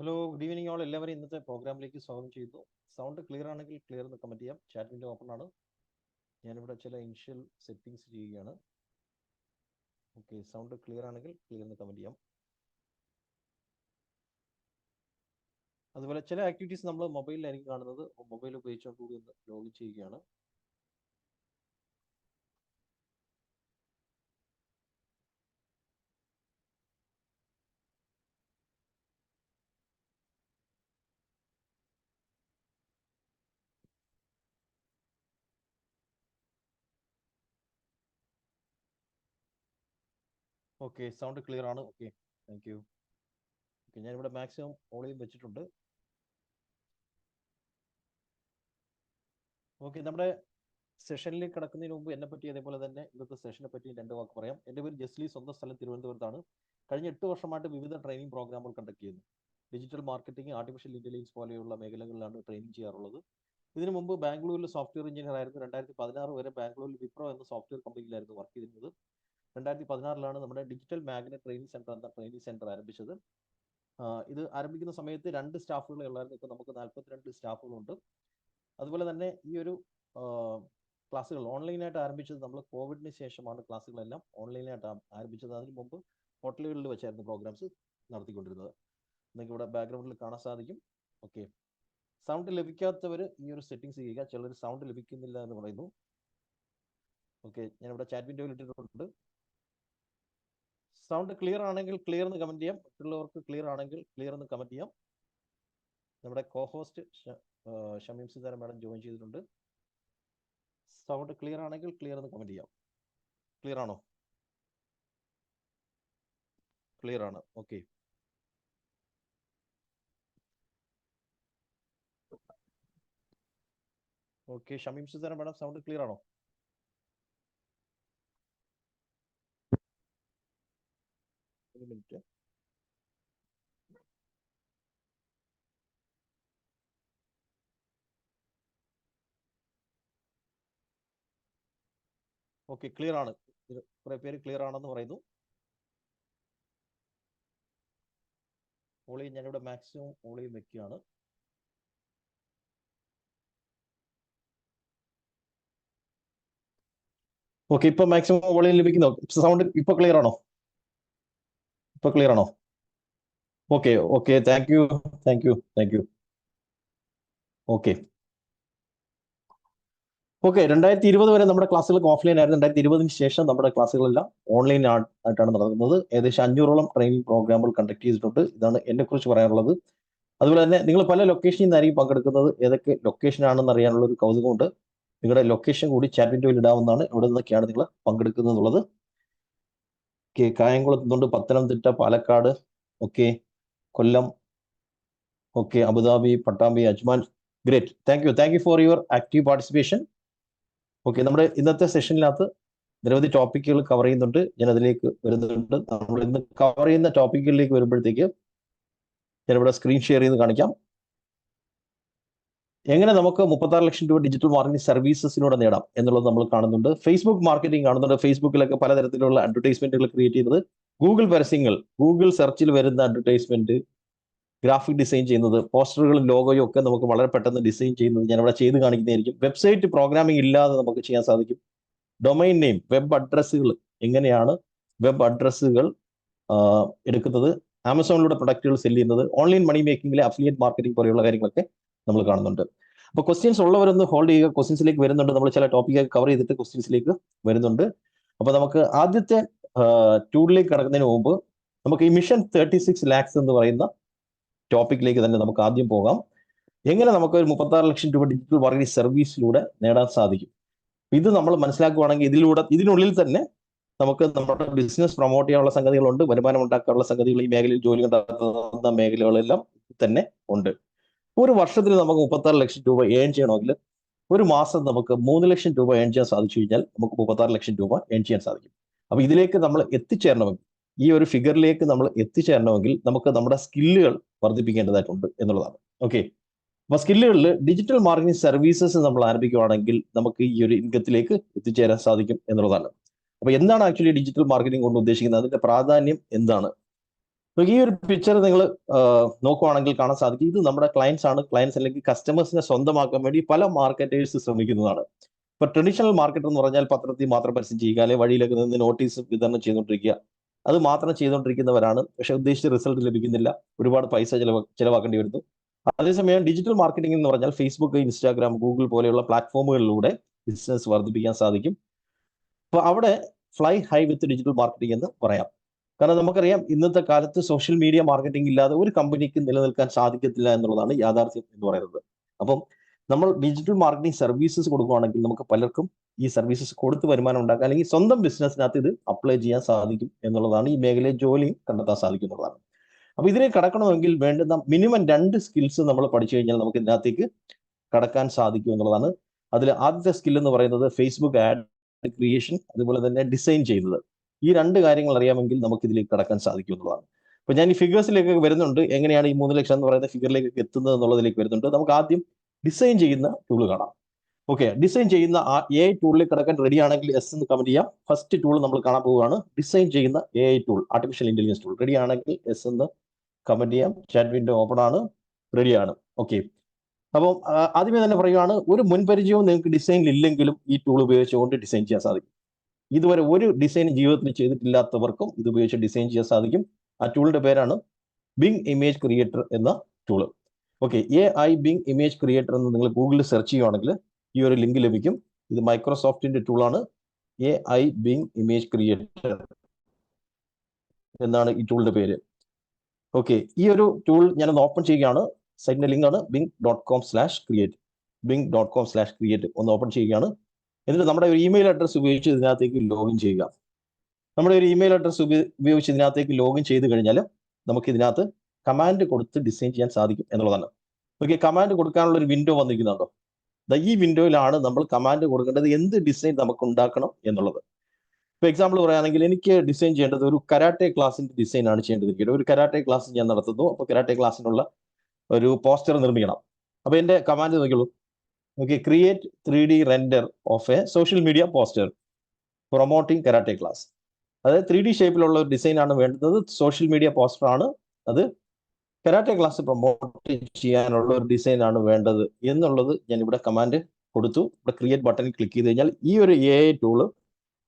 Hello, good evening all. എല്ലാവരും ഇന്നത്തെ പ്രോഗ്രാമിലേക്ക് സ്വാഗതം ചെയ്യുന്നു. സൗണ്ട് ക്ലിയർ ആണെങ്കിൽ ക്ലിയർ എന്ന് കമൻറ്റ് ചെയ്യാം. ചാറ്റ് വിൻഡോ ഓപ്പൺ ആണ്. ഞാനിവിടെ ചില ഇനിഷ്യൽ സെറ്റിങ്സ് ചെയ്യുകയാണ്. ഓക്കെ, സൗണ്ട് ക്ലിയർ ആണെങ്കിൽ ക്ലിയർ എന്ന് കമൻറ്റ് ചെയ്യാം. അതുപോലെ ചില ആക്ടിവിറ്റീസ് നമ്മൾ മൊബൈലിലായിരിക്കും കാണുന്നത്. മൊബൈൽ ഉപയോഗിച്ചുകൊണ്ട് കൂടി ഒന്ന് ലോഗിൻ ചെയ്യുകയാണ്. ഓക്കെ, സൗണ്ട് ക്ലിയർ ആണ്. Okay, thank you. ഓക്കെ, ഞാനിവിടെ മാക്സിമം ഓളിയും വെച്ചിട്ടുണ്ട്. ഓക്കെ, നമ്മുടെ സെഷനിലേക്ക് കിടക്കുന്നതിന് മുമ്പ് എന്നെ പറ്റി അതേപോലെ തന്നെ ഇന്നത്തെ സെഷനെ പറ്റി 2 വാക്ക് പറയാം. എൻ്റെ പേര് ജസ്ലി, സ്വന്തം സ്ഥലം തിരുവനന്തപുരത്താണ്. കഴിഞ്ഞ 8 വർഷമായിട്ട് വിവിധ ട്രെയിനിങ് പ്രോഗ്രാമുകൾ കണ്ടക്ട് ചെയ്യുന്നു. ഡിജിറ്റൽ മാർക്കറ്റിംഗ്, ആർട്ടിഫിഷ്യൽ ഇന്റലിജൻസ് പോലെയുള്ള മേഖലകളിലാണ് ട്രെയിനിങ് ചെയ്യാറുള്ളത്. ഇതിനു മുമ്പ് ബാംഗ്ലൂരിൽ സോഫ്റ്റ്വെയർ എഞ്ചിനീയർ ആയിരുന്നു. 2016 വരെ ബാംഗ്ലൂരിൽ വിപ്രോ എന്ന സോഫ്റ്റ്വെയർ കമ്പനിയിലായിരുന്നു വർക്ക് ചെയ്തിരുന്നത്. 2016 നമ്മുടെ ഡിജിറ്റൽ മാഗ്നറ്റ് ട്രെയിനിങ് സെന്റർ എന്ന ട്രെയിനിങ് സെന്റർ ആരംഭിച്ചത്. ഇത് ആരംഭിക്കുന്ന സമയത്ത് 2 സ്റ്റാഫുകളെ ഉള്ളായിരുന്നു. ഇപ്പോൾ നമുക്ക് 42 സ്റ്റാഫുകളുണ്ട്. അതുപോലെ തന്നെ ഈ ഒരു ക്ലാസ്സുകൾ ഓൺലൈനായിട്ട് ആരംഭിച്ചത് നമ്മൾ കോവിഡിന് ശേഷമാണ്. ക്ലാസ്സുകളെല്ലാം ഓൺലൈനായിട്ട് ആരംഭിച്ചത്. അതിന് മുമ്പ് ഹോട്ടലുകളിൽ വെച്ചായിരുന്നു പ്രോഗ്രാംസ് നടത്തിക്കൊണ്ടിരുന്നത്. നിങ്ങൾക്ക് ഇവിടെ ബാക്ക്ഗ്രൗണ്ടിൽ കാണാൻ സാധിക്കും. ഓക്കെ, സൗണ്ട് ലഭിക്കാത്തവർ ഈ ഒരു സെറ്റിങ്സ് ചെയ്യുക. ചിലർ സൗണ്ട് ലഭിക്കുന്നില്ല എന്ന് പറയുന്നു. ഓക്കെ, ഞാനിവിടെ ചാറ്റ് വിൻഡോയിൽ ഇട്ടിട്ടുണ്ട്. സൗണ്ട് ക്ലിയർ ആണെങ്കിൽ ക്ലിയർ എന്ന് കമൻറ്റ് ചെയ്യാം. മറ്റുള്ളവർക്ക് ക്ലിയർ ആണെങ്കിൽ ക്ലിയർ എന്ന് കമൻറ്റ് ചെയ്യാം. നമ്മുടെ cohost Shameem Sithara madam join ചെയ്തിട്ടുണ്ട്. സൗണ്ട് ക്ലിയർ ആണെങ്കിൽ ക്ലിയർ എന്ന് കമൻറ്റ് ചെയ്യാം. ക്ലിയർ ആണോ? ക്ലിയർ ആണ്. Okay, okay, Shameem Sithara madam sound clear ആണോ? ഒരു മിനിറ്റ്. ഓക്കെ, ക്ലിയർ ആണ്. കുറെ പേര് ക്ലിയർ ആണെന്ന് പറയുന്നു. ഓളിയും ഞാനിവിടെ മാക്സിമം ഓളിയും വെക്കുകയാണ്. ഓക്കെ, ഇപ്പൊ മാക്സിമം ഓളിയും ലഭിക്കുന്നു. സൗണ്ട് ഇപ്പൊ ക്ലിയർ ആണോ? ഇപ്പൊ ക്ലിയർ ആണോ? Okay, okay, thank U, thank you, thank you. Okay, okay, 2020 വരെ നമ്മുടെ ക്ലാസ്സുകൾ ഓഫ്ലൈൻ ആയിരുന്നു. 2020 ശേഷം നമ്മുടെ ക്ലാസ്സുകളെല്ലാം ഓൺലൈൻ ആയിട്ടാണ് നടക്കുന്നത്. ഏകദേശം 500ഓളം ട്രെയിനിങ് പ്രോഗ്രാമുകൾ കണ്ടക്ട് ചെയ്തിട്ടുണ്ട്. ഇതാണ് എന്നെക്കുറിച്ച് പറയാനുള്ളത്. അതുപോലെ തന്നെ നിങ്ങൾ പല ലൊക്കേഷനിൽ നിന്നായിരിക്കും പങ്കെടുക്കുന്നത്. ഏതൊക്കെ ലൊക്കേഷൻ ആണെന്ന് അറിയാനുള്ള ഒരു കൗതുകമുണ്ട്. നിങ്ങളുടെ ലൊക്കേഷൻ കൂടി ചാറ്റ് വിൻഡോയിൽ ഇടാവുന്നതാണ്. എവിടെ നിന്നൊക്കെയാണ് നിങ്ങൾ പങ്കെടുക്കുന്നത് എന്നുള്ളത്. ഓക്കെ, കായംകുളത്ത് നിന്നുണ്ട്, Pathanamthitta, Palakkad, okay, Kollam, okay, Abu Dhabi, Pattambi, Ajman. Great, thank you for your active participation. Okay, നമ്മുടെ ഇന്നത്തെ സെഷനിനകത്ത് നിരവധി ടോപ്പിക്കുകൾ കവർ ചെയ്യുന്നുണ്ട്. ഞാൻ അതിലേക്ക് വരുന്നുണ്ട്. നമ്മൾ ഇന്ന് കവർ ചെയ്യുന്ന ടോപ്പിക്കുകളിലേക്ക് വരുമ്പോഴത്തേക്ക് ഞാനിവിടെ സ്ക്രീൻ ഷെയർ ചെയ്ത് കാണിക്കാം. എങ്ങനെ നമുക്ക് 36 ലക്ഷം രൂപ ഡിജിറ്റൽ മാർക്കറ്റിംഗ് സർവീസസിലൂടെ നേടാം എന്നുള്ളത് നമ്മൾ കാണുന്നുണ്ട്. ഫേസ്ബുക്ക് മാർക്കറ്റിംഗ് കാണുന്നുണ്ട്. ഫേസ്ബുക്കിലൊക്കെ പലതരത്തിലുള്ള അഡ്വർടൈസ്മെന്റുകൾ ക്രിയേറ്റ് ചെയ്യുന്നത്, ഗൂഗിൾ പരസ്യങ്ങൾ, ഗൂഗിൾ സെർച്ചിൽ വരുന്ന അഡ്വർടൈസ്മെന്റ്, ഗ്രാഫിക് ഡിസൈൻ ചെയ്യുന്നത്, പോസ്റ്ററുകളും ലോഗോയും ഒക്കെ നമുക്ക് വളരെ പെട്ടെന്ന് ഡിസൈൻ ചെയ്യുന്നത് ഞാനിവിടെ ചെയ്ത് കാണിക്കുന്നതായിരിക്കും. വെബ്സൈറ്റ് പ്രോഗ്രാമിംഗ് ഇല്ലാതെ നമുക്ക് ചെയ്യാൻ സാധിക്കും. ഡൊമൈൻ നെയിം, വെബ് അഡ്രസ്സുകൾ, എങ്ങനെയാണ് വെബ് അഡ്രസ്സുകൾ എടുക്കുന്നത്, ആമസോണിലൂടെ പ്രൊഡക്റ്റുകൾ സെല് ചെയ്യുന്നത്, ഓൺലൈൻ മണി മേക്കിംഗിലെ അഫിലിയേറ്റ് മാർക്കറ്റിംഗ് പോലെയുള്ള കാര്യങ്ങളൊക്കെ നമ്മൾ കാണുന്നുണ്ട്. അപ്പോൾ ക്വസ്റ്റ്യൻസ് ഉള്ളവരൊന്ന് ഹോൾഡ് ചെയ്യുക. ക്വസ്റ്റ്യൻസിലേക്ക് വരുന്നുണ്ട്. നമ്മൾ ചില ടോപ്പിക്കൊക്കെ കവർ ചെയ്തിട്ട് ക്വസ്റ്റ്യൻസിലേക്ക് വരുന്നുണ്ട്. അപ്പോൾ നമുക്ക് ആദ്യത്തെ ടൂളിലേക്ക് കടക്കുന്നതിന് മുമ്പ് നമുക്ക് ഈ മിഷൻ 36 ലാക്സ് എന്ന് പറയുന്ന ടോപ്പിക്കിലേക്ക് തന്നെ നമുക്ക് ആദ്യം പോകാം. എങ്ങനെ നമുക്ക് ഒരു 36 ലക്ഷം രൂപ ഡിജിറ്റൽ മാർക്കറ്റിംഗ് സർവീസിലൂടെ നേടാൻ സാധിക്കും? ഇത് നമ്മൾ മനസ്സിലാക്കുകയാണെങ്കിൽ ഇതിനുള്ളിൽ തന്നെ നമുക്ക് നമ്മുടെ ബിസിനസ് പ്രൊമോട്ട് ചെയ്യാനുള്ള സംഗതികളുണ്ട്, വരുമാനം ഉണ്ടാക്കാനുള്ള സംഗതികൾ, ഈ മേഖലയിൽ ജോലി ഉണ്ടാക്കുന്ന മേഖലകളെല്ലാം തന്നെ ഉണ്ട്. ഒരു വർഷത്തിൽ നമുക്ക് 36 ലക്ഷം രൂപ ഏൺ ചെയ്യണമെങ്കിൽ ഒരു മാസം നമുക്ക് 3 ലക്ഷം രൂപ ഏൺ ചെയ്യാൻ സാധിച്ചു കഴിഞ്ഞാൽ നമുക്ക് 36 ലക്ഷം രൂപ ഏൺ ചെയ്യാൻ സാധിക്കും. അപ്പൊ ഇതിലേക്ക് നമ്മൾ എത്തിച്ചേരണമെങ്കിൽ, ഈ ഒരു ഫിഗറിലേക്ക് നമ്മൾ എത്തിച്ചേരണമെങ്കിൽ നമുക്ക് നമ്മുടെ സ്കില്ലുകൾ വർദ്ധിപ്പിക്കേണ്ടതായിട്ടുണ്ട് എന്നുള്ളതാണ്. ഓക്കെ, അപ്പൊ സ്കില്ലുകളിൽ ഡിജിറ്റൽ മാർക്കറ്റിംഗ് സർവീസസ് നമ്മൾ ആരംഭിക്കുകയാണെങ്കിൽ നമുക്ക് ഈ ഒരു ഇൻകത്തിലേക്ക് എത്തിച്ചേരാൻ സാധിക്കും എന്നുള്ളതാണ്. അപ്പൊ എന്താണ് ആക്ച്വലി ഡിജിറ്റൽ മാർക്കറ്റിംഗ് കൊണ്ട് ഉദ്ദേശിക്കുന്നത്, അതിന്റെ പ്രാധാന്യം എന്താണ്? ഈ ഒരു പിക്ചർ നിങ്ങൾ നോക്കുവാണെങ്കിൽ കാണാൻ സാധിക്കും, ഇത് നമ്മുടെ ക്ലയൻസ് ആണ്. ക്ലയൻസ് അല്ലെങ്കിൽ കസ്റ്റമേഴ്സിനെ സ്വന്തമാക്കാൻ വേണ്ടി പല മാർക്കറ്റേഴ്സ് ശ്രമിക്കുന്നതാണ്. ഇപ്പൊ ട്രഡീഷണൽ മാർക്കറ്റ് എന്ന് പറഞ്ഞാൽ പത്രത്തിൽ മാത്രം പരസ്യം ചെയ്യുക, അല്ലെങ്കിൽ വഴിയിലൊക്കെ നിന്ന് നോട്ടീസ് വിതരണം ചെയ്തുകൊണ്ടിരിക്കുക, അത് മാത്രം ചെയ്തുകൊണ്ടിരിക്കുന്നവരാണ്. പക്ഷെ ഉദ്ദേശിച്ച റിസൾട്ട് ലഭിക്കുന്നില്ല, ഒരുപാട് പൈസ ചെലവാക്കേണ്ടി വരുന്നു. അതേസമയം ഡിജിറ്റൽ മാർക്കറ്റിംഗ് എന്ന് പറഞ്ഞാൽ ഫേസ്ബുക്ക്, ഇൻസ്റ്റാഗ്രാം, ഗൂഗിൾ പോലെയുള്ള പ്ലാറ്റ്ഫോമുകളിലൂടെ ബിസിനസ് വർദ്ധിപ്പിക്കാൻ സാധിക്കും. അപ്പൊ അവിടെ ഫ്ലൈ ഹൈ വിത്ത് ഡിജിറ്റൽ മാർക്കറ്റിംഗ് എന്ന് പറയാം. കാരണം നമുക്കറിയാം, ഇന്നത്തെ കാലത്ത് സോഷ്യൽ മീഡിയ മാർക്കറ്റിംഗ് ഇല്ലാതെ ഒരു കമ്പനിക്ക് നിലനിൽക്കാൻ സാധിക്കത്തില്ല എന്നുള്ളതാണ് യാഥാർത്ഥ്യം എന്ന് പറയുന്നത്. അപ്പം നമ്മൾ ഡിജിറ്റൽ മാർക്കറ്റിംഗ് സർവീസസ് കൊടുക്കുകയാണെങ്കിൽ നമുക്ക് പലർക്കും ഈ സർവീസസ് കൊടുത്ത് വരുമാനം ഉണ്ടാക്കാം, അല്ലെങ്കിൽ സ്വന്തം ബിസിനസ്സിനകത്ത് ഇത് അപ്ലൈ ചെയ്യാൻ സാധിക്കും എന്നുള്ളതാണ്. ഈ മേഖലയിൽ ജോലിയും കണ്ടെത്താൻ സാധിക്കും എന്നുള്ളതാണ്. അപ്പൊ ഇതിനെ കടക്കണമെങ്കിൽ വേണ്ടുന്ന മിനിമം 2 സ്കിൽസ് നമ്മൾ പഠിച്ചു കഴിഞ്ഞാൽ നമുക്ക് ഇതിനകത്തേക്ക് കടക്കാൻ സാധിക്കും എന്നുള്ളതാണ്. അതിൽ ആദ്യത്തെ സ്കിൽ എന്ന് പറയുന്നത് ഫേസ്ബുക്ക് ആഡ് ക്രിയേഷൻ, അതുപോലെ തന്നെ ഡിസൈൻ ചെയ്യുന്നത്. ഈ 2 കാര്യങ്ങൾ അറിയാമെങ്കിൽ നമുക്ക് ഇതിലേക്ക് കടക്കാൻ സാധിക്കും എന്നുള്ളതാണ്. അപ്പൊ ഞാൻ ഈ ഫിഗേഴ്സിലേക്ക് വരുന്നുണ്ട്, എങ്ങനെയാണ് ഈ 3 ലക്ഷം എന്ന് പറയുന്ന ഫിഗറിലേക്ക് എത്തുന്നത് എന്നുള്ളതിലേക്ക് വരുന്നുണ്ട്. നമുക്ക് ആദ്യം ഡിസൈൻ ചെയ്യുന്ന ടൂൾ കാണാം. ഓക്കെ, ഡിസൈൻ ചെയ്യുന്ന ആ AI ടൂളിലേക്ക് കടക്കാൻ റെഡി ആണെങ്കിൽ എസ് എന്ന് കമന്റ് ചെയ്യാം. ഫസ്റ്റ് ടൂൾ നമ്മൾ കാണാൻ പോവുകയാണ്, ഡിസൈൻ ചെയ്യുന്ന AI tool, artificial intelligence tool. Ready ആണെങ്കിൽ എസ് എന്ന് കമന്റ് ചെയ്യാം. ചാറ്റ് വിൻഡോ ഓപ്പൺ ആണ്, റെഡിയാണ്. ഓക്കെ, അപ്പോൾ ആദ്യമേ തന്നെ പറയുകയാണ്, ഒരു മുൻപരിചയവും നിങ്ങൾക്ക് ഡിസൈനിൽ ഇല്ലെങ്കിലും ഈ ടൂൾ ഉപയോഗിച്ചുകൊണ്ട് ഡിസൈൻ ചെയ്യാൻ സാധിക്കും. ഇതുവരെ ഒരു ഡിസൈൻ ജീവിതത്തിൽ ചെയ്തിട്ടില്ലാത്തവർക്കും ഇത് ഉപയോഗിച്ച് ഡിസൈൻ ചെയ്യാൻ സാധിക്കും. ആ ടൂളിന്റെ പേരാണ് ബിങ് ഇമേജ് ക്രിയേറ്റർ എന്ന tool. Okay, AI Bing image creator എന്ന് നിങ്ങൾ ഗൂഗിളിൽ സെർച്ച് ചെയ്യുകയാണെങ്കിൽ ഈ ഒരു ലിങ്ക് ലഭിക്കും. ഇത് മൈക്രോസോഫ്റ്റിന്റെ ടൂളാണ്. AI ബിങ് ഇമേജ് ക്രിയേറ്റർ എന്നാണ് ഈ ടൂളിന്റെ പേര്. ഓക്കെ, ഈ ഒരു ടൂൾ ഞാനൊന്ന് ഓപ്പൺ ചെയ്യുകയാണ്. സൈറ്റിന്റെ ലിങ്ക് ആണ് bing.com/create. bing.com/create ഒന്ന് ഓപ്പൺ ചെയ്യുകയാണ്. എന്നിട്ട് നമ്മുടെ ഒരു ഇമെയിൽ അഡ്രസ് ഉപയോഗിച്ച് ഇതിനകത്തേക്ക് ലോഗിൻ ചെയ്യുക. നമ്മുടെ ഒരു ഇമെയിൽ അഡ്രസ് ഉപയോഗിച്ച് ഇതിനകത്തേക്ക് ലോഗിൻ ചെയ്ത് കഴിഞ്ഞാൽ നമുക്ക് ഇതിനകത്ത് കമാൻഡ് കൊടുത്ത് ഡിസൈൻ ചെയ്യാൻ സാധിക്കും എന്നുള്ളതാണ്. ഓക്കെ, കമാൻഡ് കൊടുക്കാനുള്ള ഒരു വിൻഡോ വന്നിരിക്കുന്നുണ്ടോ? ഈ വിൻഡോയിലാണ് നമ്മൾ കമാൻഡ് കൊടുക്കേണ്ടത്, എന്ത് ഡിസൈൻ നമുക്ക് ഉണ്ടാക്കണം എന്നുള്ളത്. ഇപ്പൊ എക്സാമ്പിൾ പറയുകയാണെങ്കിൽ എനിക്ക് ഡിസൈൻ ചെയ്യേണ്ടത് ഒരു കരാട്ടെ ക്ലാസിന്റെ ഡിസൈൻ ആണ് ചെയ്യേണ്ടത്. ഒരു കരാട്ടെ ക്ലാസ് ഞാൻ നടത്തുന്നു, അപ്പോൾ കരാട്ടെ ക്ലാസ്സിനുള്ള ഒരു പോസ്റ്റർ നിർമ്മിക്കണം. അപ്പൊ എന്റെ കമാൻഡ് നോക്കിയുള്ളൂ. Okay, create 3D render of a social media poster promoting karate class. അതായത് 3D ഷേപ്പിലുള്ള ഒരു ഡിസൈൻ ആണ് വേണ്ടത്, സോഷ്യൽ മീഡിയ പോസ്റ്റർ ആണ്, അത് കരാട്ടെ ക്ലാസ് പ്രൊമോട്ട് ചെയ്യാനുള്ള ഒരു ഡിസൈൻ ആണ് വേണ്ടത് എന്നുള്ളത് ഞാൻ ഇവിടെ കമാൻഡ് കൊടുത്തു. ഇവിടെ ക്രിയേറ്റ് ബട്ടണിൽ ക്ലിക്ക് ചെയ്ത് കഴിഞ്ഞാൽ ഈ ഒരു AI ടൂള്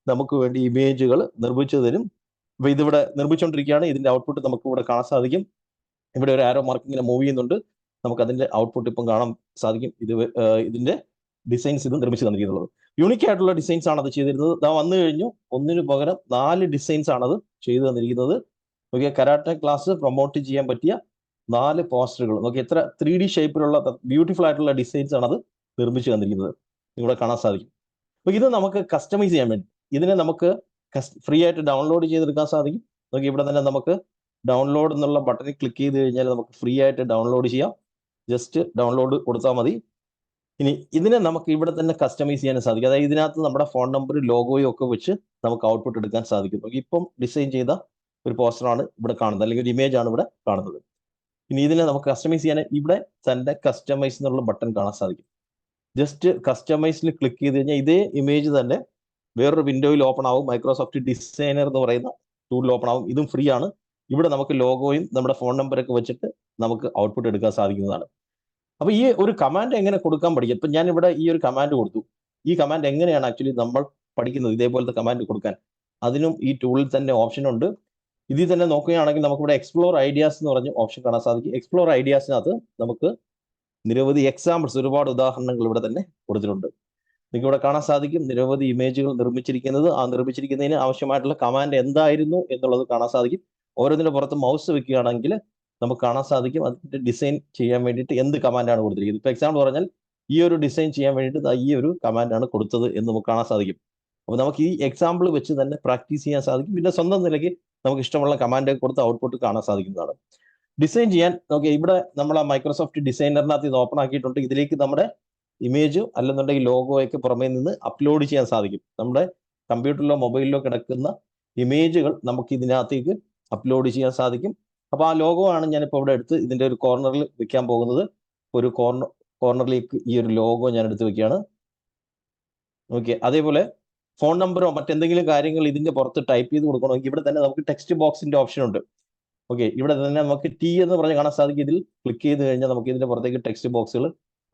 നമുക്ക് വേണ്ടി ഇമേജുകൾ നിർമ്മിച്ചു തരും. അപ്പൊ ഇതിവിടെ നിർമ്മിച്ചുകൊണ്ടിരിക്കുകയാണ്. ഇതിന്റെ ഔട്ട്പുട്ട് നമുക്ക് ഇവിടെ കാണാൻ സാധിക്കും. ഇവിടെ ഒരു ആരോ മാർക്ക് ഇങ്ങനെ മൂവ് ചെയ്യുന്നുണ്ട്, നമുക്ക് അതിന്റെ ഔട്ട്പുട്ട് ഇപ്പം കാണാൻ സാധിക്കും. ഇതിന്റെ ഡിസൈൻസ് ഇത് നിർമ്മിച്ചു തന്നിരിക്കുന്നത് യൂണിക് ആയിട്ടുള്ള ഡിസൈൻസ് ആണ് അത് ചെയ്തിരുന്നത്. ഇതാ വന്നു കഴിഞ്ഞു, ഒന്നിനു പകരം 4 ഡിസൈൻസ് ആണ് അത് ചെയ്തു തന്നിരിക്കുന്നത്. നോക്കിയാൽ കരാട്ടെ ക്ലാസ് പ്രൊമോട്ട് ചെയ്യാൻ പറ്റിയ 4 പോസ്റ്ററുകൾ. നോക്കി എത്ര 3D ഷേപ്പിലുള്ള ബ്യൂട്ടിഫുൾ ആയിട്ടുള്ള ഡിസൈൻസ് ആണ് അത് നിർമ്മിച്ചു തന്നിരിക്കുന്നത്, ഇവിടെ കാണാൻ സാധിക്കും. അപ്പൊ ഇത് നമുക്ക് കസ്റ്റമൈസ് ചെയ്യാൻ വേണ്ടി ഇതിനെ നമുക്ക് ഫ്രീ ആയിട്ട് ഡൗൺലോഡ് ചെയ്തെടുക്കാൻ സാധിക്കും. നോക്കി ഇവിടെ തന്നെ നമുക്ക് ഡൗൺലോഡ് എന്നുള്ള ബട്ടണിൽ ക്ലിക്ക് ചെയ്ത് കഴിഞ്ഞാൽ നമുക്ക് ഫ്രീ ആയിട്ട് ഡൗൺലോഡ് ചെയ്യാം. ജസ്റ്റ് ഡൗൺലോഡ് കൊടുത്താൽ മതി. ഇനി ഇതിനെ നമുക്ക് ഇവിടെ തന്നെ കസ്റ്റമൈസ് ചെയ്യാൻ സാധിക്കും. അതായത് ഇതിനകത്ത് നമ്മുടെ ഫോൺ നമ്പർ, ലോഗോയും ഒക്കെ വെച്ച് നമുക്ക് ഔട്ട്പുട്ട് എടുക്കാൻ സാധിക്കും. നോക്കി ഇപ്പം ഡിസൈൻ ചെയ്ത ഒരു പോസ്റ്ററാണ് ഇവിടെ കാണുന്നത്, അല്ലെങ്കിൽ ഒരു ഇമേജ് ആണ് ഇവിടെ കാണുന്നത്. ഇനി ഇതിനെ നമുക്ക് കസ്റ്റമൈസ് ചെയ്യാൻ ഇവിടെ തന്നെ കസ്റ്റമൈസ് എന്നുള്ള ബട്ടൺ കാണാൻ സാധിക്കും. ജസ്റ്റ് കസ്റ്റമൈസിൽ ക്ലിക്ക് ചെയ്ത് കഴിഞ്ഞാൽ ഇതേ ഇമേജ് തന്നെ വേറൊരു വിൻഡോയിൽ ഓപ്പൺ ആവും. മൈക്രോസോഫ്റ്റ് ഡിസൈനർ എന്ന് പറയുന്ന ടൂളിൽ ഓപ്പൺ ആവും. ഇതും ഫ്രീ ആണ്. ഇവിടെ നമുക്ക് ലോഗോയും നമ്മുടെ ഫോൺ നമ്പറൊക്കെ വെച്ചിട്ട് നമുക്ക് ഔട്ട്പുട്ട് എടുക്കാൻ സാധിക്കുന്നതാണ്. അപ്പൊ ഈ ഒരു കമാൻഡ് എങ്ങനെ കൊടുക്കാൻ പഠിക്കാം. ഇപ്പൊ ഞാൻ ഇവിടെ ഈ ഒരു കമാൻഡ് കൊടുത്തു. ഈ കമാൻഡ് എങ്ങനെയാണ് ആക്ച്വലി നമ്മൾ പഠിക്കുന്നത്, ഇതേപോലത്തെ കമാൻഡ് കൊടുക്കാൻ? അതിനും ഈ ടൂളിൽ തന്നെ ഓപ്ഷൻ ഉണ്ട്. ഇതിൽ തന്നെ നോക്കുകയാണെങ്കിൽ നമുക്ക് ഇവിടെ എക്സ്പ്ലോർ ഐഡിയാസ് എന്ന് പറഞ്ഞ ഓപ്ഷൻ കാണാൻ സാധിക്കും. എക്സ്പ്ലോർ ഐഡിയാസിനകത്ത് നമുക്ക് നിരവധി എക്സാമ്പിൾസ്, ഒരുപാട് ഉദാഹരണങ്ങൾ ഇവിടെ തന്നെ കൊടുത്തിട്ടുണ്ട്. നിങ്ങൾക്ക് ഇവിടെ കാണാൻ സാധിക്കും നിരവധി ഇമേജുകൾ നിർമ്മിച്ചിരിക്കുന്നത്. ആ നിർമ്മിച്ചിരിക്കുന്നതിന് ആവശ്യമായിട്ടുള്ള കമാൻഡ് എന്തായിരുന്നു എന്നുള്ളത് കാണാൻ സാധിക്കും. ഓരോന്നിന്റെ പുറത്ത് മൗസ് വെക്കുകയാണെങ്കിൽ നമുക്ക് കാണാൻ സാധിക്കും അതിന്റെ ഡിസൈൻ ചെയ്യാൻ വേണ്ടിയിട്ട് എന്ത് കമാൻഡാണ് കൊടുത്തിരിക്കുന്നത്. ഇപ്പൊ എക്സാമ്പിൾ പറഞ്ഞാൽ ഈ ഒരു ഡിസൈൻ ചെയ്യാൻ വേണ്ടിയിട്ട് ഈ ഒരു കമാൻഡാണ് കൊടുത്തത് എന്ന് നമുക്ക് കാണാൻ സാധിക്കും. അപ്പോൾ നമുക്ക് ഈ എക്സാമ്പിൾ വെച്ച് തന്നെ പ്രാക്ടീസ് ചെയ്യാൻ സാധിക്കും. പിന്നെ സ്വന്തം നിലയ്ക്ക് നമുക്ക് ഇഷ്ടമുള്ള കമാൻഡ് കൊടുത്ത് ഔട്ട്പുട്ട് കാണാൻ സാധിക്കുന്നതാണ്. ഡിസൈൻ ചെയ്യാൻ നോക്കിയാൽ ഇവിടെ നമ്മൾ ആ മൈക്രോസോഫ്റ്റ് ഡിസൈനറിനകത്ത് ഇത് ഓപ്പൺ ആക്കിയിട്ടുണ്ട്. ഇതിലേക്ക് നമ്മുടെ ഇമേജ് അല്ലെന്നുണ്ടെങ്കിൽ ലോഗോയൊക്കെ പുറമേ നിന്ന് അപ്ലോഡ് ചെയ്യാൻ സാധിക്കും. നമ്മുടെ കമ്പ്യൂട്ടറിലോ മൊബൈലിലോ കിടക്കുന്ന ഇമേജുകൾ നമുക്ക് ഇതിനകത്തേക്ക് അപ്ലോഡ് ചെയ്യാൻ സാധിക്കും. അപ്പൊ ആ ലോഗോ ആണ് ഞാനിപ്പോൾ ഇവിടെ എടുത്ത് ഇതിന്റെ ഒരു കോർണറിൽ വെക്കാൻ പോകുന്നത്. ഒരു കോർണറിലേക്ക് ഈ ഒരു ലോഗോ ഞാൻ എടുത്ത് വെക്കുകയാണ്. ഓക്കെ, അതേപോലെ ഫോൺ നമ്പറോ മറ്റെന്തെങ്കിലും കാര്യങ്ങൾ ഇതിന്റെ പുറത്ത് ടൈപ്പ് ചെയ്ത് കൊടുക്കണമെങ്കിൽ ഇവിടെ തന്നെ നമുക്ക് ടെക്സ്റ്റ് ബോക്സിന്റെ ഓപ്ഷൻ ഉണ്ട്. ഓക്കെ, ഇവിടെ തന്നെ നമുക്ക് ടി എന്ന് പറഞ്ഞ് കാണാൻ സാധിക്കും. ഇതിൽ ക്ലിക്ക് ചെയ്ത് കഴിഞ്ഞാൽ നമുക്ക് ഇതിന്റെ പുറത്തേക്ക് ടെക്സ്റ്റ് ബോക്സുകൾ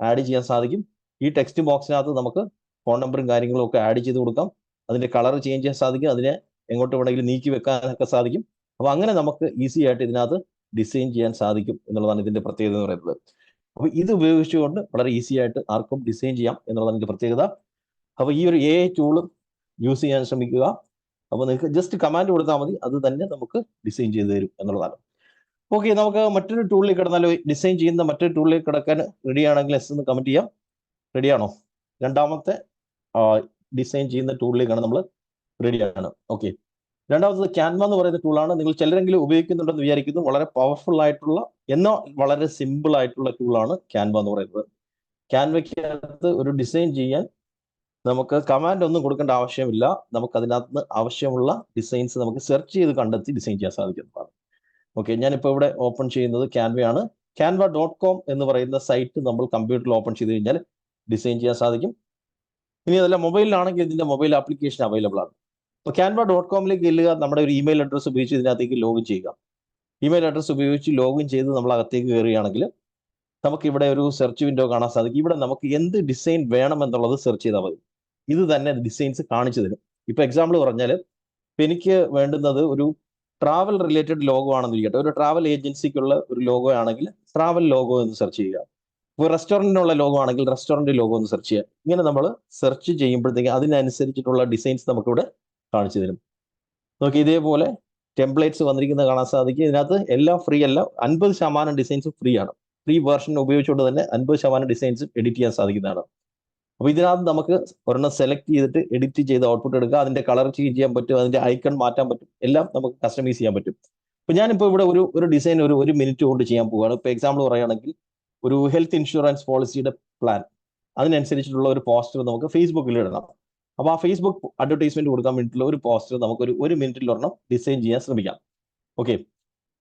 ആഡ് ചെയ്യാൻ സാധിക്കും. ഈ ടെക്സ്റ്റ് ബോക്സിനകത്ത് നമുക്ക് ഫോൺ നമ്പറും കാര്യങ്ങളും ഒക്കെ ആഡ് ചെയ്ത് കൊടുക്കാം. അതിന്റെ കളർ ചേഞ്ച് ചെയ്യാൻ സാധിക്കും. അതിനെ എങ്ങോട്ട് വേണമെങ്കിലും നീക്കി വെക്കാനൊക്കെ സാധിക്കും. അപ്പൊ അങ്ങനെ നമുക്ക് ഈസി ആയിട്ട് ഇതിനകത്ത് ഡിസൈൻ ചെയ്യാൻ സാധിക്കും എന്നുള്ളതാണ് ഇതിന്റെ പ്രത്യേകത എന്ന് പറയുന്നത്. അപ്പൊ ഇത് ഉപയോഗിച്ചുകൊണ്ട് വളരെ ഈസി ആയിട്ട് ആർക്കും ഡിസൈൻ ചെയ്യാം എന്നുള്ളതാണ് ഇതിന്റെ പ്രത്യേകത. അപ്പൊ ഈ ഒരു AI ടൂള് യൂസ് ചെയ്യാൻ ശ്രമിക്കുക. അപ്പോൾ നിങ്ങൾക്ക് ജസ്റ്റ് കമാൻഡ് കൊടുത്താൽ മതി, അത് തന്നെ നമുക്ക് ഡിസൈൻ ചെയ്ത് തരും എന്നുള്ളതാണ്. ഓക്കെ, നമുക്ക് മറ്റൊരു ടൂളിലേക്ക് കിടന്നാലോ? ഡിസൈൻ ചെയ്യുന്ന മറ്റൊരു ടൂളിലേക്ക് കിടക്കാൻ റെഡി ആണെങ്കിൽ എസ് എന്ന് കമന്റ് ചെയ്യാം. റെഡിയാണോ? രണ്ടാമത്തെ ഡിസൈൻ ചെയ്യുന്ന ടൂളിലേക്കാണ് നമ്മൾ റെഡിയാണ്. ഓക്കെ, രണ്ടാമത്തത് ക്യാൻവ എന്ന് പറയുന്ന ടൂളാണ്. നിങ്ങൾ ചിലരെങ്കിലും ഉപയോഗിക്കുന്നുണ്ടെന്ന് വിചാരിക്കുന്നു. വളരെ പവർഫുൾ ആയിട്ടുള്ള എന്നാൽ വളരെ സിമ്പിൾ ആയിട്ടുള്ള ടൂളാണ് ക്യാൻവ എന്ന് പറയുന്നത്. ക്യാൻവയ്ക്കകത്ത് ഒരു ഡിസൈൻ ചെയ്യാൻ നമുക്ക് കമാൻഡ് ഒന്നും കൊടുക്കേണ്ട ആവശ്യമില്ല. നമുക്ക് അതിനകത്ത് ആവശ്യമുള്ള ഡിസൈൻസ് നമുക്ക് സെർച്ച് ചെയ്ത് കണ്ടെത്തി ഡിസൈൻ ചെയ്യാൻ സാധിക്കുന്നതാണ്. ഓക്കെ, ഞാനിപ്പോൾ ഇവിടെ ഓപ്പൺ ചെയ്യുന്നത് ക്യാൻവയാണ്. canva.com എന്ന് പറയുന്ന സൈറ്റ് നമ്മൾ കമ്പ്യൂട്ടറിൽ ഓപ്പൺ ചെയ്ത് കഴിഞ്ഞാൽ ഡിസൈൻ ചെയ്യാൻ സാധിക്കും. ഇനി അതല്ല മൊബൈലിലാണെങ്കിൽ ഇതിന്റെ മൊബൈൽ ആപ്ലിക്കേഷൻ അവൈലബിൾ ആണ്. അപ്പോൾ canva.com-ലേക്ക് ചെല്ലുക, നമ്മുടെ ഒരു ഇമെയിൽ അഡ്രസ്സ് ഉപയോഗിച്ച് ഇതിനകത്തേക്ക് ലോഗിൻ ചെയ്യുക. ഇമെയിൽ അഡ്രസ്സ് ഉപയോഗിച്ച് ലോഗിൻ ചെയ്ത് നമ്മൾ അകത്തേക്ക് കയറുകയാണെങ്കിൽ നമുക്ക് ഇവിടെ ഒരു സെർച്ച് വിൻഡോ കാണാൻ സാധിക്കും. ഇവിടെ നമുക്ക് എന്ത് ഡിസൈൻ വേണം എന്നുള്ളത് സെർച്ച് ചെയ്താൽ മതി. ഇത് തന്നെ ഡിസൈൻസ് കാണിച്ചു തരും. ഇപ്പൊ എക്സാമ്പിൾ പറഞ്ഞാൽ എനിക്ക് വേണ്ടുന്നത് ഒരു ട്രാവൽ റിലേറ്റഡ് ലോഗോ ആണെന്ന് ഇരിക്കട്ടെ. ഒരു ട്രാവൽ ഏജൻസിക്കുള്ള ഒരു ലോഗോ ആണെങ്കിൽ ട്രാവൽ ലോഗോ എന്ന് സെർച്ച് ചെയ്യുക. ഇപ്പോൾ റെസ്റ്റോറൻറ്റിനുള്ള ലോഗോ ആണെങ്കിൽ റെസ്റ്റോറൻറ്റ് ലോഗോ എന്ന് സെർച്ച് ചെയ്യുക. ഇങ്ങനെ നമ്മൾ സെർച്ച് ചെയ്യുമ്പോഴത്തേക്ക് അതിനനുസരിച്ചിട്ടുള്ള ഡിസൈൻസ് നമുക്കിവിടെ കാണിച്ചു തരും. നോക്കി, ഇതേപോലെ ടെംപ്ലേറ്റ്സ് വന്നിരിക്കുന്നത് കാണാൻ സാധിക്കും. ഇതിനകത്ത് എല്ലാം ഫ്രീ അല്ല, 50% ഡിസൈൻസ് ഫ്രീ ആണ്. ഫ്രീ വേർഷൻ ഉപയോഗിച്ചുകൊണ്ട് തന്നെ 50% ഡിസൈൻസ് എഡിറ്റ് ചെയ്യാൻ സാധിക്കുന്നതാണ്. അപ്പോൾ ഇതിനകത്ത് നമുക്ക് ഒരെണ്ണം സെലക്ട് ചെയ്തിട്ട് എഡിറ്റ് ചെയ്ത് ഔട്ട്പുട്ട് എടുക്കുക. അതിന്റെ കളർ ചേഞ്ച് ചെയ്യാൻ പറ്റും, അതിന്റെ ഐക്കൺ മാറ്റാൻ പറ്റും, എല്ലാം നമുക്ക് കസ്റ്റമൈസ് ചെയ്യാൻ പറ്റും. അപ്പോൾ ഞാനിപ്പോൾ ഇവിടെ ഒരു ഡിസൈൻ ഒരു മിനിറ്റ് കൊണ്ട് ചെയ്യാൻ പോവുകയാണ്. ഇപ്പോൾ എക്സാമ്പിൾ പറയുകയാണെങ്കിൽ ഒരു ഹെൽത്ത് ഇൻഷുറൻസ് പോളിസിയുടെ പ്ലാൻ, അതിനനുസരിച്ചിട്ടുള്ള ഒരു പോസ്റ്റർ നമുക്ക് ഫേസ്ബുക്കിൽ ഇടണം. അപ്പോൾ ആ ഫേസ്ബുക്ക് അഡ്വർടൈസ്മെന്റ് കൊടുക്കാൻ വേണ്ടിയിട്ടുള്ള ഒരു പോസ്റ്റർ നമുക്ക് ഒരു മിനിറ്റിൽ ഒരെണ്ണം ഡിസൈൻ ചെയ്യാൻ ശ്രമിക്കാം. ഓക്കെ,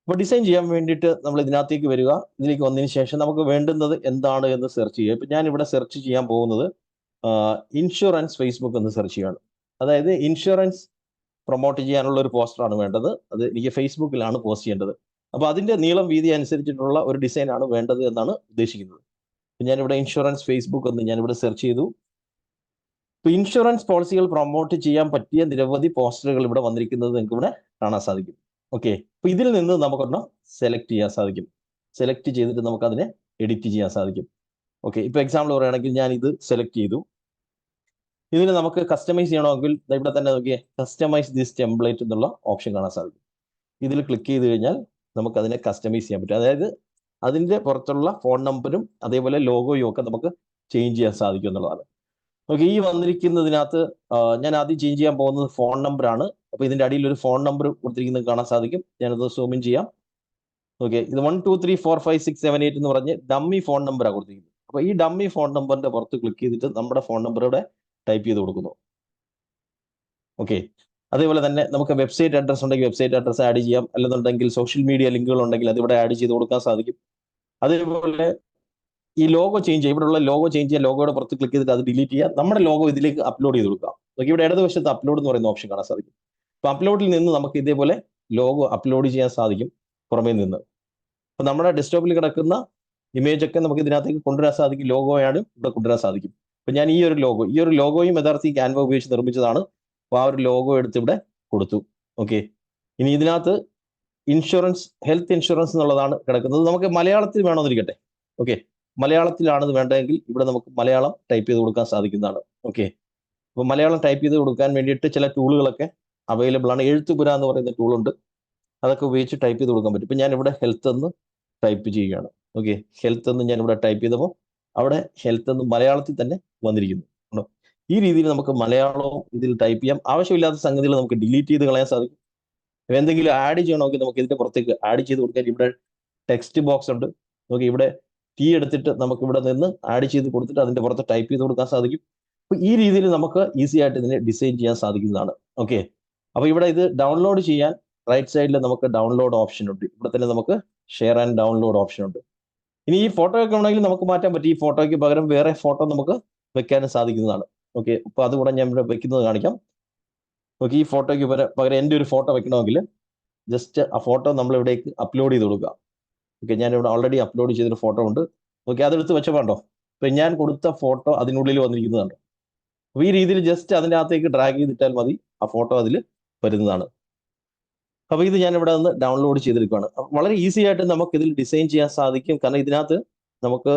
അപ്പോൾ ഡിസൈൻ ചെയ്യാൻ വേണ്ടിയിട്ട് നമ്മൾ ഇതിനകത്തേക്ക് വരിക. ഇതിലേക്ക് വന്നതിന് ശേഷം നമുക്ക് വേണ്ടുന്നത് എന്താണ് എന്ന് സെർച്ച് ചെയ്യുക. ഇപ്പം ഞാനിവിടെ സെർച്ച് ചെയ്യാൻ പോകുന്നത് ഇൻഷുറൻസ് ഫേസ്ബുക്ക് എന്ന് സെർച്ച് ചെയ്യുകയാണ്. അതായത് ഇൻഷുറൻസ് പ്രൊമോട്ട് ചെയ്യാനുള്ള ഒരു പോസ്റ്ററാണ് വേണ്ടത്. അത് എനിക്ക് ഫേസ്ബുക്കിലാണ് പോസ്റ്റ് ചെയ്യേണ്ടത്. അപ്പോൾ അതിന്റെ നീളം വീതി അനുസരിച്ചിട്ടുള്ള ഒരു ഡിസൈനാണ് വേണ്ടത് എന്നാണ് ഉദ്ദേശിക്കുന്നത്. ഞാനിവിടെ ഇൻഷുറൻസ് ഫേസ്ബുക്ക് എന്ന് ഞാനിവിടെ സെർച്ച് ചെയ്തു. ഇപ്പോൾ ഇൻഷുറൻസ് പോളിസികൾ പ്രൊമോട്ട് ചെയ്യാൻ പറ്റിയ നിരവധി പോസ്റ്ററുകൾ ഇവിടെ വന്നിരിക്കുന്നത് നിങ്ങൾക്ക് ഇവിടെ കാണാൻ സാധിക്കും. ഓക്കെ, അപ്പോൾ ഇതിൽ നിന്ന് നമുക്കൊരെണ്ണം സെലക്ട് ചെയ്യാൻ സാധിക്കും. സെലക്ട് ചെയ്തിട്ട് നമുക്ക് അതിനെ എഡിറ്റ് ചെയ്യാൻ സാധിക്കും. ഓക്കെ, ഇപ്പോൾ എക്സാമ്പിൾ പറയുകയാണെങ്കിൽ ഞാൻ ഇത് സെലക്ട് ചെയ്തു. ഇതിന് നമുക്ക് കസ്റ്റമൈസ് ചെയ്യണമെങ്കിൽ ഇവിടെ തന്നെ നോക്കിയേ, കസ്റ്റമൈസ് ദിസ് ടെംപ്ലേറ്റ് എന്നുള്ള ഓപ്ഷൻ കാണാൻ സാധിക്കും. ഇതിൽ ക്ലിക്ക് ചെയ്ത് കഴിഞ്ഞാൽ നമുക്ക് അതിനെ കസ്റ്റമൈസ് ചെയ്യാൻ പറ്റും. അതായത് അതിന്റെ പുറത്തുള്ള ഫോൺ നമ്പറും അതേപോലെ ലോഗോയും ഒക്കെ നമുക്ക് ചേഞ്ച് ചെയ്യാൻ സാധിക്കും എന്നുള്ളതാണ്. ഓക്കെ, ഈ വന്നിരിക്കുന്നതിനകത്ത് ഞാൻ ആദ്യം ചേഞ്ച് ചെയ്യാൻ പോകുന്നത് ഫോൺ നമ്പറാണ്. അപ്പോൾ ഇതിന്റെ അടിയിൽ ഒരു ഫോൺ നമ്പർ കൊടുത്തിരിക്കുന്നത് കാണാൻ സാധിക്കും. ഞാനത് സൂം ഇൻ ചെയ്യാം. ഓക്കെ, ഇത് 12345678 എന്ന് പറഞ്ഞ് ഡമ്മി ഫോൺ നമ്പറാണ് കൊടുത്തിരിക്കുന്നത്. അപ്പോൾ ഈ ഡമ്മി ഫോൺ നമ്പറിന്റെ പുറത്ത് ക്ലിക്ക് ചെയ്തിട്ട് നമ്മുടെ ഫോൺ നമ്പർ ഇവിടെ ടൈപ്പ് ചെയ്ത് കൊടുക്കുന്നു. ഓക്കെ, അതേപോലെ തന്നെ നമുക്ക് വെബ്സൈറ്റ് അഡ്രസ് ഉണ്ടെങ്കിൽ വെബ്സൈറ്റ് അഡ്രസ് ആഡ് ചെയ്യാം. അല്ലെന്നുണ്ടെങ്കിൽ സോഷ്യൽ മീഡിയ ലിങ്കുകൾ ഉണ്ടെങ്കിൽ അത് ഇവിടെ ആഡ് ചെയ്ത് കൊടുക്കാൻ സാധിക്കും. അതേപോലെ ഈ ലോഗോ ചേഞ്ച് ചെയ്യാം. ഇവിടെയുള്ള ലോഗോ ചേഞ്ച് ചെയ്യാൻ ലോഗോയുടെ പുറത്ത് ക്ലിക്ക് ചെയ്തിട്ട് അത് ഡിലീറ്റ് ചെയ്യാം. നമ്മുടെ ലോഗോ ഇതിലേക്ക് അപ്ലോഡ് ചെയ്ത് കൊടുക്കാം. നോക്കി, ഇവിടെ ഇടതുവശത്ത് അപ്ലോഡ് എന്ന് പറയുന്ന ഓപ്ഷൻ കാണാൻ സാധിക്കും. അപ്പോൾ അപ്ലോഡിൽ നിന്ന് നമുക്ക് ഇതേപോലെ ലോഗോ അപ്ലോഡ് ചെയ്യാൻ സാധിക്കും പുറമേ നിന്ന്. അപ്പോൾ നമ്മുടെ ഡെസ്ക്ടോപ്പിൽ കിടക്കുന്ന ഇമേജ് ഒക്കെ നമുക്ക് ഇതിനകത്തേക്ക് കൊണ്ടുവരാൻ സാധിക്കും. ലോഗോയാണ് ഇവിടെ കൊണ്ടുവരാൻ സാധിക്കും. അപ്പോൾ ഞാൻ ഈ ഒരു ലോഗോയും യഥാർത്ഥ ക്യാൻവ ഉപയോഗിച്ച് നിർമ്മിച്ചതാണ്. അപ്പോൾ ആ ഒരു ലോഗോ എടുത്ത് ഇവിടെ കൊടുത്തു. ഓക്കെ, ഇനി ഇതിനകത്ത് ഇൻഷുറൻസ്, ഹെൽത്ത് ഇൻഷുറൻസ് എന്നുള്ളതാണ് കിടക്കുന്നത്. നമുക്ക് മലയാളത്തിൽ വേണമെന്നിരിക്കട്ടെ. ഓക്കെ, മലയാളത്തിലാണ് വേണ്ടതെങ്കിൽ ഇവിടെ നമുക്ക് മലയാളം ടൈപ്പ് ചെയ്ത് കൊടുക്കാൻ സാധിക്കുന്നതാണ്. ഓക്കെ, അപ്പോൾ മലയാളം ടൈപ്പ് ചെയ്ത് കൊടുക്കാൻ വേണ്ടിയിട്ട് ചില ടൂളുകളൊക്കെ അവൈലബിൾ ആണ്. എഴുത്തുപുര എന്ന് പറയുന്ന ടൂളുണ്ട്, അതൊക്കെ ഉപയോഗിച്ച് ടൈപ്പ് ചെയ്ത് കൊടുക്കാൻ പറ്റും. ഇപ്പം ഞാനിവിടെ ഹെൽത്ത് എന്ന് ടൈപ്പ് ചെയ്യുകയാണ്. ഓക്കെ, ഹെൽത്ത് എന്ന് ഞാനിവിടെ ടൈപ്പ് ചെയ്തപ്പോൾ അവിടെ ഹെൽത്ത് എന്ന് മലയാളത്തിൽ തന്നെ വന്നിരിക്കുന്നു. ഈ രീതിയിൽ നമുക്ക് മലയാളവും ഇതിൽ ടൈപ്പ് ചെയ്യാം. ആവശ്യമില്ലാത്ത സംഗതികൾ നമുക്ക് ഡിലീറ്റ് ചെയ്ത് കളയാൻ സാധിക്കും. എന്തെങ്കിലും ആഡ് ചെയ്യണമെങ്കിൽ നമുക്ക് ഇതിന്റെ പുറത്തേക്ക് ആഡ് ചെയ്ത് കൊടുക്കാൻ ഇവിടെ ടെക്സ്റ്റ് ബോക്സ് ഉണ്ട്. നോക്കി, ഇവിടെ കീ എടുത്തിട്ട് നമുക്ക് ഇവിടെ നിന്ന് ആഡ് ചെയ്ത് കൊടുത്തിട്ട് അതിന്റെ പുറത്ത് ടൈപ്പ് ചെയ്ത് കൊടുക്കാൻ സാധിക്കും. അപ്പോൾ ഈ രീതിയിൽ നമുക്ക് ഈസി ആയിട്ട് ഇതിനെ ഡിസൈൻ ചെയ്യാൻ സാധിക്കുന്നതാണ്. ഓക്കെ, അപ്പോൾ ഇവിടെ ഇത് ഡൗൺലോഡ് ചെയ്യാൻ റൈറ്റ് സൈഡിൽ നമുക്ക് ഡൗൺലോഡ് ഓപ്ഷൻ ഉണ്ട്. ഇവിടെ തന്നെ നമുക്ക് ഷെയർ ആൻഡ് ഡൗൺലോഡ് ഓപ്ഷൻ ഉണ്ട്. ഇനി ഈ ഫോട്ടോ ഒക്കെ ഉണ്ടെങ്കിൽ നമുക്ക് മാറ്റാൻ പറ്റും. ഈ ഫോട്ടോയ്ക്ക് പകരം വേറെ ഫോട്ടോ നമുക്ക് വെക്കാനും സാധിക്കുന്നതാണ്. ഓക്കെ, അപ്പോൾ അതുകൂടെ ഞാൻ ഇവിടെ വെക്കുന്നത് കാണിക്കാം. ഓക്കെ, ഈ ഫോട്ടോയ്ക്ക് പകരം എൻ്റെ ഒരു ഫോട്ടോ വെക്കണമെങ്കിൽ ജസ്റ്റ് ആ ഫോട്ടോ നമ്മൾ ഇവിടേക്ക് അപ്ലോഡ് ചെയ്ത് കൊടുക്കുക. ഓക്കെ, ഞാൻ ഇവിടെ ഓൾറെഡി അപ്ലോഡ് ചെയ്തൊരു ഫോട്ടോ ഉണ്ട്. ഓക്കെ, അതെടുത്ത് വെച്ച വേണ്ടോ, ഇപ്പൊ ഞാൻ കൊടുത്ത ഫോട്ടോ അതിനുള്ളിൽ വന്നിരിക്കുന്നതാണ്. അപ്പൊ ഈ രീതിയിൽ ജസ്റ്റ് അതിൻ്റെ അകത്തേക്ക് ഡ്രാഗ് ചെയ്തിട്ടാൽ മതി, ആ ഫോട്ടോ അതിൽ വരുന്നതാണ്. അപ്പൊ ഇത് ഞാൻ ഇവിടെ നിന്ന് ഡൗൺലോഡ് ചെയ്തെടുക്കുകയാണ്. വളരെ ഈസി ആയിട്ട് നമുക്ക് ഇതിൽ ഡിസൈൻ ചെയ്യാൻ സാധിക്കും. കാരണം ഇതിനകത്ത് നമുക്ക്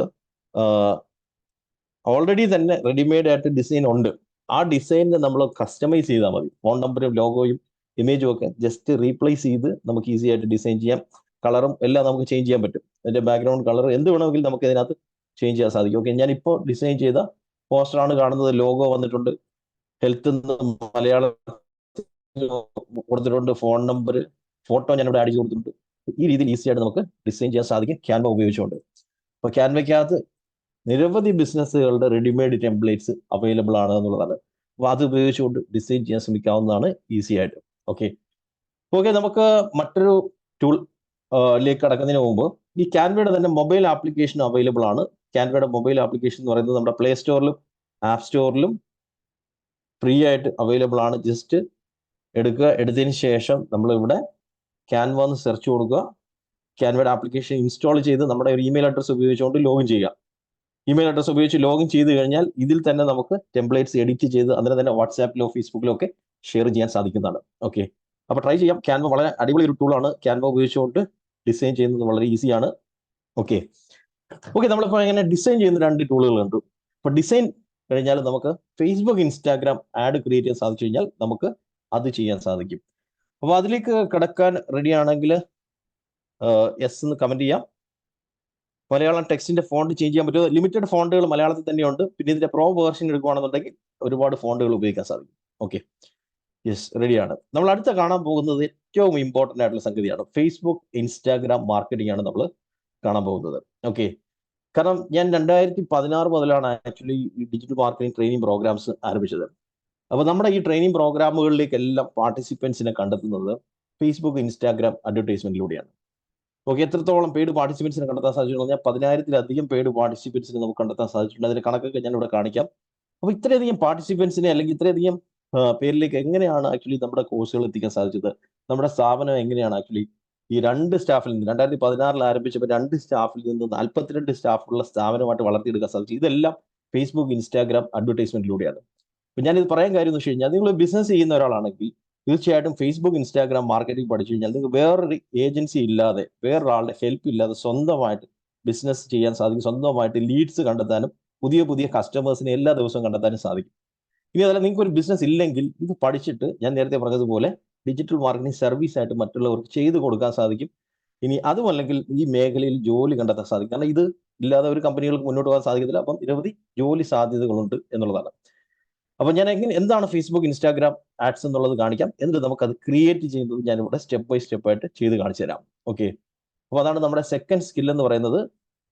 ഓൾറെഡി തന്നെ റെഡിമെയ്ഡ് ആയിട്ട് ഡിസൈൻ ഉണ്ട്. ആ ഡിസൈനിന് നമ്മൾ കസ്റ്റമൈസ് ചെയ്താൽ മതി. ഫോൺ നമ്പറും ലോഗോയും ഇമേജും ഒക്കെ ജസ്റ്റ് റീപ്ലേസ് ചെയ്ത് നമുക്ക് ഈസി ആയിട്ട് ഡിസൈൻ ചെയ്യാം. കളറും എല്ലാം നമുക്ക് ചേഞ്ച് ചെയ്യാൻ പറ്റും. അതിന്റെ ബാക്ക്ഗ്രൗണ്ട് കളർ എന്ത് വേണമെങ്കിലും നമുക്ക് ഇതിനകത്ത് ചേഞ്ച് ചെയ്യാൻ സാധിക്കും. ഓക്കെ, ഞാനിപ്പോൾ ഡിസൈൻ ചെയ്ത പോസ്റ്ററാണ് കാണുന്നത്. ലോഗോ വന്നിട്ടുണ്ട്, ഹെൽത്ത് മലയാളം കൊടുത്തിട്ടുണ്ട്, ഫോൺ നമ്പർ, ഫോട്ടോ ഞാൻ ഇവിടെ ആഡ് ചെയ്ത് കൊടുത്തിട്ടുണ്ട്. ഈ രീതിയിൽ ഈസി ആയിട്ട് നമുക്ക് ഡിസൈൻ ചെയ്യാൻ സാധിക്കും ക്യാൻവ ഉപയോഗിച്ചുകൊണ്ട്. അപ്പോൾ ക്യാൻവയ്ക്കകത്ത് നിരവധി ബിസിനസ്സുകളുടെ റെഡിമെയ്ഡ് ടെംപ്ലേറ്റ്സ് അവൈലബിൾ ആണ് എന്നുള്ളതാണ്. അപ്പോൾ അത് ഉപയോഗിച്ചുകൊണ്ട് ഡിസൈൻ ചെയ്യാൻ ശ്രമിക്കാവുന്നതാണ് ഈസി ആയിട്ട്. ഓക്കെ, നമുക്ക് മറ്റൊരു ടൂളിലേക്ക് കടക്കുന്നതിന് മുമ്പ് ഈ ക്യാൻവയുടെ തന്നെ മൊബൈൽ ആപ്ലിക്കേഷൻ അവൈലബിൾ ആണ്. ക്യാൻവയുടെ മൊബൈൽ ആപ്ലിക്കേഷൻ എന്ന് പറയുന്നത് നമ്മുടെ പ്ലേ സ്റ്റോറിലും ആപ്പ് സ്റ്റോറിലും ഫ്രീ ആയിട്ട് അവൈലബിൾ ആണ്. ജസ്റ്റ് എടുക്കുക, എടുത്തതിന് ശേഷം നമ്മൾ ഇവിടെ ക്യാൻവ എന്ന് സെർച്ച് കൊടുക്കുക. ക്യാൻവയുടെ ആപ്ലിക്കേഷൻ ഇൻസ്റ്റാൾ ചെയ്ത് നമ്മുടെ ഒരു ഇമെയിൽ അഡ്രസ്സ് ഉപയോഗിച്ചുകൊണ്ട് ലോഗിൻ ചെയ്യുക. ഇമെയിൽ അഡ്രസ്സ് ഉപയോഗിച്ച് ലോഗിൻ ചെയ്ത് കഴിഞ്ഞാൽ ഇതിൽ തന്നെ നമുക്ക് ടെംപ്ലേറ്റ്സ് എഡിറ്റ് ചെയ്ത് അതിനെ തന്നെ വാട്സാപ്പിലോ ഫേസ്ബുക്കിലോ ഒക്കെ ഷെയർ ചെയ്യാൻ സാധിക്കുന്നതാണ്. ഓക്കെ, അപ്പോൾ ട്രൈ ചെയ്യാം. ക്യാൻവ വളരെ അടിപൊളി ഒരു ടൂളാണ്. ക്യാൻവ ഉപയോഗിച്ചുകൊണ്ട് ഡിസൈൻ ചെയ്യുന്നത് വളരെ ഈസിയാണ്. ഓക്കെ, നമ്മളിപ്പോൾ എങ്ങനെ ഡിസൈൻ ചെയ്യുന്ന 2 ടൂളുകൾ കണ്ടു. അപ്പോൾ ഡിസൈൻ കഴിഞ്ഞാൽ നമുക്ക് ഫേസ്ബുക്ക് ഇൻസ്റ്റാഗ്രാം ആഡ് ക്രിയേറ്റ് ചെയ്യാൻ സാധിച്ചു കഴിഞ്ഞാൽ നമുക്ക് അത് ചെയ്യാൻ സാധിക്കും. അപ്പോൾ അതിലേക്ക് കിടക്കാൻ റെഡി ആണെങ്കിൽ യെസ് എന്ന് കമന്റ് ചെയ്യാം. മലയാളം ടെക്സ്റ്റിന്റെ ഫോണ്ട് ചേഞ്ച് ചെയ്യാൻ പറ്റുമോ? ലിമിറ്റഡ് ഫോണ്ടുകൾ മലയാളത്തിൽ തന്നെയുണ്ട്. പിന്നെ ഇതിന്റെ പ്രോ വേർഷൻ എടുക്കുകയാണെന്നുണ്ടെങ്കിൽ ഒരുപാട് ഫോണ്ടുകൾ ഉപയോഗിക്കാൻ സാധിക്കും. ഓക്കെ, യെസ്, റെഡിയാണ്. നമ്മൾ അടുത്ത കാണാൻ പോകുന്നത് ഏറ്റവും ഇമ്പോർട്ടൻ്റ് ആയിട്ടുള്ള സംഗതിയാണ്. ഫേസ്ബുക്ക് ഇൻസ്റ്റാഗ്രാം മാർക്കറ്റിംഗ് ആണ് നമ്മൾ കാണാൻ പോകുന്നത്. ഓക്കെ, കാരണം ഞാൻ 2016 മുതലാണ് ആക്ച്വലി ഈ ഡിജിറ്റൽ മാർക്കറ്റിംഗ് ട്രെയിനിങ് പ്രോഗ്രാംസ് ആരംഭിച്ചത്. അപ്പോൾ നമ്മുടെ ഈ ട്രെയിനിങ് പ്രോഗ്രാമുകളിലേക്കെല്ലാം പാർട്ടിസിപ്പൻസിനെ കണ്ടെത്തുന്നത് ഫേസ്ബുക്ക് ഇൻസ്റ്റാഗ്രാം അഡ്വർടൈസ്മെന്റിലൂടെയാണ്. ഓക്കെ, എത്രത്തോളം പെയ്ഡ് പാർട്ടിസിപ്പൻസിനെ കണ്ടെത്താൻ സാധിച്ചു പറഞ്ഞാൽ 10,000-ലധികം പെയ്ഡ് പാർട്ടിസിപ്പൻസിനെ നമുക്ക് കണ്ടെത്താൻ സാധിച്ചിട്ടുണ്ട്. അതിന്റെ കണക്കൊക്കെ ഞാൻ ഇവിടെ കാണിക്കാം. അപ്പോൾ ഇത്രയധികം പാർട്ടിസിപ്പൻസിനെ അല്ലെങ്കിൽ ഇത്രയധികം പേരിലേക്ക് എങ്ങനെയാണ് ആക്ച്വലി നമ്മുടെ കോഴ്സുകൾ എത്തിക്കാൻ സാധിച്ചത്? നമ്മുടെ സ്ഥാപനം എങ്ങനെയാണ് ആക്ച്വലി ഈ 2 സ്റ്റാഫിൽ നിന്ന് 2016 ആരംഭിച്ചപ്പോൾ 2 സ്റ്റാഫിൽ നിന്ന് 42 സ്റ്റാഫുള്ള സ്ഥാപനമായിട്ട് വളർത്തിയെടുക്കാൻ സാധിച്ചു. ഇതെല്ലാം ഫേസ്ബുക്ക് ഇൻസ്റ്റാഗ്രാം അഡ്വർടൈസ്മെന്റിലൂടെയാണ്. അപ്പോൾ ഞാനിത് പറയാൻ കാര്യം എന്ന് വെച്ച് കഴിഞ്ഞാൽ നിങ്ങൾ ബിസിനസ് ചെയ്യുന്ന ഒരാളാണെങ്കിൽ തീർച്ചയായിട്ടും ഫേസ്ബുക്ക് ഇൻസ്റ്റാഗ്രാം മാർക്കറ്റിംഗ് പഠിച്ചു കഴിഞ്ഞാൽ നിങ്ങൾക്ക് വേറൊരു ഏജൻസി ഇല്ലാതെ വേറൊരാളുടെ ഹെൽപ്പ് ഇല്ലാതെ സ്വന്തമായിട്ട് ബിസിനസ് ചെയ്യാൻ സാധിക്കും. സ്വന്തമായിട്ട് ലീഡ്സ് കണ്ടെത്താനും പുതിയ പുതിയ കസ്റ്റമേഴ്സിനെ എല്ലാ ദിവസവും കണ്ടെത്താനും സാധിക്കും. ഇനി അതല്ല നിങ്ങൾക്ക് ഒരു ബിസിനസ് ഇല്ലെങ്കിൽ ഇത് പഠിച്ചിട്ട് ഞാൻ നേരത്തെ പറഞ്ഞതുപോലെ ഡിജിറ്റൽ മാർക്കറ്റിംഗ് സർവീസ് ആയിട്ട് മറ്റുള്ളവർക്ക് ചെയ്തു കൊടുക്കാൻ സാധിക്കും. ഇനി അതുമല്ലെങ്കിൽ ഈ മേഖലയിൽ ജോലി കണ്ടെത്താൻ സാധിക്കും. കാരണം ഇത് ഇല്ലാതെ ഒരു കമ്പനികൾക്ക് മുന്നോട്ട് പോകാൻ സാധിക്കത്തില്ല. അപ്പം നിരവധി ജോലി സാധ്യതകളുണ്ട് എന്നുള്ളതാണ്. അപ്പോൾ ഞാൻ എന്താണ് ഫേസ്ബുക്ക് ഇൻസ്റ്റാഗ്രാം ആഡ്സ് എന്നുള്ളത് കാണിക്കാം. എന്നിട്ട് നമുക്ക് അത് ക്രിയേറ്റ് ചെയ്യുന്നത് ഞാനിവിടെ സ്റ്റെപ്പ് ബൈ സ്റ്റെപ്പ് ആയിട്ട് ചെയ്ത് കാണിച്ചു തരാം. ഓക്കെ, അപ്പോൾ അതാണ് നമ്മുടെ സെക്കൻഡ് സ്കിൽ എന്ന് പറയുന്നത്,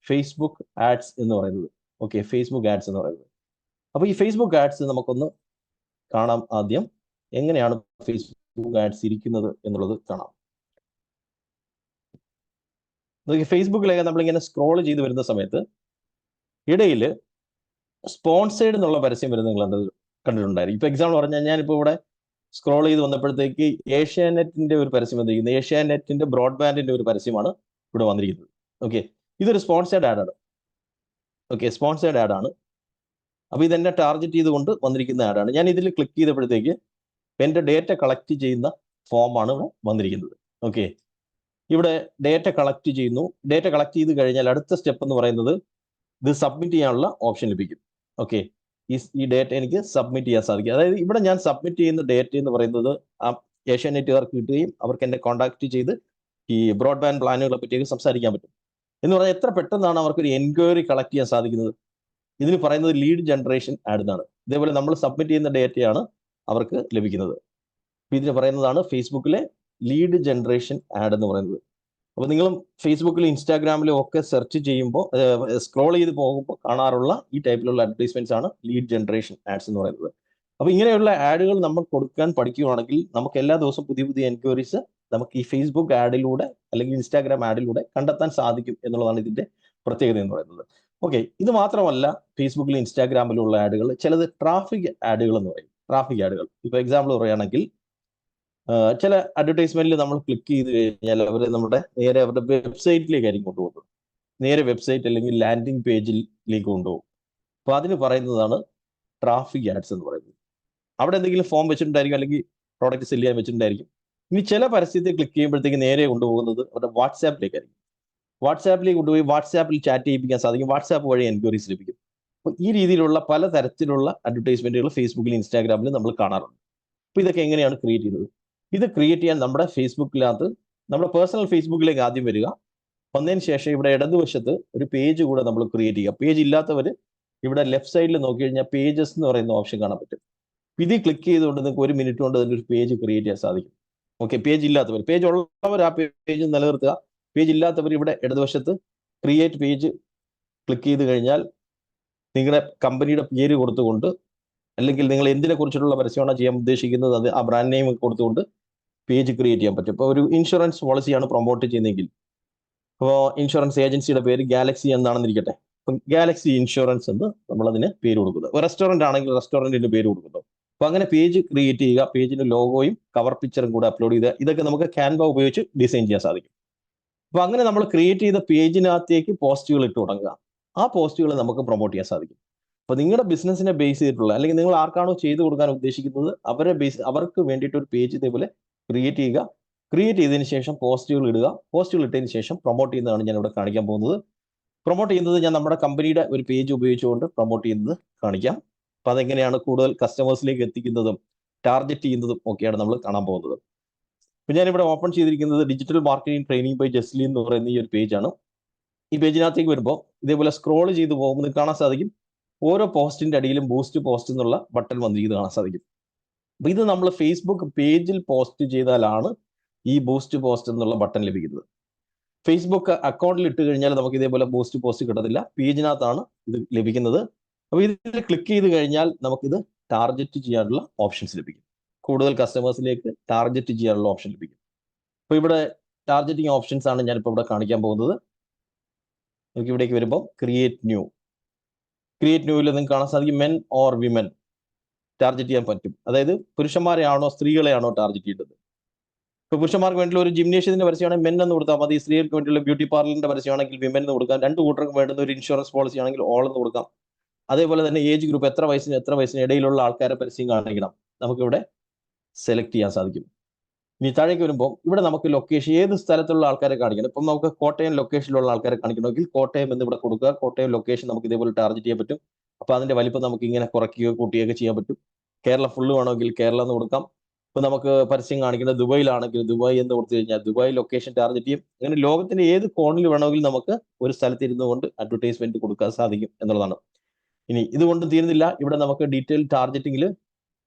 ഫേസ്ബുക്ക് ആഡ്സ് എന്ന് പറയുന്നത്. ഓക്കെ, ഫേസ്ബുക്ക് ആഡ്സ് എന്ന് പറയുന്നത്. അപ്പോൾ ഈ ഫേസ്ബുക്ക് ആഡ്സ് നമുക്കൊന്ന് കാണാം. ആദ്യം എങ്ങനെയാണ് ഫേസ്ബുക്ക് ആഡ്സ് ഇരിക്കുന്നത് എന്നുള്ളത് കാണാം. ഫേസ്ബുക്കിലേക്ക് നമ്മളിങ്ങനെ സ്ക്രോൾ ചെയ്ത് വരുന്ന സമയത്ത് ഇടയിൽ സ്പോൺസേഡ് എന്നുള്ള പരസ്യം വരുന്നത് നിങ്ങൾ കണ്ടിട്ടുണ്ടായിരിക്കും. ഇപ്പൊ എക്സാമ്പിൾ പറഞ്ഞാൽ ഞാനിപ്പോൾ ഇവിടെ സ്ക്രോൾ ചെയ്ത് വന്നപ്പോഴത്തേക്ക് ഏഷ്യാനെറ്റിന്റെ ഒരു പരസ്യം വന്നിരിക്കുന്നത്. ഏഷ്യാനെറ്റിന്റെ ബ്രോഡ്ബാൻഡിന്റെ ഒരു പരസ്യമാണ് ഇവിടെ വന്നിരിക്കുന്നത്. ഓക്കെ, ഇതൊരു സ്പോൺസേഡ് ആഡാണ്. ഓക്കെ, സ്പോൺസേഡ് ആഡാണ്. അപ്പോൾ ഇതെന്നെ ടാർഗറ്റ് ചെയ്തുകൊണ്ട് വന്നിരിക്കുന്ന ആഡാണ്. ഞാൻ ഇതിൽ ക്ലിക്ക് ചെയ്തപ്പോഴത്തേക്ക് എൻ്റെ ഡേറ്റ കളക്ട് ചെയ്യുന്ന ഫോമാണ് ഇവിടെ വന്നിരിക്കുന്നത്. ഓക്കെ, ഇവിടെ ഡേറ്റ കളക്ട് ചെയ്യുന്നു. ഡേറ്റ കളക്ട് ചെയ്ത് കഴിഞ്ഞാൽ അടുത്ത സ്റ്റെപ്പ് എന്ന് പറയുന്നത് ഇത് സബ്മിറ്റ് ചെയ്യാനുള്ള ഓപ്ഷൻ ലഭിക്കും. ഓക്കെ, ഈ ഡേറ്റ എനിക്ക് സബ്മിറ്റ് ചെയ്യാൻ സാധിക്കും. അതായത് ഇവിടെ ഞാൻ സബ്മിറ്റ് ചെയ്യുന്ന ഡേറ്റ എന്ന് പറയുന്നത് ആ ഏഷ്യാനെറ്റുകാർക്ക് കിട്ടുകയും അവർക്ക് എന്നെ കോൺടാക്ട് ചെയ്ത് ഈ ബ്രോഡ്ബാൻഡ് പ്ലാനുകളെ പറ്റിയൊക്കെ സംസാരിക്കാൻ പറ്റും. എന്ന് പറഞ്ഞാൽ എത്ര പെട്ടെന്നാണ് അവർക്കൊരു എൻക്വയറി കളക്ട് ചെയ്യാൻ സാധിക്കുന്നത്. ഇതിന് പറയുന്നത് ലീഡ് ജനറേഷൻ ആഡ് എന്നാണ്. ഇതേപോലെ നമ്മൾ സബ്മിറ്റ് ചെയ്യുന്ന ഡേറ്റയാണ് അവർക്ക് ലഭിക്കുന്നത്. ഇതിന് പറയുന്നതാണ് ഫേസ്ബുക്കിലെ ലീഡ് ജനറേഷൻ ആഡ് എന്ന് പറയുന്നത്. അപ്പോൾ നിങ്ങളും ഫേസ്ബുക്കിലും ഇൻസ്റ്റാഗ്രാമിലും ഒക്കെ സെർച്ച് ചെയ്യുമ്പോൾ സ്ക്രോൾ ചെയ്ത് പോകുമ്പോൾ കാണാറുള്ള ഈ ടൈപ്പിലുള്ള അഡ്വർടൈസ്മെന്റ്സ് ആണ് ലീഡ് ജനറേഷൻ ആഡ്സ് എന്ന് പറയുന്നത്. അപ്പോൾ ഇങ്ങനെയുള്ള ആഡുകൾ നമ്മൾ കൊടുക്കാൻ പഠിക്കുകയാണെങ്കിൽ നമുക്ക് എല്ലാ ദിവസവും പുതിയ പുതിയ എൻക്വയറീസ് നമുക്ക് ഈ ഫേസ്ബുക്ക് ആഡിലൂടെ അല്ലെങ്കിൽ ഇൻസ്റ്റാഗ്രാം ആഡിലൂടെ കണ്ടെത്താൻ സാധിക്കും എന്നുള്ളതാണ് ഇതിന്റെ പ്രത്യേകത എന്ന് പറയുന്നത്. ഓക്കെ, ഇത് മാത്രമല്ല ഫേസ്ബുക്കിലും ഇൻസ്റ്റാഗ്രാമിലുള്ള ആഡുകൾ ചിലത് ട്രാഫിക് ആഡുകൾ എന്ന് പറയും. ട്രാഫിക് ആഡുകൾ ഇപ്പോൾ എക്സാമ്പിൾ പറയുകയാണെങ്കിൽ ചില അഡ്വർടൈസ്മെന്റിൽ നമ്മൾ ക്ലിക്ക് ചെയ്ത് കഴിഞ്ഞാൽ അവർ നമ്മുടെ നേരെ അവരുടെ വെബ്സൈറ്റിലേക്കായിരിക്കും കൊണ്ടുപോകുന്നത്. നേരെ വെബ്സൈറ്റ് അല്ലെങ്കിൽ ലാൻഡിംഗ് പേജിലേക്ക് കൊണ്ടുപോകും. അപ്പോൾ അതിന് പറയുന്നതാണ് ട്രാഫിക് ആഡ്സ് എന്ന് പറയുന്നത്. അവിടെ എന്തെങ്കിലും ഫോം വെച്ചിട്ടുണ്ടായിരിക്കും, അല്ലെങ്കിൽ പ്രോഡക്റ്റ് സെല് ചെയ്യാൻ വെച്ചിട്ടുണ്ടായിരിക്കും. ഇനി ചില പരസ്യത്തിൽ ക്ലിക്ക് ചെയ്യുമ്പോഴത്തേക്ക് നേരെ കൊണ്ടുപോകുന്നത് അവരുടെ വാട്സാപ്പിലേക്കായിരിക്കും. വാട്സാപ്പിലേക്ക് കൊണ്ടുപോയി വാട്സാപ്പിൽ ചാറ്റ് ചെയ്യിപ്പിക്കാൻ സാധിക്കും. വാട്സാപ്പ് വഴി എൻക്വയറീസ് ലഭിക്കും. അപ്പോൾ ഈ രീതിയിലുള്ള പല തരത്തിലുള്ള അഡ്വർടൈസ്മെന്റുകൾ ഫേസ്ബുക്കിലും ഇൻസ്റ്റാഗ്രാമിലും നമ്മൾ കാണാറുണ്ട്. അപ്പോൾ ഇതൊക്കെ എങ്ങനെയാണ് ക്രിയേറ്റ് ചെയ്യുന്നത്? ഇത് ക്രിയേറ്റ് ചെയ്യാൻ നമ്മുടെ ഫേസ്ബുക്കിനകത്ത് നമ്മുടെ പേഴ്സണൽ ഫേസ്ബുക്കിലേക്ക് ആദ്യം വരിക. വന്നതിന് ശേഷം ഇവിടെ ഇടതുവശത്ത് ഒരു പേജ് കൂടെ നമ്മൾ ക്രിയേറ്റ് ചെയ്യുക. പേജ് ഇല്ലാത്തവർ ഇവിടെ ലെഫ്റ്റ് സൈഡിൽ നോക്കി കഴിഞ്ഞാൽ പേജസ് എന്ന് പറയുന്ന ഓപ്ഷൻ കാണാൻ പറ്റും. ഇത് ക്ലിക്ക് ചെയ്തുകൊണ്ട് നിങ്ങൾക്ക് 1 മിനിറ്റ് കൊണ്ട് തന്നെ ഒരു പേജ് ക്രിയേറ്റ് ചെയ്യാൻ സാധിക്കും. ഓക്കെ, പേജ് ഇല്ലാത്തവർ, പേജ് ഉള്ളവർ ആ പേജ് നിലനിർത്തുക. പേജ് ഇല്ലാത്തവർ ഇവിടെ ഇടതുവശത്ത് ക്രിയേറ്റ് പേജ് ക്ലിക്ക് ചെയ്ത് കഴിഞ്ഞാൽ നിങ്ങളുടെ കമ്പനിയുടെ പേര് കൊടുത്തുകൊണ്ട്, അല്ലെങ്കിൽ നിങ്ങൾ എന്തിനെ കുറിച്ചിട്ടുള്ള പരസ്യമാണോ ചെയ്യാൻ ഉദ്ദേശിക്കുന്നത് അത് ആ ബ്രാൻഡ് നെയിം കൊടുത്തുകൊണ്ട് പേജ് ക്രിയേറ്റ് ചെയ്യാൻ പറ്റും. ഇപ്പോൾ ഒരു ഇൻഷുറൻസ് പോളിസിയാണ് പ്രൊമോട്ട് ചെയ്യുന്നതെങ്കിൽ, ഇപ്പോൾ ഇൻഷുറൻസ് ഏജൻസിയുടെ പേര് ഗാലക്സി എന്നാണെന്നിരിക്കട്ടെ. അപ്പം ഗാലക്സി ഇൻഷുറൻസ് എന്ന് നമ്മളതിന് പേര് കൊടുക്കുന്നത്. ഒരു റെസ്റ്റോറൻറ്റ് ആണെങ്കിൽ റെസ്റ്റോറൻറ്റിൻ്റെ പേര് കൊടുക്കുന്നു. അപ്പോൾ അങ്ങനെ പേജ് ക്രിയേറ്റ് ചെയ്യുക. പേജിന് ലോഗോയും കവർ പിക്ചറും കൂടെ അപ്ലോഡ് ചെയ്യുക. ഇതൊക്കെ നമുക്ക് ക്യാൻവ ഉപയോഗിച്ച് ഡിസൈൻ ചെയ്യാൻ സാധിക്കും. അപ്പോൾ അങ്ങനെ നമ്മൾ ക്രിയേറ്റ് ചെയ്ത പേജിനകത്തേക്ക് പോസ്റ്റുകൾ ഇട്ട് തുടങ്ങുക. ആ പോസ്റ്റുകൾ നമുക്ക് പ്രൊമോട്ട് ചെയ്യാൻ സാധിക്കും. അപ്പോൾ നിങ്ങളുടെ ബിസിനസ്സിനെ ബേസ് ചെയ്തിട്ടുള്ള, അല്ലെങ്കിൽ നിങ്ങൾ ആർക്കാണോ ചെയ്തു കൊടുക്കാൻ ഉദ്ദേശിക്കുന്നത് അവർക്ക് വേണ്ടിയിട്ട് ഒരു പേജ് ഇതേപോലെ ക്രിയേറ്റ് ചെയ്യുക. ക്രിയേറ്റ് ചെയ്തതിന് ശേഷം പോസ്റ്റുകൾ ഇടുക. പോസ്റ്റുകൾ ഇട്ടതിന് ശേഷം പ്രൊമോട്ട് ചെയ്യുന്നതാണ് ഞാൻ ഇവിടെ കാണിക്കാൻ പോകുന്നത്. പ്രൊമോട്ട് ചെയ്യുന്നത് ഞാൻ നമ്മുടെ കമ്പനിയുടെ ഒരു പേജ് ഉപയോഗിച്ചുകൊണ്ട് പ്രൊമോട്ട് ചെയ്യുന്നത് കാണിക്കാം. അപ്പം അതെങ്ങനെയാണ് കൂടുതൽ കസ്റ്റമേഴ്സിലേക്ക് എത്തിക്കുന്നതും ടാർഗറ്റ് ചെയ്യുന്നതും ഒക്കെയാണ് നമ്മൾ കാണാൻ പോകുന്നത്. അപ്പം ഞാനിവിടെ ഓപ്പൺ ചെയ്തിരിക്കുന്നത് digital marketing training by Jasly എന്ന് പറയുന്ന ഈ ഒരു പേജാണ്. ഈ പേജിനകത്തേക്ക് വരുമ്പോൾ ഇതേപോലെ സ്ക്രോൾ ചെയ്ത് പോകുമ്പോൾ കാണാൻ സാധിക്കും ഓരോ പോസ്റ്റിന്റെ അടിയിലും ബൂസ്റ്റ് പോസ്റ്റ് എന്നുള്ള ബട്ടൺ വന്നിരിക്കുന്നത് കാണാൻ സാധിക്കും. അപ്പം ഇത് നമ്മൾ ഫേസ്ബുക്ക് പേജിൽ പോസ്റ്റ് ചെയ്താലാണ് ഈ ബൂസ്റ്റ് പോസ്റ്റ് എന്നുള്ള ബട്ടൺ ലഭിക്കുന്നത്. ഫേസ്ബുക്ക് അക്കൗണ്ടിൽ ഇട്ട് കഴിഞ്ഞാൽ നമുക്ക് ഇതേപോലെ ബൂസ്റ്റ് പോസ്റ്റ് കിട്ടത്തില്ല. പേജിനകത്താണ് ഇത് ലഭിക്കുന്നത്. അപ്പോൾ ഇതിൽ ക്ലിക്ക് ചെയ്ത് കഴിഞ്ഞാൽ നമുക്കിത് ടാർഗറ്റ് ചെയ്യാനുള്ള ഓപ്ഷൻസ് ലഭിക്കും. കൂടുതൽ കസ്റ്റമേഴ്സിലേക്ക് ടാർഗറ്റ് ചെയ്യാനുള്ള ഓപ്ഷൻ ലഭിക്കും. അപ്പോൾ ഇവിടെ ടാർഗറ്റിംഗ് ഓപ്ഷൻസ് ആണ് ഞാനിപ്പോൾ ഇവിടെ കാണിക്കാൻ പോകുന്നത്. നമുക്ക് ഇവിടേക്ക് വരുമ്പോൾ ക്രിയേറ്റ് ന്യൂവിൽ നിങ്ങൾക്ക് കാണാൻ സാധിക്കും മെൻ ഓർ വിമൻ ടാർഗറ്റ് ചെയ്യാൻ പറ്റും. അതായത് പുരുഷന്മാരെയാണോ സ്ത്രീകളെയാണോ ടാർഗറ്റ് ചെയ്യേണ്ടത്. ഇപ്പോൾ പുരുഷന്മാർക്ക് വേണ്ടിയുള്ള ഒരു ജിംനേഷ്യത്തിന്റെ പരസ്യമാണെങ്കിൽ മെൻ എന്ന് കൊടുത്താൽ മതി. സ്ത്രീകൾക്ക് വേണ്ടിയുള്ള ബ്യൂട്ടി പാർലറിന്റെ പരസ്യമാണെങ്കിൽ വിമൻ എന്ന് കൊടുക്കാം. 2 കൂട്ടർക്കും വേണ്ടുന്ന ഒരു ഇൻഷുറൻസ് പോളിസി ആണെങ്കിൽ ഓൾ എന്ന് കൊടുക്കാം. അതേപോലെ തന്നെ ഏജ് ഗ്രൂപ്പ് എത്ര വയസ്സിന് ഇടയിലുള്ള ആൾക്കാരെ പരസ്യം കാണിക്കണം നമുക്കിവിടെ സെലക്ട് ചെയ്യാൻ സാധിക്കും. ഇനി താഴേക്ക് വരുമ്പോൾ ഇവിടെ നമുക്ക് ലൊക്കേഷൻ, ഏത് സ്ഥലത്തുള്ള ആൾക്കാരെ കാണിക്കണം. ഇപ്പം നമുക്ക് കോട്ടയം ലൊക്കേഷനിലുള്ള ആൾക്കാരെ കാണിക്കണമെങ്കിൽ കോട്ടയം എന്ന് ഇവിടെ കൊടുക്കുക. കോട്ടയം ലൊക്കേഷൻ നമുക്ക് ഇതേപോലെ ടാർഗറ്റ് ചെയ്യാൻ പറ്റും. അപ്പോൾ അതിന്റെ വലിപ്പം നമുക്ക് ഇങ്ങനെ കുറയ്ക്കുകയോ കൂട്ടുകയൊക്കെ ചെയ്യാൻ പറ്റും. കേരള ഫുള്ള് വേണമെങ്കിൽ കേരള എന്ന് കൊടുക്കാം. ഇപ്പൊ നമുക്ക് പരസ്യം കാണിക്കുന്നത് ദുബായിലാണെങ്കിൽ ദുബായ് എന്ന് കൊടുത്തു കഴിഞ്ഞാൽ ദുബായ് ലൊക്കേഷൻ ടാർഗറ്റ് ചെയ്യും. അങ്ങനെ ലോകത്തിന്റെ ഏത് കോണിൽ വേണമെങ്കിൽ നമുക്ക് ഒരു സ്ഥലത്ത് ഇരുന്നു കൊണ്ട് അഡ്വർടൈസ്മെന്റ് കൊടുക്കാൻ സാധിക്കും എന്നുള്ളതാണ്. ഇനി ഇതുകൊണ്ട് തീരുന്നില്ല. ഇവിടെ നമുക്ക് ഡീറ്റെയിൽ ടാർഗറ്റിംഗിൽ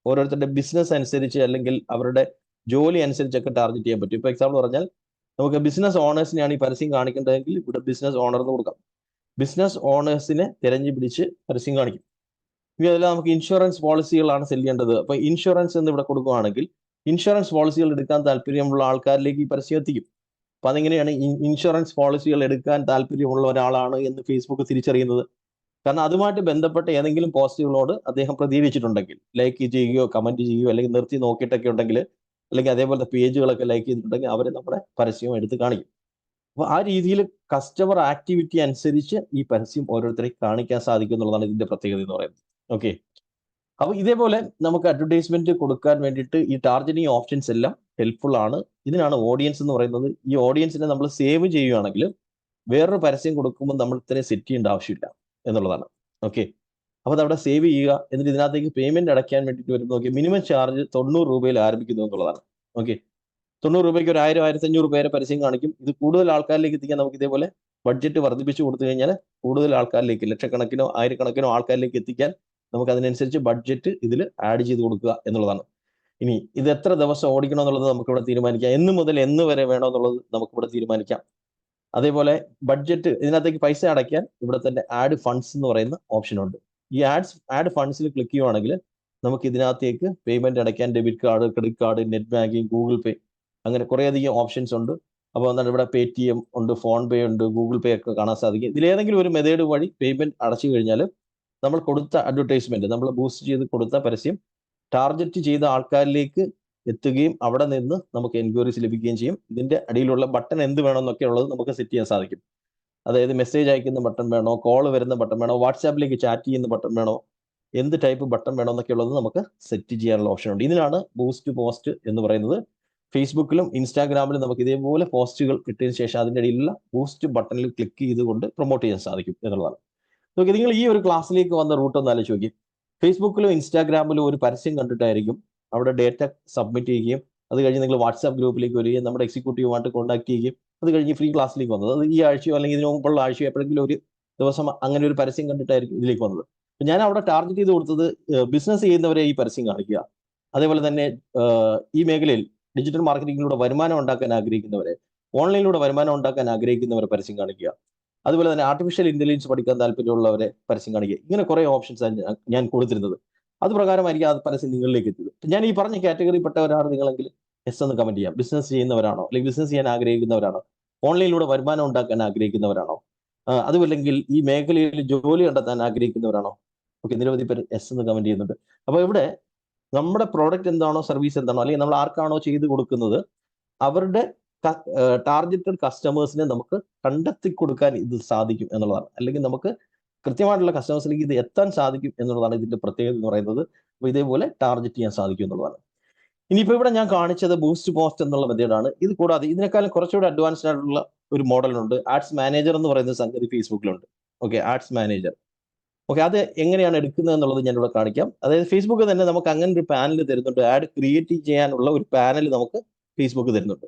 ഓരോരുത്തരുടെ ബിസിനസ് അനുസരിച്ച് അല്ലെങ്കിൽ അവരുടെ ജോലി അനുസരിച്ചൊക്കെ ടാർഗറ്റ് ചെയ്യാൻ പറ്റും. ഇപ്പൊ എക്സാമ്പിൾ പറഞ്ഞാൽ നമുക്ക് ബിസിനസ് ഓണേഴ്സിനെയാണ് ഈ പരസ്യം കാണിക്കേണ്ടതെങ്കിൽ ഇവിടെ ബിസിനസ് ഓണർ എന്ന് കൊടുക്കാം. ബിസിനസ് ഓണേഴ്സിനെ തിരഞ്ഞു പിടിച്ച് പരസ്യം കാണിക്കും. ഇനി അതെല്ലാം നമുക്ക് ഇൻഷുറൻസ് പോളിസികളാണ് സെല് ചെയ്യേണ്ടത്. അപ്പൊ ഇൻഷുറൻസ് എന്ന് ഇവിടെ കൊടുക്കുകയാണെങ്കിൽ ഇൻഷുറൻസ് പോളിസികൾ എടുക്കാൻ താല്പര്യമുള്ള ആൾക്കാരിലേക്ക് ഈ പരസ്യം എത്തിക്കും. അപ്പൊ അതെങ്ങനെയാണ് ഇൻഷുറൻസ് പോളിസികൾ എടുക്കാൻ താല്പര്യമുള്ള ഒരാളാണ് എന്ന് ഫേസ്ബുക്ക് തിരിച്ചറിയുന്നത്? കാരണം അതുമായിട്ട് ബന്ധപ്പെട്ട ഏതെങ്കിലും പോസ്റ്റുകളോട് അദ്ദേഹം പ്രതികരിച്ചിട്ടുണ്ടെങ്കിൽ, ലൈക്ക് ചെയ്യുകയോ കമന്റ് ചെയ്യുകയോ അല്ലെങ്കിൽ നിർത്തി നോക്കിയിട്ടൊക്കെ ഉണ്ടെങ്കിൽ, അല്ലെങ്കിൽ അതേപോലത്തെ പേജുകളൊക്കെ ലൈക്ക് ചെയ്തിട്ടുണ്ടെങ്കിൽ അവരെ നമ്മുടെ പരസ്യം എടുത്ത് കാണിക്കും. അപ്പൊ ആ രീതിയിൽ കസ്റ്റമർ ആക്ടിവിറ്റി അനുസരിച്ച് ഈ പരസ്യം ഓരോരുത്തരെ കാണിക്കാൻ സാധിക്കും എന്നുള്ളതാണ് ഇതിന്റെ പ്രത്യേകത എന്ന് പറയുന്നത്. ഓക്കെ, അപ്പൊ ഇതേപോലെ നമുക്ക് അഡ്വർടൈസ്മെന്റ് കൊടുക്കാൻ വേണ്ടിയിട്ട് ഈ ടാർഗറ്റിംഗ് ഓപ്ഷൻസ് എല്ലാം ഹെൽപ്ഫുൾ ആണ്. ഇതിനാണ് ഓഡിയൻസ് എന്ന് പറയുന്നത്. ഈ ഓഡിയൻസിനെ നമ്മൾ സേവ് ചെയ്യുകയാണെങ്കിൽ വേറൊരു പരസ്യം കൊടുക്കുമ്പോൾ നമ്മൾ ഇത്രയും സെറ്റ് ചെയ്യേണ്ട ആവശ്യമില്ല എന്നുള്ളതാണ്. ഓക്കെ, അപ്പൊ അത് അവിടെ സേവ് ചെയ്യുക. എന്നിട്ട് ഇതിനകത്തേക്ക് പേയ്മെന്റ് അടയ്ക്കാൻ വേണ്ടിയിട്ട് വരുമ്പോൾ നോക്കി മിനിമം ചാർജ് 90 രൂപയിൽ ആരംഭിക്കുന്നു എന്നുള്ളതാണ്. ഓക്കെ, 90 രൂപയ്ക്ക് ഒരു 1000-1500 പേരെ പരസ്യം കാണിക്കും. ഇത് കൂടുതൽ ആൾക്കാരിലേക്ക് എത്തിക്കാൻ നമുക്ക് ഇതേപോലെ ബഡ്ജറ്റ് വർദ്ധിപ്പിച്ചു കൊടുത്തു കഴിഞ്ഞാൽ കൂടുതൽ ആൾക്കാരിലേക്ക്, ലക്ഷക്കണക്കിനോ ആയിരക്കണക്കിനോ ആൾക്കാരിലേക്ക് എത്തിക്കാൻ നമുക്ക് അതിനനുസരിച്ച് ബഡ്ജറ്റ് ഇതിൽ ആഡ് ചെയ്ത് കൊടുക്കുക എന്നുള്ളതാണ്. ഇനി ഇത് എത്ര ദിവസം ഓടിക്കണം എന്നുള്ളത് നമുക്കിവിടെ തീരുമാനിക്കാം. എന്ന് മുതൽ എന്ന് വരെ വേണോ എന്നുള്ളത് നമുക്കിവിടെ തീരുമാനിക്കാം. അതേപോലെ ബഡ്ജറ്റ്, ഇതിനകത്തേക്ക് പൈസ അടയ്ക്കാൻ ഇവിടെ തന്നെ ആഡ് ഫണ്ട്സ് എന്ന് പറയുന്ന ഓപ്ഷൻ ഉണ്ട്. ഈ ആഡ് ഫണ്ട്സിൽ ക്ലിക്ക് ചെയ്യുവാണെങ്കിൽ നമുക്ക് ഇതിനകത്തേക്ക് പേയ്മെന്റ് അടയ്ക്കാൻ debit card, credit card, net banking, Google Pay, അങ്ങനെ കുറേയധികം ഓപ്ഷൻസ് ഉണ്ട്. അപ്പോൾ എന്താണ് ഇവിടെ പേടിഎം ഉണ്ട്, ഫോൺ പേ ഉണ്ട്, ഗൂഗിൾ പേ ഒക്കെ കാണാൻ സാധിക്കും. ഇതിലേതെങ്കിലും ഒരു മെത്തേഡ് വഴി പേയ്മെന്റ് അടച്ചു കഴിഞ്ഞാൽ നമ്മൾ കൊടുത്ത അഡ്വർടൈസ്മെന്റ്, നമ്മൾ ബൂസ്റ്റ് ചെയ്ത് കൊടുത്ത പരസ്യം ടാർഗറ്റ് ചെയ്ത ആൾക്കാരിലേക്ക് എത്തുകയും അവിടെ നിന്ന് നമുക്ക് എൻക്വയറീസ് ലഭിക്കുകയും ചെയ്യും. ഇതിന്റെ അടിയിലുള്ള ബട്ടൺ എന്ത് വേണമെന്നൊക്കെ ഉള്ളത് നമുക്ക് സെറ്റ് ചെയ്യാൻ സാധിക്കും. അതായത് മെസ്സേജ് അയക്കുന്ന ബട്ടൺ വേണോ, കോൾ വരുന്ന ബട്ടൺ വേണോ, വാട്സാപ്പിലേക്ക് ചാറ്റ് ചെയ്യുന്ന ബട്ടൺ വേണോ, എന്ത് ടൈപ്പ് ബട്ടൺ വേണോ എന്നൊക്കെ ഉള്ളത് നമുക്ക് സെറ്റ് ചെയ്യാനുള്ള ഓപ്ഷൻ ഉണ്ട്. ഇതിനാണ് ബൂസ്റ്റ് പോസ്റ്റ് എന്ന് പറയുന്നത്. ഫേസ്ബുക്കിലും ഇൻസ്റ്റാഗ്രാമിലും നമുക്ക് ഇതേപോലെ പോസ്റ്റുകൾ കിട്ടിയതിനു ശേഷം അതിൻ്റെ ഇടയിലുള്ള ബൂസ്റ്റ് ബട്ടണിൽ ക്ലിക്ക് ചെയ്തുകൊണ്ട് പ്രൊമോട്ട് ചെയ്യാൻ സാധിക്കും എന്നുള്ളതാണ്. നോക്കി, നിങ്ങൾ ഈ ഒരു ക്ലാസ്സിലേക്ക് വന്ന റൂട്ട് ഒന്ന് ആലോചിച്ച് നോക്കി. ഫേസ്ബുക്കിലും ഇൻസ്റ്റാഗ്രാമിലും ഒരു പരസ്യം കണ്ടിട്ടായിരിക്കും അവിടെ ഡേറ്റ സബ്മിറ്റ് ചെയ്യുകയും അത് കഴിഞ്ഞ് നിങ്ങൾ വാട്സാപ്പ് ഗ്രൂപ്പിലേക്ക് വരികയും നമ്മുടെ എക്സിക്യൂട്ടീവുമായിട്ട് കോൺടാക്ട് ചെയ്യുകയും അത് കഴിഞ്ഞ് ഫ്രീ ക്ലാസ്സിലേക്ക് വന്നത്. അത് ഈ ആഴ്ചയോ അല്ലെങ്കിൽ ഇതിനു മുമ്പുള്ള ആഴ്ചയോ എപ്പോഴെങ്കിലും ഒരു ദിവസം അങ്ങനെ ഒരു പരസ്യം കണ്ടിട്ടായിരിക്കും ഇതിലേക്ക് വന്നത്. ഞാൻ അവിടെ ടാർഗറ്റ് ചെയ്ത് കൊടുത്തത് ബിസിനസ് ചെയ്യുന്നവരെ ഈ പരസ്യം കാണിക്കുക, അതേപോലെ തന്നെ ഈ മേഖലയിൽ ഡിജിറ്റൽ മാർക്കറ്റിങ്ങിലൂടെ വരുമാനം ഉണ്ടാക്കാൻ ആഗ്രഹിക്കുന്നവരെ, ഓൺലൈനിലൂടെ വരുമാനം ഉണ്ടാക്കാൻ ആഗ്രഹിക്കുന്നവരെ പരസ്യം കാണിക്കുക, അതുപോലെ തന്നെ ആർട്ടിഫിഷ്യൽ ഇന്റലിജൻസ് പഠിക്കാൻ താല്പര്യമുള്ളവരെ പരസ്യം കാണിക്കുക. ഇങ്ങനെ കുറെ ഓപ്ഷൻസ് ആണ് ഞാൻ കൊടുത്തിരുന്നത്. അത് പ്രകാരമായിരിക്കും ആ പരസ്യം നിങ്ങളിലേക്ക് എത്തിയത്. ഞാൻ ഈ പറഞ്ഞ കാറ്റഗറിപ്പെട്ടവരാണ് നിങ്ങളെങ്കിൽ എസ് എന്ന് കമന്റ് ചെയ്യാം. ബിസിനസ് ചെയ്യുന്നവരാണോ, അല്ലെങ്കിൽ ബിസിനസ് ചെയ്യാൻ ആഗ്രഹിക്കുന്നവരാണോ, ഓൺലൈനിലൂടെ വരുമാനം ഉണ്ടാക്കാൻ ആഗ്രഹിക്കുന്നവരാണോ, അതുമല്ലെങ്കിൽ ഈ മേഖലയിൽ ജോലി കണ്ടെത്താൻ ആഗ്രഹിക്കുന്നവരാണോ? ഓക്കെ, നിരവധി പേര് എസ് എന്ന് കമന്റ് ചെയ്യുന്നുണ്ട്. അപ്പോൾ ഇവിടെ നമ്മുടെ പ്രോഡക്റ്റ് എന്താണോ, സർവീസ് എന്താണോ, അല്ലെങ്കിൽ നമ്മൾ ആർക്കാണോ ചെയ്ത് കൊടുക്കുന്നത് അവരുടെ ടാർഗറ്റഡ് കസ്റ്റമേഴ്സിനെ നമുക്ക് കണ്ടെത്തി കൊടുക്കാൻ ഇത് സാധിക്കും എന്നുള്ളതാണ്. അല്ലെങ്കിൽ നമുക്ക് കൃത്യമായിട്ടുള്ള കസ്റ്റമേഴ്സിലേക്ക് ഇത് എത്താൻ സാധിക്കും എന്നുള്ളതാണ് ഇതിന്റെ പ്രത്യേകത എന്ന് പറയുന്നത്. അപ്പോൾ ഇതേപോലെ ടാർഗറ്റ് ചെയ്യാൻ സാധിക്കും എന്നുള്ളതാണ്. ഇനിയിപ്പോൾ ഇവിടെ ഞാൻ കാണിച്ചത് ബൂസ്റ്റ് പോസ്റ്റ് എന്നുള്ള മെത്തേഡാണ്. ഇത് കൂടാതെ ഇതിനേക്കാളും കുറച്ചുകൂടി അഡ്വാൻസ്ഡ് ആയിട്ടുള്ള ഒരു മോഡലുണ്ട്. ആഡ്സ് മാനേജർ എന്ന് പറയുന്ന സംഗതി ഫേസ്ബുക്കിലുണ്ട്. Okay, ads manager. ഓക്കെ, അത് എങ്ങനെയാണ് എടുക്കുന്നത് എന്നുള്ളത് ഞാനിവിടെ കാണിക്കാം. അതായത് ഫേസ്ബുക്ക് തന്നെ നമുക്ക് അങ്ങനെ ഒരു പാനൽ തരുന്നുണ്ട്. ആഡ് ക്രിയേറ്റ് ചെയ്യാനുള്ള ഒരു പാനൽ നമുക്ക് ഫേസ്ബുക്ക് തരുന്നുണ്ട്.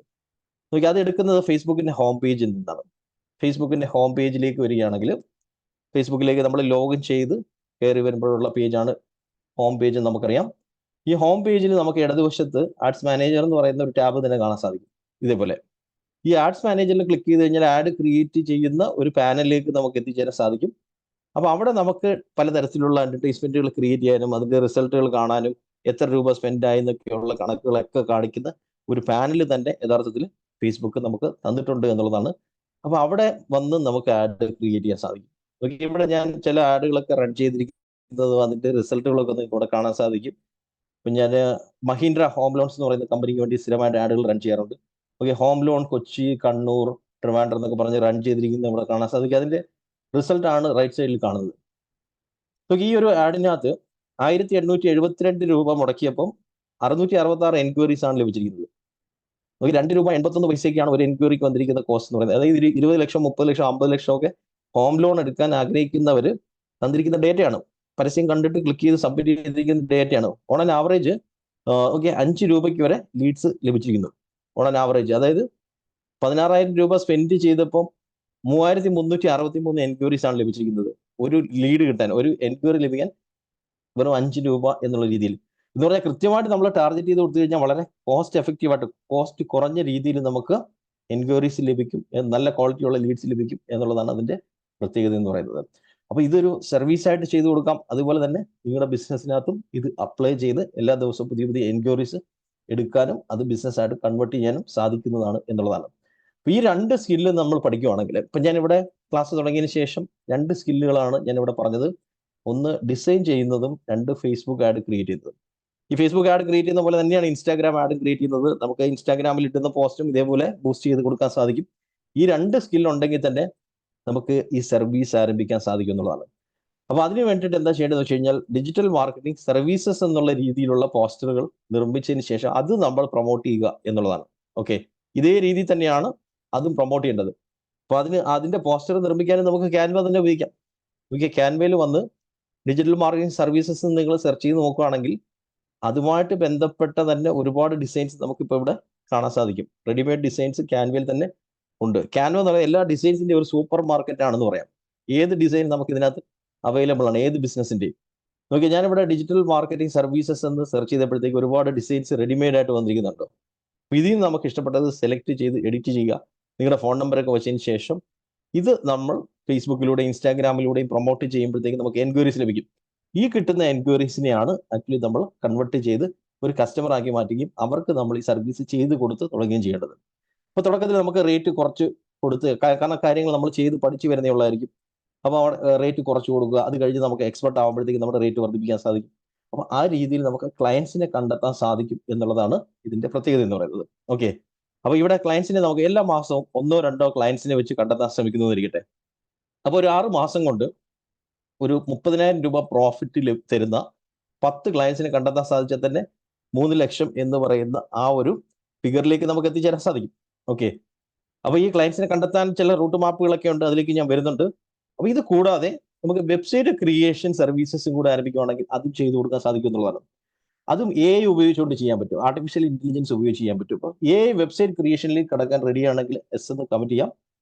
ഓക്കെ, അത് എടുക്കുന്നത് ഫേസ്ബുക്കിന്റെ ഹോം പേജിൽ നിന്നാണ്. ഫേസ്ബുക്കിന്റെ ഹോം പേജിലേക്ക് വരികയാണെങ്കിൽ ഫേസ്ബുക്കിലേക്ക് നമ്മൾ ലോഗിൻ ചെയ്ത് കയറി വരുമ്പോഴുള്ള പേജാണ് ഹോം പേജ്. നമുക്കറിയാം ഈ ഹോം പേജിൽ നമുക്ക് ഇടതുവശത്ത് ആഡ്സ് മാനേജർ എന്ന് പറയുന്ന ഒരു ടാബ് തന്നെ കാണാൻ സാധിക്കും. ഇതേപോലെ ഈ ആഡ്സ് മാനേജറിൽ ക്ലിക്ക് ചെയ്ത് കഴിഞ്ഞാൽ ആഡ് ക്രിയേറ്റ് ചെയ്യുന്ന ഒരു പാനലിലേക്ക് നമുക്ക് എത്തിച്ചേരാൻ സാധിക്കും. അപ്പോൾ അവിടെ നമുക്ക് പലതരത്തിലുള്ള അഡ്വർടൈസ്മെന്റുകൾ ക്രിയേറ്റ് ചെയ്യാനും അതിന്റെ റിസൾട്ടുകൾ കാണാനും എത്ര രൂപ സ്പെൻഡ് ആയി എന്നൊക്കെയുള്ള കണക്കുകളൊക്കെ കാണിക്കുന്ന ഒരു പാനൽ തന്നെ യഥാർത്ഥത്തിൽ ഫേസ്ബുക്ക് നമുക്ക് തന്നിട്ടുണ്ട് എന്നുള്ളതാണ്. അപ്പോൾ അവിടെ വന്ന് നമുക്ക് ആഡ് ക്രിയേറ്റ് ചെയ്യാൻ സാധിക്കും. ഓക്കെ, ഇവിടെ ഞാൻ ചില ആഡുകളൊക്കെ റൺ ചെയ്തിരിക്കുന്നത് അതിന്റെ റിസൾട്ടുകളൊക്കെ നിങ്ങൾക്ക് ഇവിടെ കാണാൻ സാധിക്കും. ഇപ്പം ഞാൻ മഹീന്ദ്ര ഹോം ലോൺസ് എന്ന് പറയുന്ന കമ്പനിക്ക് വേണ്ടി സ്ഥിരമായിട്ട് ആഡുകൾ റൺ ചെയ്യാറുണ്ട്. Okay, home loan Kochi, Kannur, Trivandrum എന്നൊക്കെ പറഞ്ഞ് റൺ ചെയ്തിരിക്കുന്നത് ഇവിടെ കാണാൻ സാധിക്കും. അതിന്റെ റിസൾട്ടാണ് റൈറ്റ് സൈഡിൽ കാണുന്നത്. നോക്കി, ഈ ഒരു ആഡിനകത്ത് 1872 രൂപ മുടക്കിയപ്പം 666 എൻക്വയറീസ് ആണ് ലഭിച്ചിരിക്കുന്നത്. നോക്കി, 2 രൂപ 81 പൈസയ്ക്കാണ് ഒരു എൻക്വയറിക്ക് വന്നിരിക്കുന്ന കോസ്റ്റ് എന്ന് പറയുന്നത്. അതായത് 20 ലക്ഷം, 30 ലക്ഷം, 50 ലക്ഷം ഒക്കെ ഹോം ലോൺ എടുക്കാൻ ആഗ്രഹിക്കുന്നവർ തന്നിരിക്കുന്ന ഡേറ്റയാണ്. പരസ്യം കണ്ടിട്ട് ക്ലിക്ക് ചെയ്ത് സബ്മിറ്റ് ചെയ്തിരിക്കുന്ന ഡേറ്റയാണ്. ഓൺ ആൻ ആവറേജ് ഓക്കെ 5 രൂപയ്ക്ക് വരെ ലീഡ്സ് ലഭിച്ചിരിക്കുന്നു. ഓൺ ആൻ ആവറേജ്, അതായത് 16,000 രൂപ സ്പെൻഡ് ചെയ്തപ്പം 3,363 എൻക്വയറീസ് ആണ് ലഭിച്ചിരിക്കുന്നത്. ഒരു ലീഡ് കിട്ടാൻ, ഒരു എൻക്വയറി ലഭിക്കാൻ വെറും 5 രൂപ എന്നുള്ള രീതിയിൽ. എന്ന് പറഞ്ഞാൽ കൃത്യമായിട്ട് നമ്മൾ ടാർഗറ്റ് ചെയ്ത് കൊടുത്തു കഴിഞ്ഞാൽ വളരെ കോസ്റ്റ് എഫക്റ്റീവായിട്ട്, കോസ്റ്റ് കുറഞ്ഞ രീതിയിൽ നമുക്ക് എൻക്വയറീസ് ലഭിക്കും, നല്ല ക്വാളിറ്റിയുള്ള ലീഡ്സ് ലഭിക്കും എന്നുള്ളതാണ് അതിന്റെ പ്രത്യേകത എന്ന് പറയുന്നത്. അപ്പോൾ ഇതൊരു സർവീസായിട്ട് ചെയ്തു കൊടുക്കാം. അതുപോലെ തന്നെ നിങ്ങളുടെ ബിസിനസ്സിനകത്തും ഇത് അപ്ലൈ ചെയ്ത് എല്ലാ ദിവസവും പുതിയ പുതിയ എൻക്വയറീസ് എടുക്കാനും അത് ബിസിനസ്സായിട്ട് കൺവേർട്ട് ചെയ്യാനും സാധിക്കുന്നതാണ് എന്നുള്ളതാണ്. അപ്പോൾ ഈ 2 സ്കില്ല് നമ്മൾ പഠിക്കുകയാണെങ്കിൽ, ഇപ്പം ഞാനിവിടെ ക്ലാസ് തുടങ്ങിയതിന് ശേഷം 2 സ്കില്ലുകളാണ് ഞാനിവിടെ പറഞ്ഞത്. ഒന്ന് ഡിസൈൻ ചെയ്യുന്നതും, 2 ഫേസ്ബുക്ക് ആഡ് ക്രിയേറ്റ് ചെയ്യുന്നതും. ഈ ഫേസ്ബുക്ക് ആഡ് ക്രിയേറ്റ് ചെയ്യുന്ന പോലെ തന്നെയാണ് ഇൻസ്റ്റാഗ്രാം ആഡ് ക്രിയേറ്റ് ചെയ്യുന്നത്. നമുക്ക് ഇൻസ്റ്റാഗ്രാമിൽ ഇട്ടുന്ന പോസ്റ്റും ഇതേപോലെ ബൂസ്റ്റ് ചെയ്ത് കൊടുക്കാൻ സാധിക്കും. ഈ 2 സ്കിൽ ഉണ്ടെങ്കിൽ തന്നെ നമുക്ക് ഈ സർവീസ് ആരംഭിക്കാൻ സാധിക്കും എന്നുള്ളതാണ്. അപ്പോൾ അതിന് വേണ്ടിയിട്ട് എന്താ ചെയ്യേണ്ടതെന്ന് വെച്ച് കഴിഞ്ഞാൽ ഡിജിറ്റൽ മാർക്കറ്റിംഗ് സർവീസസ് എന്നുള്ള രീതിയിലുള്ള പോസ്റ്ററുകൾ നിർമ്മിച്ചതിന് ശേഷം അത് നമ്മൾ പ്രൊമോട്ട് ചെയ്യുക എന്നുള്ളതാണ്. ഓക്കെ, ഇതേ രീതി തന്നെയാണ് അതും പ്രൊമോട്ട് ചെയ്യേണ്ടത്. അപ്പോൾ അതിന്റെ പോസ്റ്റർ നിർമ്മിക്കാനും നമുക്ക് ക്യാൻവ തന്നെ ഉപയോഗിക്കാം. ഓക്കെ, ക്യാൻവയിൽ വന്ന് ഡിജിറ്റൽ മാർക്കറ്റിംഗ് സർവീസസ് നിങ്ങൾ സെർച്ച് ചെയ്ത് നോക്കുകയാണെങ്കിൽ അതുമായിട്ട് ബന്ധപ്പെട്ട തന്നെ ഒരുപാട് ഡിസൈൻസ് നമുക്കിപ്പോൾ ഇവിടെ കാണാൻ സാധിക്കും. റെഡിമെയ്ഡ് ഡിസൈൻസ് ക്യാൻവയിൽ തന്നെ ഉണ്ട്. ക്യാൻവ എന്ന് പറയുന്നത് എല്ലാ ഡിസൈൻസിന്റെ ഒരു സൂപ്പർ മാർക്കറ്റ് ആണെന്ന് പറയാം. ഏത് ഡിസൈൻ നമുക്ക് ഇതിനകത്ത് അവൈലബിൾ ആണ്, ഏത് ബിസിനസിന്റെയും. നോക്കി, ഞാനിവിടെ ഡിജിറ്റൽ മാർക്കറ്റിംഗ് സർവീസസ് എന്ന് സെർച്ച് ചെയ്തപ്പോഴത്തേക്ക് ഒരുപാട് ഡിസൈൻസ് റെഡിമെയ്ഡ് ആയിട്ട് വന്നിരിക്കുന്നുണ്ടോ. ഇതിൽ നിന്ന് നമുക്ക് ഇഷ്ടപ്പെട്ടത് സെലക്ട് ചെയ്ത് എഡിറ്റ് ചെയ്യുക. നിങ്ങളുടെ ഫോൺ നമ്പറൊക്കെ വെച്ചതിന് ശേഷം ഇത് നമ്മൾ ഫേസ്ബുക്കിലൂടെയും ഇൻസ്റ്റാഗ്രാമിലൂടെയും പ്രൊമോട്ട് ചെയ്യുമ്പോഴത്തേക്ക് നമുക്ക് എൻക്വയറീസ് ലഭിക്കും. ഈ കിട്ടുന്ന എൻക്വയറീസിനെയാണ് ആക്ച്വലി നമ്മൾ കൺവേർട്ട് ചെയ്ത് ഒരു കസ്റ്റമർ ആക്കി മാറ്റുകയും അവർക്ക് നമ്മൾ ഈ സർവീസ് ചെയ്ത് കൊടുത്ത് തുടങ്ങുകയും ചെയ്യേണ്ടത്. അപ്പോൾ തുടക്കത്തിൽ നമുക്ക് റേറ്റ് കുറച്ച് കൊടുത്ത്, കാരണം കാര്യങ്ങൾ നമ്മൾ ചെയ്ത് പഠിച്ചു വരുന്നേ ഉള്ളതായിരിക്കും. അപ്പോൾ റേറ്റ് കുറച്ച് കൊടുക്കുക. അത് കഴിഞ്ഞ് നമുക്ക് എക്സ്പെർട്ട് ആകുമ്പോഴത്തേക്ക് നമ്മുടെ റേറ്റ് വർദ്ധിപ്പിക്കാൻ സാധിക്കും. അപ്പൊ ആ രീതിയിൽ നമുക്ക് ക്ലയൻസിനെ കണ്ടെത്താൻ സാധിക്കും എന്നുള്ളതാണ് ഇതിന്റെ പ്രത്യേകത എന്ന് പറയുന്നത്. ഓക്കെ, അപ്പൊ ഇവിടെ ക്ലയൻസിനെ നമുക്ക് എല്ലാ മാസവും 1-2 ക്ലയൻസിനെ വെച്ച് കണ്ടെത്താൻ ശ്രമിക്കുന്നതിരിക്കട്ടെ. അപ്പൊ ഒരു 6 മാസം കൊണ്ട് ഒരു 30,000 രൂപ പ്രോഫിറ്റ് തരുന്ന 10 ക്ലയൻസിനെ കണ്ടെത്താൻ സാധിച്ചാൽ തന്നെ 3 ലക്ഷം എന്ന് പറയുന്ന ആ ഒരു ഫിഗറിലേക്ക് നമുക്ക് എത്തിച്ചേരാൻ സാധിക്കും. ഓക്കെ, അപ്പൊ ഈ ക്ലയൻസിനെ കണ്ടെത്താൻ ചില റൂട്ട് മാപ്പുകളൊക്കെ ഉണ്ട്, അതിലേക്ക് ഞാൻ വരുന്നുണ്ട്. അപ്പൊ ഇത് കൂടാതെ നമുക്ക് വെബ്സൈറ്റ് ക്രിയേഷൻ സർവീസസും കൂടെ ആരംഭിക്കുകയാണെങ്കിൽ അതും ചെയ്തു കൊടുക്കാൻ സാധിക്കും എന്നുള്ളതാണ്. അതും AI ഉപയോഗിച്ചുകൊണ്ട് ചെയ്യാൻ പറ്റും, ആർട്ടിഫിഷ്യൽ ഇന്റലിജൻസ് ഉപയോഗിച്ച് ചെയ്യാൻ പറ്റും. അപ്പോൾ AI വെബ്സൈറ്റ് ക്രിയേഷനിലേക്ക് കടക്കാൻ റെഡിയാണെങ്കിൽ എസ് എന്ന് കമന്റ് ചെയ്യാം.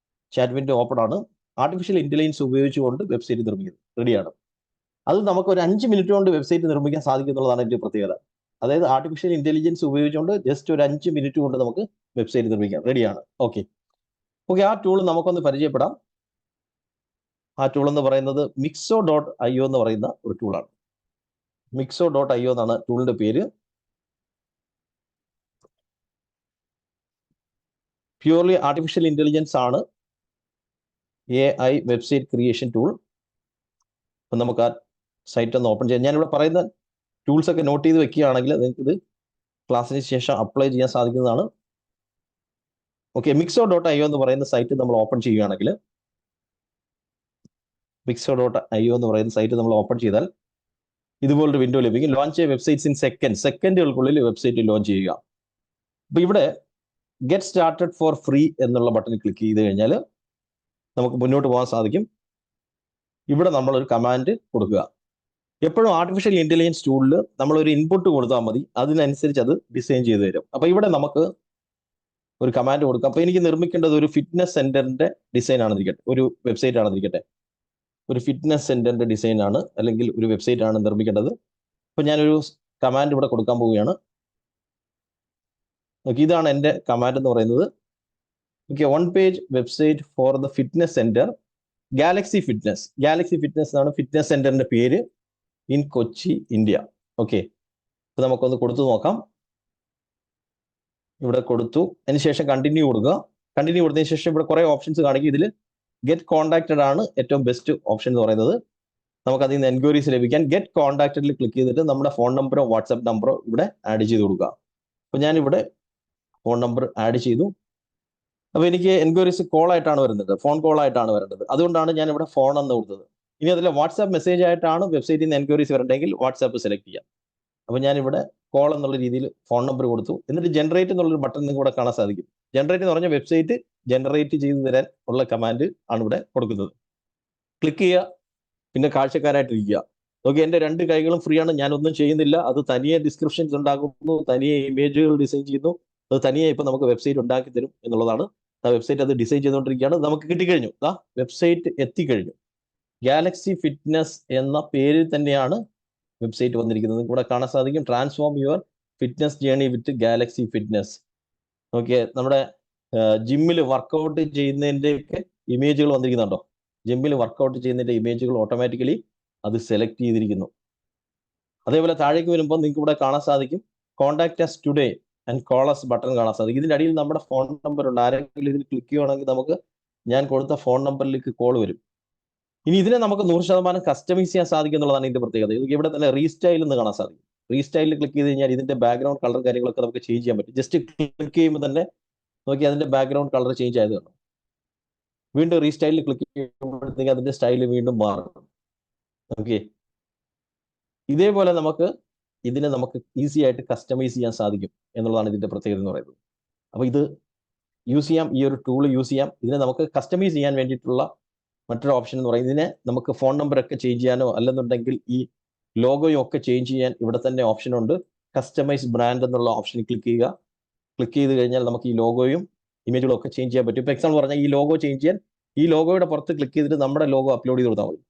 ചാറ്റ് വിൻഡോ ഓപ്പൺ ആണ്. ആർട്ടിഫിഷ്യൽ ഇന്റലിജൻസ് ഉപയോഗിച്ചുകൊണ്ട് വെബ്സൈറ്റ് നിർമ്മിക്കുന്നത് റെഡിയാണ്. അത് നമുക്ക് ഒരു 5 മിനിറ്റ് കൊണ്ട് വെബ്സൈറ്റ് നിർമ്മിക്കാൻ സാധിക്കും എന്നുള്ളതാണ് ഇതിന്റെ പ്രത്യേകത. അതായത് ആർട്ടിഫിഷ്യൽ ഇന്റലിജൻസ് ഉപയോഗിച്ചുകൊണ്ട് ജസ്റ്റ് ഒരു 5 മിനിറ്റ് കൊണ്ട് നമുക്ക് വെബ്സൈറ്റ് നിർമ്മിക്കാം, റെഡിയാണ്. ഓക്കെ, ആ ടൂൾ നമുക്കൊന്ന് പരിചയപ്പെടാം. ആ ടൂൾ എന്ന് പറയുന്നത് Mixo.io എന്ന് പറയുന്ന ഒരു ടൂളാണ്. Mixo.io എന്നാണ് ടൂളിന്റെ പേര്. പ്യൂർലി ആർട്ടിഫിഷ്യൽ ഇന്റലിജൻസ് ആണ് AI വെബ്സൈറ്റ് ക്രിയേഷൻ ടൂൾ. അപ്പം നമുക്ക് ആ സൈറ്റ് ഒന്ന് ഓപ്പൺ ചെയ്യാം. ഞാനിവിടെ പറയുന്ന ടൂൾസ് ഒക്കെ നോട്ട് ചെയ്ത് വെക്കുകയാണെങ്കിൽ നിങ്ങൾക്ക് ഇത് ക്ലാസ്സിന് ശേഷം അപ്ലൈ ചെയ്യാൻ സാധിക്കുന്നതാണ്. ഓക്കെ, Mixo.io എന്ന് പറയുന്ന സൈറ്റ് നമ്മൾ ഓപ്പൺ ചെയ്യുകയാണെങ്കിൽ Mixo.io എന്ന് പറയുന്ന സൈറ്റ് നമ്മൾ ഓപ്പൺ ചെയ്താൽ ഇതുപോലൊരു വിൻഡോ ലഭിക്കും. ലോഞ്ച് വെബ്സൈറ്റ്സ് ഇൻ സെക്കൻഡുകൾക്കുള്ളിൽ വെബ്സൈറ്റ് ലോഞ്ച് ചെയ്യുക. അപ്പൊ ഇവിടെ ഗെറ്റ് സ്റ്റാർട്ടഡ് ഫോർ ഫ്രീ എന്നുള്ള ബട്ടണിൽ ക്ലിക്ക് ചെയ്ത് കഴിഞ്ഞാൽ നമുക്ക് മുന്നോട്ട് പോകാൻ സാധിക്കും. ഇവിടെ നമ്മളൊരു കമാൻഡ് കൊടുക്കുക. എപ്പോഴും ആർട്ടിഫിഷ്യൽ ഇന്റലിജൻസ് ടൂളിൽ നമ്മളൊരു ഇൻപുട്ട് കൊടുത്താൽ മതി, അതിനനുസരിച്ച് അത് ഡിസൈൻ ചെയ്ത് തരും. അപ്പൊ ഇവിടെ നമുക്ക് ഒരു കമാൻഡ് കൊടുക്കാം. അപ്പൊ എനിക്ക് നിർമ്മിക്കേണ്ടത് ഒരു ഫിറ്റ്നസ് സെന്ററിന്റെ ഡിസൈൻ ആണെന്നിരിക്കട്ടെ, ഒരു വെബ്സൈറ്റ് ആണെന്നിരിക്കട്ടെ. ഒരു ഫിറ്റ്നസ് സെന്ററിന്റെ ഡിസൈൻ ആണ് അല്ലെങ്കിൽ ഒരു വെബ്സൈറ്റ് ആണ് നിർമ്മിക്കേണ്ടത്. അപ്പൊ ഞാനൊരു കമാൻഡ് ഇവിടെ കൊടുക്കാൻ പോവുകയാണ്. ഓക്കെ, ഇതാണ് എൻ്റെ കമാൻഡ് എന്ന് പറയുന്നത്. Okay, 1 page website for the fitness centre Galaxy fitness എന്നാണ് ഫിറ്റ്നസ് സെന്ററിന്റെ പേര്, ഇൻ കൊച്ചി, ഇന്ത്യ. ഓക്കെ, അപ്പൊ നമുക്കൊന്ന് കൊടുത്തു നോക്കാം. ഇവിടെ കൊടുത്തു, അതിനുശേഷം കണ്ടിന്യൂ കൊടുക്കുക. കണ്ടിന്യൂ കൊടുത്തതിന് ശേഷം ഇവിടെ കുറെ ഓപ്ഷൻസ് കാണിക്കും. ഇതിൽ ഗെറ്റ് കോൺടാക്റ്റഡ് ആണ് ഏറ്റവും ബെസ്റ്റ് ഓപ്ഷൻ എന്ന് പറയുന്നത്. നമുക്ക് അതിൽ നിന്ന് എൻക്വയറീസ് ലഭിക്കാൻ ഗെറ്റ് കോൺടാക്റ്റഡിൽ ക്ലിക്ക് ചെയ്തിട്ട് നമ്മുടെ ഫോൺ നമ്പറോ വാട്സാപ്പ് നമ്പറോ ഇവിടെ ആഡ് ചെയ്ത് കൊടുക്കുക. അപ്പൊ ഞാനിവിടെ ഫോൺ നമ്പർ ആഡ് ചെയ്തു. അപ്പൊ എനിക്ക് എൻക്വയറീസ് കോൾ ആയിട്ടാണ് വരുന്നത്, ഫോൺ കോൾ ആയിട്ടാണ് വരേണ്ടത്. അതുകൊണ്ടാണ് ഞാൻ ഇവിടെ ഫോൺ എന്ന് കൊടുത്തത്. ഇനി അതിൽ വാട്സാപ്പ് മെസ്സേജ് ആയിട്ടാണ് വെബ്സൈറ്റിൽ നിന്ന് എൻക്വയറീസ് വരണ്ടെങ്കിൽ വാട്സാപ്പ് സെലക്ട് ചെയ്യാം. അപ്പൊ ഞാനിവിടെ കോൾ എന്നുള്ള രീതിയിൽ ഫോൺ നമ്പർ കൊടുത്തു. എന്നിട്ട് ജനറേറ്റ് എന്നുള്ളൊരു ബട്ടൺ നിങ്ങൾക്ക് ഇവിടെ കാണാൻ സാധിക്കും. ജനറേറ്റ് എന്ന് പറഞ്ഞാൽ വെബ്സൈറ്റ് ജനറേറ്റ് ചെയ്ത് തരാൻ ഉള്ള കമാൻഡ് ആണ് ഇവിടെ കൊടുക്കുന്നത്. ക്ലിക്ക് ചെയ്യുക, പിന്നെ കാഴ്ചക്കാരായിട്ടിരിക്കുക. ഓക്കെ, എൻ്റെ 2 കൈകളും ഫ്രീ ആണ്, ഞാനൊന്നും ചെയ്യുന്നില്ല. അത് തനിയെ ഡിസ്ക്രിപ്ഷൻസ് ഉണ്ടാക്കുന്നു, തനിയെ ഇമേജുകൾ ഡിസൈൻ ചെയ്യുന്നു, അത് തനിയെ ഇപ്പൊ നമുക്ക് വെബ്സൈറ്റ് ഉണ്ടാക്കി തരും എന്നുള്ളതാണ്. ആ വെബ്സൈറ്റ് അത് ഡിസൈൻ ചെയ്തുകൊണ്ടിരിക്കുകയാണ്. നമുക്ക് കിട്ടിക്കഴിഞ്ഞു, വെബ്സൈറ്റ് എത്തിക്കഴിഞ്ഞു. ഗാലക്സി ഫിറ്റ്നസ് എന്ന പേരിൽ തന്നെയാണ് വെബ്സൈറ്റ് വന്നിരിക്കുന്നത്. ഇവിടെ കാണാൻ സാധിക്കും, transform your fitness journey with Galaxy fitness. Okay, നമ്മുടെ ജിമ്മിൽ വർക്കൗട്ട് ചെയ്യുന്നതിൻ്റെയൊക്കെ ഇമേജുകൾ വന്നിരിക്കുന്നുണ്ടോ? ജിമ്മിൽ വർക്കൗട്ട് ചെയ്യുന്നതിൻ്റെ ഇമേജുകൾ ഓട്ടോമാറ്റിക്കലി അത് സെലക്ട് ചെയ്തിരിക്കുന്നു. അതേപോലെ താഴേക്ക് വരുമ്പോൾ നിങ്ങൾക്ക് ഇവിടെ കാണാൻ സാധിക്കും contact us today and call us button കാണാൻ സാധിക്കും. ഇതിൻ്റെ അടിയിൽ നമ്മുടെ ഫോൺ നമ്പർ ഉണ്ട്. ആരെങ്കിലും ഇതിൽ ക്ലിക്ക് ചെയ്യുകയാണെങ്കിൽ നമുക്ക് ഞാൻ കൊടുത്ത ഫോൺ നമ്പറിലേക്ക് കോൾ വരും. ഇനി ഇതിനെ നമുക്ക് 100% കസ്റ്റമൈസ് ചെയ്യാൻ സാധിക്കും എന്നുള്ളതാണ് ഇതിന്റെ പ്രത്യേകത. ഇവിടെ തന്നെ റീസ്റ്റൈൽ എന്ന് കാണാൻ സാധിക്കും. റീസ്റ്റൈലിൽ ക്ലിക്ക് ചെയ്ത് കഴിഞ്ഞാൽ ഇതിന്റെ ബാക്ക്ഗ്രൗണ്ട് കളർ കാര്യങ്ങളൊക്കെ നമുക്ക് ചേഞ്ച് ചെയ്യാൻ പറ്റും. ജസ്റ്റ് ക്ലിക്ക് ചെയ്യുമ്പോൾ തന്നെ നോക്കി അതിന്റെ ബാക്ക്ഗ്രൗണ്ട് കളർ ചേഞ്ച് ആയത് കാണും. വീണ്ടും റീസ്റ്റൈലിൽ ക്ലിക്ക് ചെയ്യുമ്പോഴത്തേക്ക് അതിന്റെ സ്റ്റൈൽ വീണ്ടും മാറും. ഓക്കെ, ഇതേപോലെ ഇതിനെ നമുക്ക് ഈസി ആയിട്ട് കസ്റ്റമൈസ് ചെയ്യാൻ സാധിക്കും എന്നുള്ളതാണ് ഇതിന്റെ പ്രത്യേകത എന്ന് പറയുന്നത്. അപ്പൊ ഇത് യൂസ് ചെയ്യാം, ഈ ഒരു ടൂൾ യൂസ് ചെയ്യാം. ഇതിനെ നമുക്ക് കസ്റ്റമൈസ് ചെയ്യാൻ വേണ്ടിയിട്ടുള്ള മറ്റൊരു ഓപ്ഷൻ എന്ന് പറയുന്നത്, ഇതിനെ നമുക്ക് ഫോൺ നമ്പർ ഒക്കെ ചേഞ്ച് ചെയ്യാനോ അല്ലെന്നുണ്ടെങ്കിൽ ഈ ലോഗോയും ഒക്കെ ചേഞ്ച് ചെയ്യാൻ ഇവിടെ തന്നെ ഓപ്ഷൻ ഉണ്ട്. കസ്റ്റമൈസ് ബ്രാൻഡ് എന്നുള്ള ഓപ്ഷനിൽ ക്ലിക്ക് ചെയ്യുക. ക്ലിക്ക് ചെയ്ത് കഴിഞ്ഞാൽ നമുക്ക് ഈ ലോഗോയും ഇമേജുകളും ഒക്കെ ചേഞ്ച് ചെയ്യാൻ പറ്റും. ഇപ്പോൾ എക്സാമ്പിൾ പറഞ്ഞാൽ ഈ ലോഗോ ചേഞ്ച് ചെയ്യാൻ ഈ ലോഗോയുടെ പുറത്ത് ക്ലിക്ക് ചെയ്തിട്ട് നമ്മുടെ ലോഗോ അപ്ലോഡ് ചെയ്ത് കൊടുത്താൽ മതി.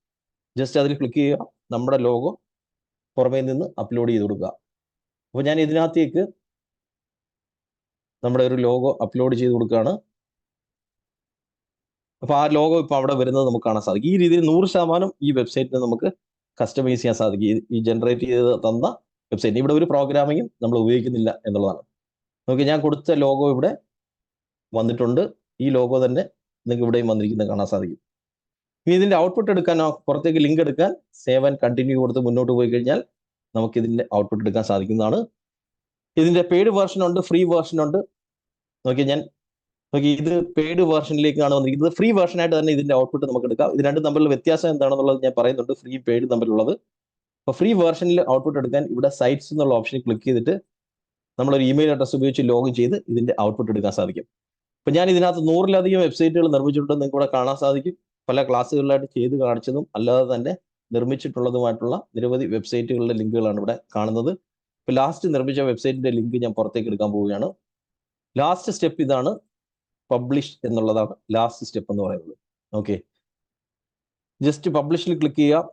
ജസ്റ്റ് അതിൽ ക്ലിക്ക് ചെയ്യുക, നമ്മുടെ ലോഗോ പുറമേ നിന്ന് അപ്ലോഡ് ചെയ്ത് കൊടുക്കുക. അപ്പോൾ ഞാൻ ഇതിനകത്തേക്ക് നമ്മുടെ ഒരു ലോഗോ അപ്ലോഡ് ചെയ്ത് കൊടുക്കുകയാണ്. അപ്പൊ ആ ലോഗോ ഇപ്പൊ അവിടെ വരുന്നത് നമുക്ക് കാണാൻ സാധിക്കും. ഈ രീതിയിൽ 100% ഈ വെബ്സൈറ്റിനെ നമുക്ക് കസ്റ്റമൈസ് ചെയ്യാൻ സാധിക്കും. ഈ ജനറേറ്റ് ചെയ്ത് തന്ന വെബ്സൈറ്റ് ഇവിടെ ഒരു പ്രോഗ്രാമിങ്ങും നമ്മൾ ഉപയോഗിക്കുന്നില്ല എന്നുള്ളതാണ്. നമുക്ക് ഞാൻ കൊടുത്ത ലോഗോ ഇവിടെ വന്നിട്ടുണ്ട്. ഈ ലോഗോ തന്നെ നിങ്ങൾക്ക് ഇവിടെയും വന്നിരിക്കുന്നത് കാണാൻ സാധിക്കും. ഇനി ഇതിന്റെ ഔട്ട്പുട്ട് എടുക്കാനോ പുറത്തേക്ക് ലിങ്ക് എടുക്കാൻ സേവ് ആൻഡ് കണ്ടിന്യൂ കൊടുത്ത് മുന്നോട്ട് പോയി കഴിഞ്ഞാൽ നമുക്ക് ഇതിന്റെ ഔട്ട്പുട്ട് എടുക്കാൻ സാധിക്കുന്നതാണ്. ഇതിന്റെ പെയ്ഡ് വേർഷൻ ഉണ്ട്, ഫ്രീ വേർഷൻ ഉണ്ട്. ഞാൻ ഇത് പെയ്ഡ് വേർഷനിലേക്കാണ് വന്നിരിക്കുന്നത്. ഫ്രീ വേർഷനായിട്ട് തന്നെ ഇതിന്റെ ഔട്ട്പുട്ട് നമുക്ക് എടുക്കാം. ഇത് രണ്ടും തമ്മിലുള്ള വ്യത്യാസം എന്താണെന്നുള്ളത് ഞാൻ പറയുന്നുണ്ട്, ഫ്രീ പെയ്ഡ് തമ്മിലുള്ളത്. അപ്പോൾ ഫ്രീ വേർഷനിൽ ഔട്ട്പുട്ട് എടുക്കാൻ ഇവിടെ സൈറ്റ്സ് എന്നുള്ള ഓപ്ഷൻ ക്ലിക്ക് ചെയ്തിട്ട് നമ്മളൊരു ഇമെയിൽ അഡ്രസ് ഉപയോഗിച്ച് ലോഗിൻ ചെയ്ത് ഇതിന്റെ ഔട്ട്പുട്ട് എടുക്കാൻ സാധിക്കും. ഇപ്പൊ ഞാൻ ഇതിനകത്ത് 100-ലധികം വെബ്സൈറ്റുകൾ നിർമ്മിച്ചിട്ടുണ്ടെന്ന് നിങ്ങൾക്ക് ഇവിടെ കാണാൻ സാധിക്കും. പല ക്ലാസ്സുകളിലായിട്ട് ചെയ്ത് കാണിച്ചതും അല്ലാതെ തന്നെ നിർമ്മിച്ചിട്ടുള്ളതുമായിട്ടുള്ള നിരവധി വെബ്സൈറ്റുകളുടെ ലിങ്കുകളാണ് ഇവിടെ കാണുന്നത്. ഇപ്പൊ ലാസ്റ്റ് നിർമ്മിച്ച വെബ്സൈറ്റിന്റെ ലിങ്ക് ഞാൻ പുറത്തേക്ക് എടുക്കാൻ പോവുകയാണ്. ലാസ്റ്റ് സ്റ്റെപ്പ് ഇതാണ്, പബ്ലിഷ് എന്നുള്ളതാണ് ലാസ്റ്റ് സ്റ്റെപ്പ് എന്ന് പറയുന്നത്. ഓക്കെ, ജസ്റ്റ് പബ്ലിഷിൽ ക്ലിക്ക് ചെയ്യുക.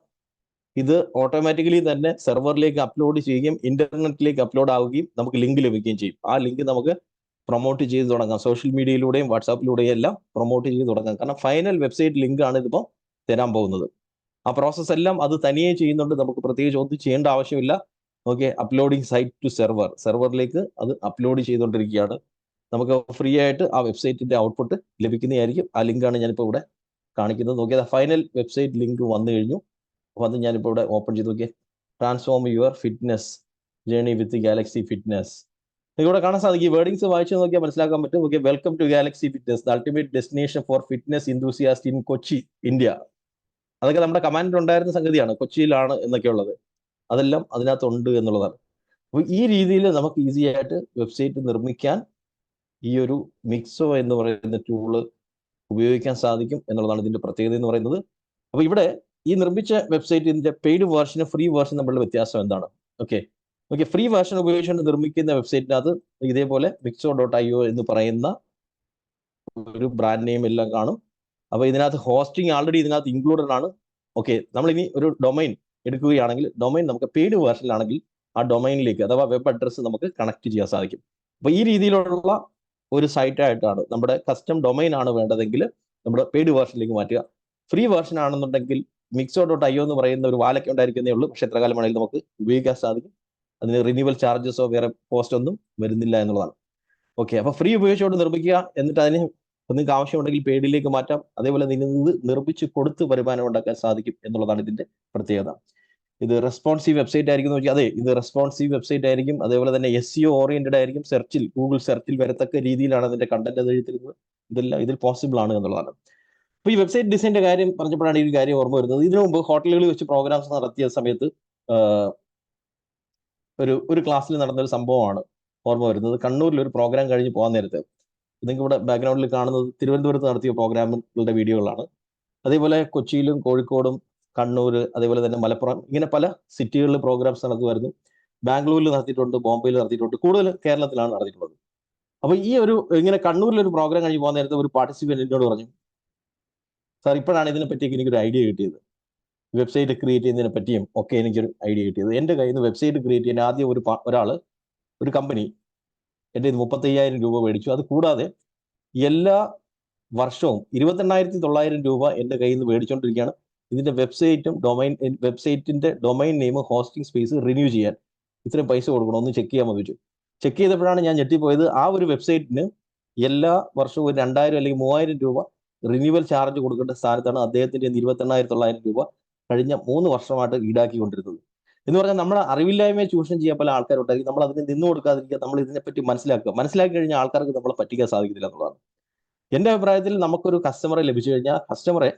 ഇത് ഓട്ടോമാറ്റിക്കലി തന്നെ സെർവറിലേക്ക് അപ്ലോഡ് ചെയ്യുകയും ഇന്റർനെറ്റിലേക്ക് അപ്ലോഡ് ആവുകയും നമുക്ക് ലിങ്ക് ലഭിക്കുകയും ചെയ്യും. ആ ലിങ്ക് നമുക്ക് പ്രൊമോട്ട് ചെയ്ത് തുടങ്ങാം. സോഷ്യൽ മീഡിയയിലൂടെയും വാട്സാപ്പിലൂടെയും എല്ലാം പ്രൊമോട്ട് ചെയ്ത് തുടങ്ങാം. കാരണം ഫൈനൽ വെബ്സൈറ്റ് ലിങ്ക് ആണ് ഇതിപ്പോൾ തരാൻ പോകുന്നത്. ആ പ്രോസസ്സ് എല്ലാം അത് തനിയെ ചെയ്യുന്നുണ്ട്, നമുക്ക് പ്രത്യേകിച്ച് ഒന്നും ചെയ്യേണ്ട ആവശ്യമില്ല. ഓക്കെ, അപ്ലോഡിങ് സൈറ്റ് ടു സെർവറിലേക്ക് അത് അപ്ലോഡ് ചെയ്തുകൊണ്ടിരിക്കുകയാണ്. നമുക്ക് ഫ്രീ ആയിട്ട് ആ വെബ്സൈറ്റിന്റെ ഔട്ട്പുട്ട് ലഭിക്കുന്നതായിരിക്കും. ആ ലിങ്കാണ് ഞാനിപ്പോൾ ഇവിടെ കാണിക്കുന്നത്. നോക്കിയാൽ ഫൈനൽ വെബ്സൈറ്റ് ലിങ്ക് വന്നു കഴിഞ്ഞു. അപ്പോൾ അത് ഞാനിപ്പോൾ ഇവിടെ ഓപ്പൺ ചെയ്ത് നോക്കിയാൽ transform your fitness journey with Galaxy fitness. ഇവിടെ കാണാൻ സാധിക്കും. വേർഡിങ്സ് വായിച്ചു നോക്കിയാൽ മനസ്സിലാക്കാൻ പറ്റും. Okay, welcome to Galaxy fitness, the ultimate destination for fitness enthusiast in Kochi, India. അതൊക്കെ നമ്മുടെ കമാൻഡിൽ ഉണ്ടായിരുന്ന സംഗതിയാണ്, കൊച്ചിയിലാണ് എന്നൊക്കെ ഉള്ളത്. അതെല്ലാം അതിനകത്തുണ്ട് എന്നുള്ളതാണ്. അപ്പോൾ ഈ രീതിയിൽ നമുക്ക് ഈസി ആയിട്ട് വെബ്സൈറ്റ് നിർമ്മിക്കാൻ ഈ ഒരു മിക്സോ എന്ന് പറയുന്ന ടൂള് ഉപയോഗിക്കാൻ സാധിക്കും എന്നുള്ളതാണ് ഇതിന്റെ പ്രത്യേകത എന്ന് പറയുന്നത്. അപ്പോൾ ഇവിടെ ഈ നിർമ്മിച്ച വെബ്സൈറ്റിന്റെ പെയ്ഡ് വേർഷനും ഫ്രീ വേർഷൻ തമ്മിലുള്ള വ്യത്യാസം എന്താണ്? ഓക്കെ, ഫ്രീ വേർഷൻ ഉപയോഗിച്ചുകൊണ്ട് നിർമ്മിക്കുന്ന വെബ്സൈറ്റിനകത്ത് ഇതേപോലെ mixo.io എന്ന് പറയുന്ന ഒരു ബ്രാൻഡ് നെയിം എല്ലാം കാണും. അപ്പോൾ ഇതിനകത്ത് ഹോസ്റ്റിംഗ് ആൾറെഡി ഇതിനകത്ത് ഇൻക്ലൂഡഡ് ആണ്. ഓക്കെ, നമ്മളിനി ഒരു ഡൊമൈൻ എടുക്കുകയാണെങ്കിൽ ഡൊമൈൻ നമുക്ക് പെയ്ഡ് വേർഷനിലാണെങ്കിൽ ആ ഡൊമൈനിലേക്ക് അഥവാ വെബ് അഡ്രസ്സ് നമുക്ക് കണക്ട് ചെയ്യാൻ സാധിക്കും. അപ്പോൾ ഈ രീതിയിലുള്ള ഒരു സൈറ്റായിട്ടാണ് നമ്മുടെ കസ്റ്റം ഡൊമൈൻ ആണ് വേണ്ടതെങ്കിൽ നമ്മുടെ പെയ്ഡ് വേർഷനിലേക്ക് മാറ്റുക. ഫ്രീ വേർഷൻ ആണെന്നുണ്ടെങ്കിൽ mixo.io എന്ന് പറയുന്ന ഒരു വാലൊക്കെ ഉണ്ടായിരിക്കുന്നേ ഉള്ളൂ, പക്ഷെ എത്ര കാലം വേണമെങ്കിലും നമുക്ക് ഉപയോഗിക്കാൻ സാധിക്കും. അതിന് റിന്യൂവൽ ചാർജസോ വേറെ പോസ്റ്റ് ഒന്നും വരുന്നില്ല എന്നുള്ളതാണ്. ഓക്കെ, അപ്പോൾ ഫ്രീ ഉപയോഗിച്ചുകൊണ്ട് നിർമ്മിക്കുക, എന്നിട്ട് അതിന് നിങ്ങൾക്ക് ആവശ്യമുണ്ടെങ്കിൽ പെയ്ഡിലേക്ക് മാറ്റാം. അതേപോലെ നിങ്ങൾക്ക് നിർമ്മിച്ച് കൊടുത്ത് വരുമാനം ഉണ്ടാക്കാൻ സാധിക്കും എന്നുള്ളതാണ് ഇതിന്റെ പ്രത്യേകത. ഇത് റെസ്പോൺസീവ് വെബ്സൈറ്റ് ആയിരിക്കും എന്ന് വെച്ചാൽ അതെ, ഇത് റെസ്പോൺസീവ് വെബ്സൈറ്റ് ആയിരിക്കും. അതേപോലെ തന്നെ SEO ഓറിയന്റഡ് ആയിരിക്കും. ഗൂഗിൾ സെർച്ചിൽ വരത്തക്ക രീതിയിലാണ് അതിന്റെ കണ്ടന്റ് അത് എഴുതിയിരുന്നത്. ഇതെല്ലാം ഇതിൽ പോസിബിൾ ആണ് എന്നുള്ളതാണ്. അപ്പോൾ ഈ വെബ്സൈറ്റ് ഡിസൈൻ്റെ കാര്യം പറഞ്ഞപ്പോഴാണ് ഈ കാര്യം ഓർമ്മ വരുന്നത്. ഇതിനു മുമ്പ് ഹോട്ടലുകളിൽ വെച്ച് പ്രോഗ്രാംസ് നടത്തിയ സമയത്ത് ഒരു ക്ലാസ്സിൽ നടന്നൊരു സംഭവമാണ് ഓർമ്മ വരുന്നത്. കണ്ണൂരിൽ ഒരു പ്രോഗ്രാം കഴിഞ്ഞ് പോകാൻ നേരത്തെ, നിങ്ങൾക്ക് ഇവിടെ ബാക്ക്ഗ്രൗണ്ടിൽ കാണുന്നത് തിരുവനന്തപുരത്ത് നടത്തിയ പ്രോഗ്രാമുകളുടെ വീഡിയോകളാണ്. അതേപോലെ കൊച്ചിയിലും കോഴിക്കോടും കണ്ണൂർ അതേപോലെ തന്നെ മലപ്പുറം ഇങ്ങനെ പല സിറ്റികളിൽ പ്രോഗ്രാംസ് നടത്തുമായിരുന്നു. ബാംഗ്ലൂരിൽ നടത്തിയിട്ടുണ്ട്, ബോംബെയിൽ നടത്തിയിട്ടുണ്ട്, കൂടുതൽ കേരളത്തിലാണ് നടത്തിയിട്ടുള്ളത്. അപ്പോൾ ഈ ഇങ്ങനെ കണ്ണൂരിലൊരു പ്രോഗ്രാം കഴിഞ്ഞ് പോകാൻ നേരത്തെ ഒരു പാർട്ടിസിപ്പന്റ് എന്നോട് പറഞ്ഞു, സാർ ഇപ്പോഴാണ് ഇതിനെ പറ്റിയൊക്കെ എനിക്കൊരു ഐഡിയ കിട്ടിയത്, വെബ്സൈറ്റ് ക്രിയേറ്റ് ചെയ്യുന്നതിനെ പറ്റിയും ഒക്കെ എനിക്കൊരു ഐഡിയ കിട്ടിയത്. എൻ്റെ കയ്യിൽ നിന്ന് വെബ്സൈറ്റ് ക്രിയേറ്റ് ചെയ്യാൻ ആദ്യം ഒരു കമ്പനി എൻ്റെ 35,000 രൂപ മേടിച്ചു. അത് കൂടാതെ എല്ലാ വർഷവും 28,900 രൂപ എൻ്റെ കയ്യിൽ നിന്ന് മേടിച്ചുകൊണ്ടിരിക്കുകയാണ് ഇതിന്റെ വെബ്സൈറ്റിന്റെ domain name hosting space renew ചെയ്യാൻ. ഇത്രയും പൈസ കൊടുക്കണം, ഒന്ന് ചെക്ക് ചെയ്യാൻ വെച്ചു. ചെക്ക് ചെയ്തപ്പോഴാണ് ഞാൻ ഞെട്ടിപ്പോയത്. ആ ഒരു വെബ്സൈറ്റിന് എല്ലാ വർഷവും 2,000 അല്ലെങ്കിൽ 3,000 രൂപ റിന്യൂവൽ ചാർജ് കൊടുക്കേണ്ട സ്ഥാനത്താണ് അദ്ദേഹത്തിന്റെ 28,900 രൂപ കഴിഞ്ഞ 3 വർഷമായിട്ട് ഈടാക്കിക്കൊണ്ടിരുന്നത്. എന്ന് പറഞ്ഞാൽ നമ്മുടെ അറിവില്ലായ്മയെ ചൂഷണം ചെയ്യാൻ പല ആൾക്കാരുണ്ടായിരിക്കും. നമ്മൾ അതിന് നിന്നു കൊടുക്കാതിരിക്കുക, നമ്മൾ ഇതിനെപ്പറ്റി മനസ്സിലാക്കി കഴിഞ്ഞാൽ ആൾക്കാർക്ക് നമ്മളെ പറ്റിക്കാൻ സാധിക്കത്തില്ല എന്നുള്ളതാണ്. എൻ്റെ അഭിപ്രായത്തിൽ നമുക്കൊരു കസ്റ്റമറെ ലഭിച്ചു കഴിഞ്ഞാൽ കസ്റ്റമറെ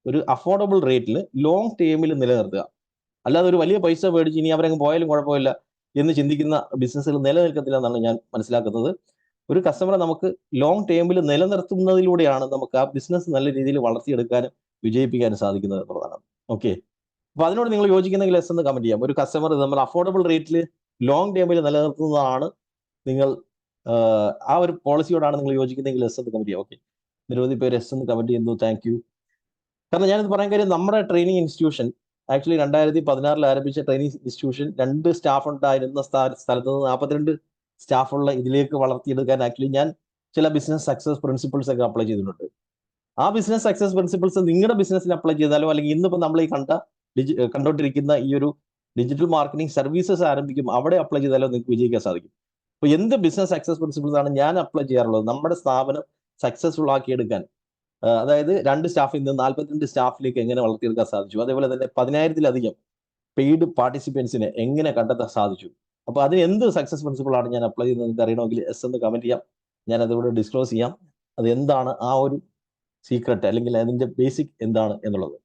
ഒരു അഫോർഡബിൾ റേറ്റിൽ ലോങ് ടേമിൽ നിലനിർത്തുക. അല്ലാതെ ഒരു വലിയ പൈസ മേടിച്ച് ഇനി അവരങ്ങ് പോയാലും കുഴപ്പമില്ല എന്ന് ചിന്തിക്കുന്ന ബിസിനസ്സുകൾ നിലനിൽക്കത്തില്ല എന്നാണ് ഞാൻ മനസ്സിലാക്കുന്നത്. ഒരു കസ്റ്റമറെ നമുക്ക് ലോങ് ടേമിൽ നിലനിർത്തുന്നതിലൂടെയാണ് നമുക്ക് ആ ബിസിനസ് നല്ല രീതിയിൽ വളർത്തിയെടുക്കാനും വിജയിപ്പിക്കാനും സാധിക്കുന്നത് എന്നുള്ളതാണ്. ഓക്കെ, അപ്പൊ അതിനോട് നിങ്ങൾ യോജിക്കുന്നെങ്കിൽ എസ് എന്ന് കമന്റ് ചെയ്യാം. ഒരു കസ്റ്റമർ നമ്മൾ അഫോർഡബിൾ റേറ്റിൽ ലോങ് ടേമിൽ നിലനിർത്തുന്നതാണ് നിങ്ങൾ, ആ ഒരു പോളിസിയോടാണ് നിങ്ങൾ യോജിക്കുന്നെങ്കിൽ എസ് എന്ന് കമന്റ് ചെയ്യാം. ഓക്കെ, നിരവധി പേര് എസ് എന്ന് കമന്റ് ചെയ്യുന്നു, താങ്ക് യു. കാരണം ഞാനിത് പറയാൻ കാര്യം, നമ്മുടെ ട്രെയിനിങ് ഇൻസ്റ്റിറ്റ്യൂഷൻ ആക്ച്വലി 2016 ആരംഭിച്ച ട്രെയിനിങ് ഇൻസ്റ്റിറ്റ്യൂഷൻ 2 സ്റ്റാഫ് ഉണ്ടായിരുന്ന സ്ഥലത്ത് നിന്ന് 42 സ്റ്റാഫുള്ള ഇതിലേക്ക് വളർത്തിയെടുക്കാൻ ആക്ച്വലി ഞാൻ ചില ബിസിനസ് സക്സസ് പ്രിൻസിപ്പിൾസ് ഒക്കെ അപ്ലൈ ചെയ്തിട്ടുണ്ട്. ആ ബിസിനസ് സക്സസ് പ്രിൻസിപ്പിൾസ് നിങ്ങളുടെ ബിസിനസ്സിൽ അപ്ലൈ ചെയ്താലോ, അല്ലെങ്കിൽ ഇന്നിപ്പോൾ നമ്മൾ ഈ കണ്ടോണ്ടിരിക്കുന്ന ഈ ഒരു ഡിജിറ്റൽ മാർക്കറ്റിംഗ് സർവീസസ് ആരംഭിക്കും അവിടെ അപ്ലൈ ചെയ്താലോ നിങ്ങൾക്ക് വിജയിക്കാൻ സാധിക്കും. അപ്പോൾ എന്ത് ബിസിനസ് സക്സസ് പ്രിൻസിപ്പിൾസ് ആണ് ഞാൻ അപ്ലൈ ചെയ്യാറുള്ളത് നമ്മുടെ സ്ഥാപനം സക്സസ്ഫുൾ ആക്കിയെടുക്കാൻ? അതായത് 2 സ്റ്റാഫിൽ നിന്ന് 42 സ്റ്റാഫിലേക്ക് എങ്ങനെ വളർത്തിയെടുക്കാൻ സാധിച്ചു, അതേപോലെ തന്നെ 10,000-ലധികം പെയ്ഡ് പാർട്ടിസിപ്പൻസിനെ എങ്ങനെ കണ്ടെത്താൻ സാധിച്ചു? അപ്പോൾ അതിന് എന്ത് സക്സസ് പ്രിൻസിപ്പിൾ ആണ് ഞാൻ അപ്ലൈ ചെയ്യുന്നത് നിങ്ങൾക്ക് അറിയണമെങ്കിൽ എസ് എന്ന് കമന്റ് ചെയ്യാം. ഞാൻ അതിവിടെ ഡിസ്ക്ലോസ് ചെയ്യാം. അത് എന്താണ് ആ ഒരു സീക്രട്ട്, അല്ലെങ്കിൽ അതിന്റെ ബേസിക് എന്താണ് എന്നുള്ളത്.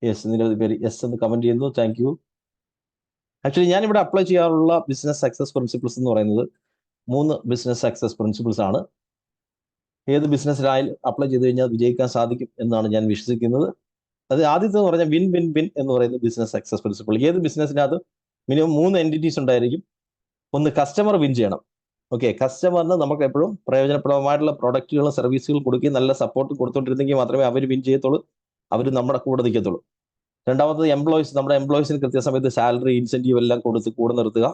യെസ്, നിരവധി പേര് യെസ് എന്ന് കമന്റ് ചെയ്യുന്നു. Thank you. ആക്ച്വലി ഞാനിവിടെ അപ്ലൈ ചെയ്യാറുള്ള ബിസിനസ് സക്സസ് പ്രിൻസിപ്പിൾസ് എന്ന് പറയുന്നത് 3 ബിസിനസ് സക്സസ് പ്രിൻസിപ്പിൾസ് ആണ്. ഏത് ബിസിനസ്സിലായാലും അപ്ലൈ ചെയ്ത് കഴിഞ്ഞാൽ വിജയിക്കാൻ സാധിക്കും എന്നാണ് ഞാൻ വിശ്വസിക്കുന്നത്. അത് ആദ്യത്തെ എന്ന് പറഞ്ഞാൽ വിൻ വിൻ വിൻ എന്ന് പറയുന്ന ബിസിനസ് സക്സസ് പ്രിൻസിപ്പിൾ. ഏത് ബിസിനസ്സിനകത്ത് മിനിമം 3 എൻറ്റിറ്റീസ് ഉണ്ടായിരിക്കും. ഒന്ന്, കസ്റ്റമർ വിൻ ചെയ്യണം. ഓക്കെ, കസ്റ്റമറിന് നമുക്ക് എപ്പോഴും പ്രയോജനപ്രദമായിട്ടുള്ള പ്രൊഡക്റ്റുകളും സർവീസുകളും കൊടുക്കുകയും നല്ല സപ്പോർട്ട് കൊടുത്തുകൊണ്ടിരുന്നെങ്കിൽ മാത്രമേ അവർ വിൻ ചെയ്യത്തുള്ളൂ, അവർ നമ്മുടെ കൂടെ നിൽക്കത്തുള്ളൂ. രണ്ടാമത്തത് എംപ്ലോയീസ്, നമ്മുടെ എംപ്ലോയീസിന് കൃത്യസമയത്ത് സാലറി, ഇൻസെന്റീവ് എല്ലാം കൊടുത്ത് കൂടെ നിർത്തുക.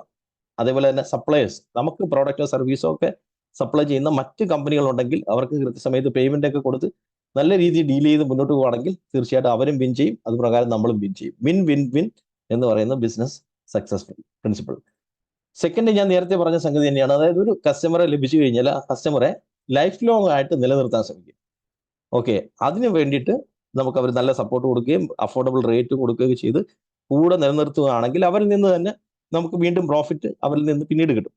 അതേപോലെ തന്നെ സപ്ലയേഴ്സ്, നമുക്ക് പ്രോഡക്റ്റോ സർവീസോ ഒക്കെ സപ്ലൈ ചെയ്യുന്ന മറ്റ് കമ്പനികളുണ്ടെങ്കിൽ അവർക്ക് കൃത്യസമയത്ത് പേയ്മെന്റ് ഒക്കെ കൊടുത്ത് നല്ല രീതിയിൽ ഡീൽ ചെയ്ത് മുന്നോട്ട് പോകുകയാണെങ്കിൽ തീർച്ചയായിട്ടും അവരും വിൻ ചെയ്യും, അതുപ്രകാരം നമ്മളും വിൻ ചെയ്യും. വിൻ വിൻ വിൻ എന്ന് പറയുന്ന ബിസിനസ് സക്സസ് പ്രിൻസിപ്പിൾ. സെക്കൻഡ്, ഞാൻ നേരത്തെ പറഞ്ഞ സംഗതി തന്നെയാണ്. അതായത് ഒരു കസ്റ്റമറെ ലഭിച്ചു കഴിഞ്ഞാൽ ആ കസ്റ്റമറെ ലൈഫ് ലോങ് ആയിട്ട് നിലനിർത്താൻ ശ്രമിക്കും. ഓക്കെ, അതിന് വേണ്ടിയിട്ട് നമുക്ക് അവർ നല്ല സപ്പോർട്ട് കൊടുക്കുകയും അഫോർഡബിൾ റേറ്റ് കൊടുക്കുകയും ചെയ്ത് കൂടെ നിലനിർത്തുകയാണെങ്കിൽ അവരിൽ നിന്ന് തന്നെ നമുക്ക് വീണ്ടും പ്രോഫിറ്റ് അവരിൽ നിന്ന് പിന്നീട് കിട്ടും,